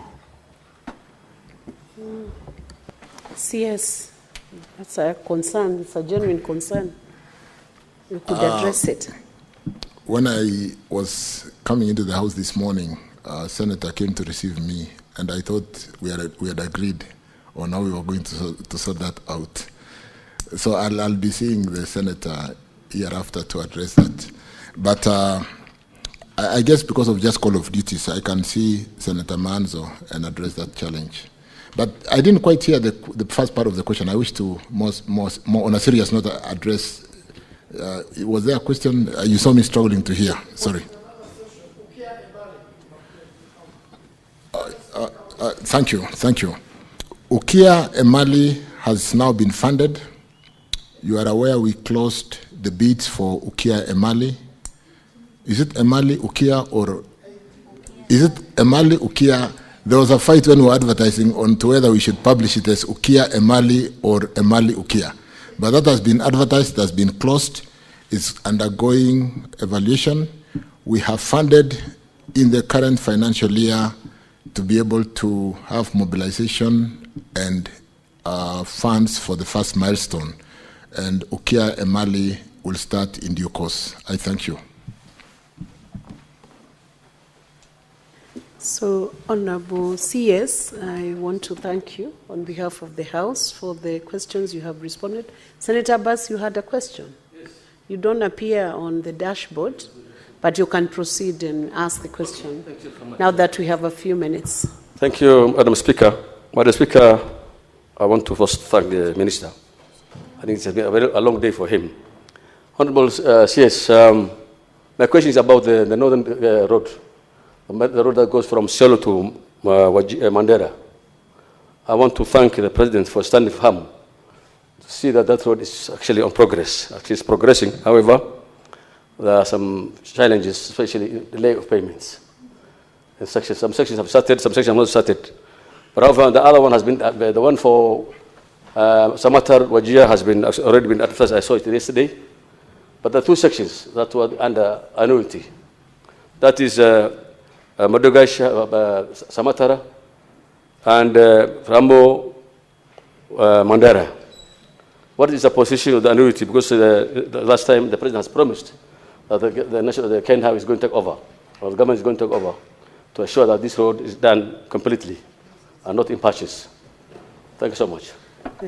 CS, that's a concern. It's a genuine concern. You could address it. When I was coming into the House this morning, Senator came to receive me, and I thought we had agreed on how we were going to sort that out. So I'll be seeing the senator hereafter to address that. But I guess because of just call of duties, I can see Senator Manzo and address that challenge. But I didn't quite hear the first part of the question. I wish to more on a serious note address. Was there a question? You saw me struggling to hear. Sorry. Thank you. Ukia Emali has now been funded. You are aware we closed the bids for Ukia Emali. Is it Emali Ukia or is it Emali Ukia? There was a fight when we were advertising on to whether we should publish it as Ukia Emali or Emali Ukia. But that has been advertised, it has been closed, it's undergoing evaluation. We have funded in the current financial year to be able to have mobilization and funds for the first milestone. And Ukia Emali will start in due course. I thank you. So, Honorable CS, I want to thank you on behalf of the House for the questions you have responded. Senator Abbas, you had a question? Yes. You don't appear on the dashboard, but you can proceed and ask the question now that we have a few minutes. Thank you, Madam Speaker. Madam Speaker, I want to first thank the Minister. I think it's been a long day for him. Honorable CS, my question is about the northern road. The road that goes from Selo to Mandera. I want to thank the President for standing firm to see that that road is actually on progress. Actually, it's progressing. However, there are some challenges, especially delay of payments. Some sections have started, some sections have not started. But however, the other one has been, the one for Samatar Wajir has been already been advertised. I saw it yesterday. But the two sections that were under annuity, that is Madogash, Samatara, and Rambo Mandara. What is the position of the annuity? Because the last time the President has promised that the Kenya is going to take over, or the government is going to take over, to ensure that this road is done completely and not in patches. Thank you so much.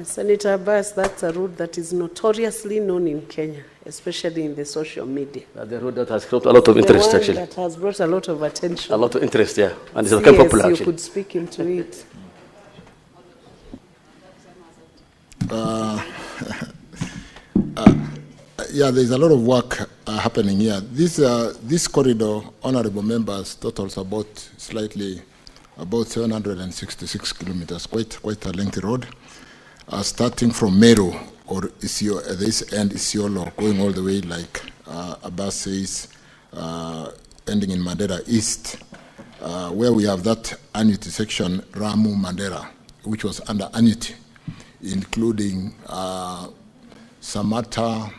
Senator Abbas, that's a road that is notoriously known in Kenya, especially in the social media. The road that has brought a lot of interest, actually. That has brought a lot of attention. A lot of interest, yeah. And it's become popular, actually. You could speak into it. Yeah, there's a lot of work happening here. This corridor, honorable members, totals about 766 kilometers, quite a lengthy road. Starting from Meru or Isiolo, this end Isiolo, going all the way like Abbas says, ending in Mandera East, where we have that annuity section, Ramu Mandera, which was under annuity, including Samata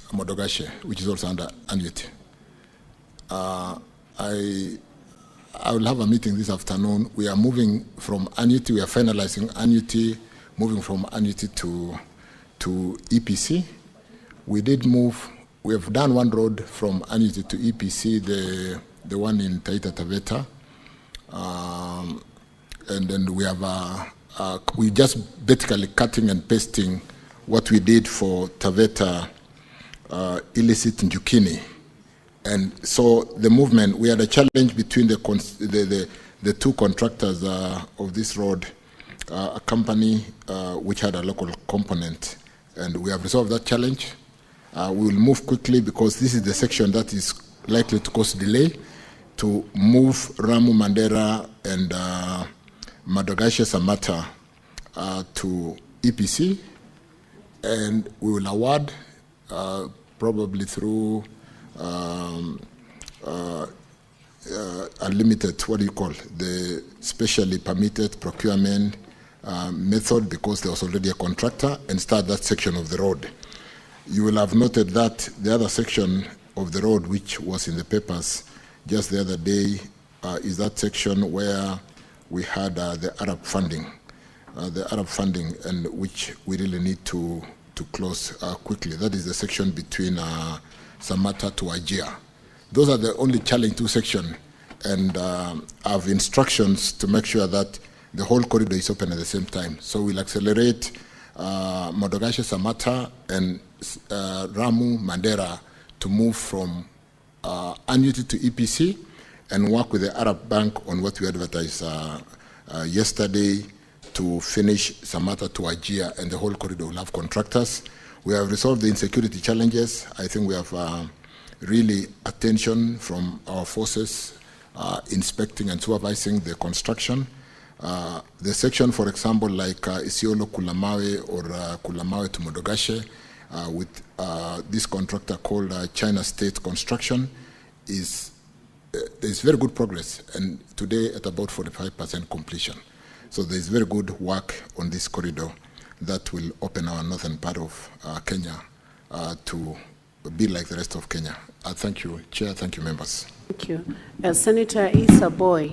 Modogashe, which is also under annuity. I will have a meeting this afternoon. We are moving from annuity, we are finalizing annuity, moving from annuity to EPC. We have done one road from annuity to EPC, the one in Taita Taveta. And then we have, we just basically cutting and pasting what we did for Taveta illicit Njukini. And so the movement, we had a challenge between the two contractors of this road, a company which had a local component, and we have resolved that challenge. We will move quickly because this is the section that is likely to cause delay to move Ramu Mandera and Madogashe Samata to EPC, and we will award probably through unlimited, what do you call, the specially permitted procurement method, because there was already a contractor, and start that section of the road. You will have noted that the other section of the road, which was in the papers just the other day, is that section where we had the Arab funding, and which we really need to close quickly. That is the section between Samata to Ajia. Those are the only challenge two sections, and I have instructions to make sure that the whole corridor is open at the same time. So we'll accelerate Modogashe Samata and Ramu Mandera to move from annuity to EPC and work with the Arab Bank on what we advertised yesterday to finish Samata to Ajia, and the whole corridor will have contractors. We have resolved the insecurity challenges. I think we have really attention from our forces inspecting and supervising the construction. The section, for example, like Isiolo Kulamawe or Kulamawe to Modogashe, with this contractor called China State Construction, there's very good progress, and today at about 45% completion. So there's very good work on this corridor that will open our northern part of Kenya to be like the rest of Kenya. Thank you, Chair. Thank you, members. Thank you. Senator Issa Boy,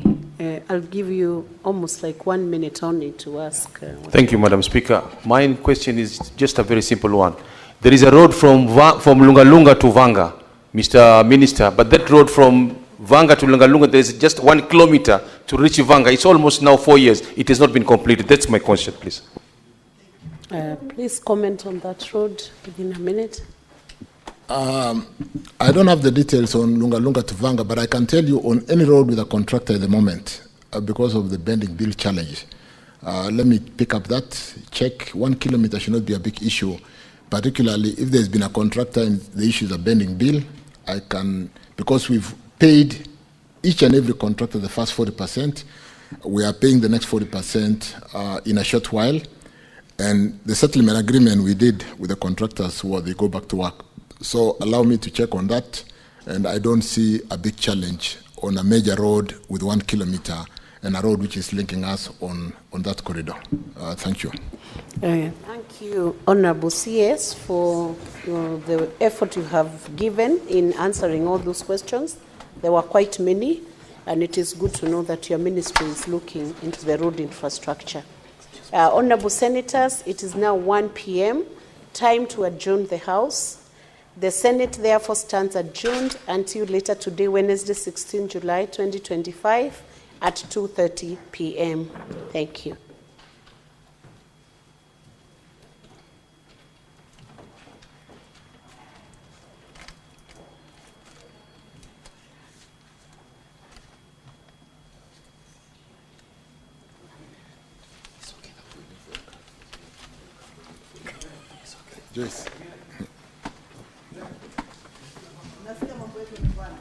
I'll give you almost like 1 minute only to ask. Thank you, Madam Speaker. My question is just a very simple one. There is a road from Lungalunga to Vanga, Mr. Minister, but that road from Vanga to Lungalunga, there is just 1 kilometer to reach Vanga. It's almost now 4 years. It has not been completed. That's my question, please. Please comment on that road within a minute. I don't have the details on Lungalunga to Vanga, but I can tell you on any road with a contractor at the moment, because of the bending bill challenge. Let me pick up that. Check 1 kilometer should not be a big issue, particularly if there's been a contractor and the issue is a bending bill. I can, because we've paid each and every contractor the first 40%, we are paying the next 40% in a short while. And the settlement agreement we did with the contractors was they go back to work. So allow me to check on that, and I don't see a big challenge on a major road with 1 kilometer and a road which is linking us on that corridor. Thank you. Thank you, Honorable CS, for the effort you have given in answering all those questions. There were quite many, and it is good to know that your ministry is looking into the road infrastructure. Honorable Senators, it is now 1 p.m., time to adjourn the House. The Senate therefore stands adjourned until later today, Wednesday, 16 July 2025 at 2:30 p.m. Thank you. Joyce. Nasikia mambo yetu ni bwana.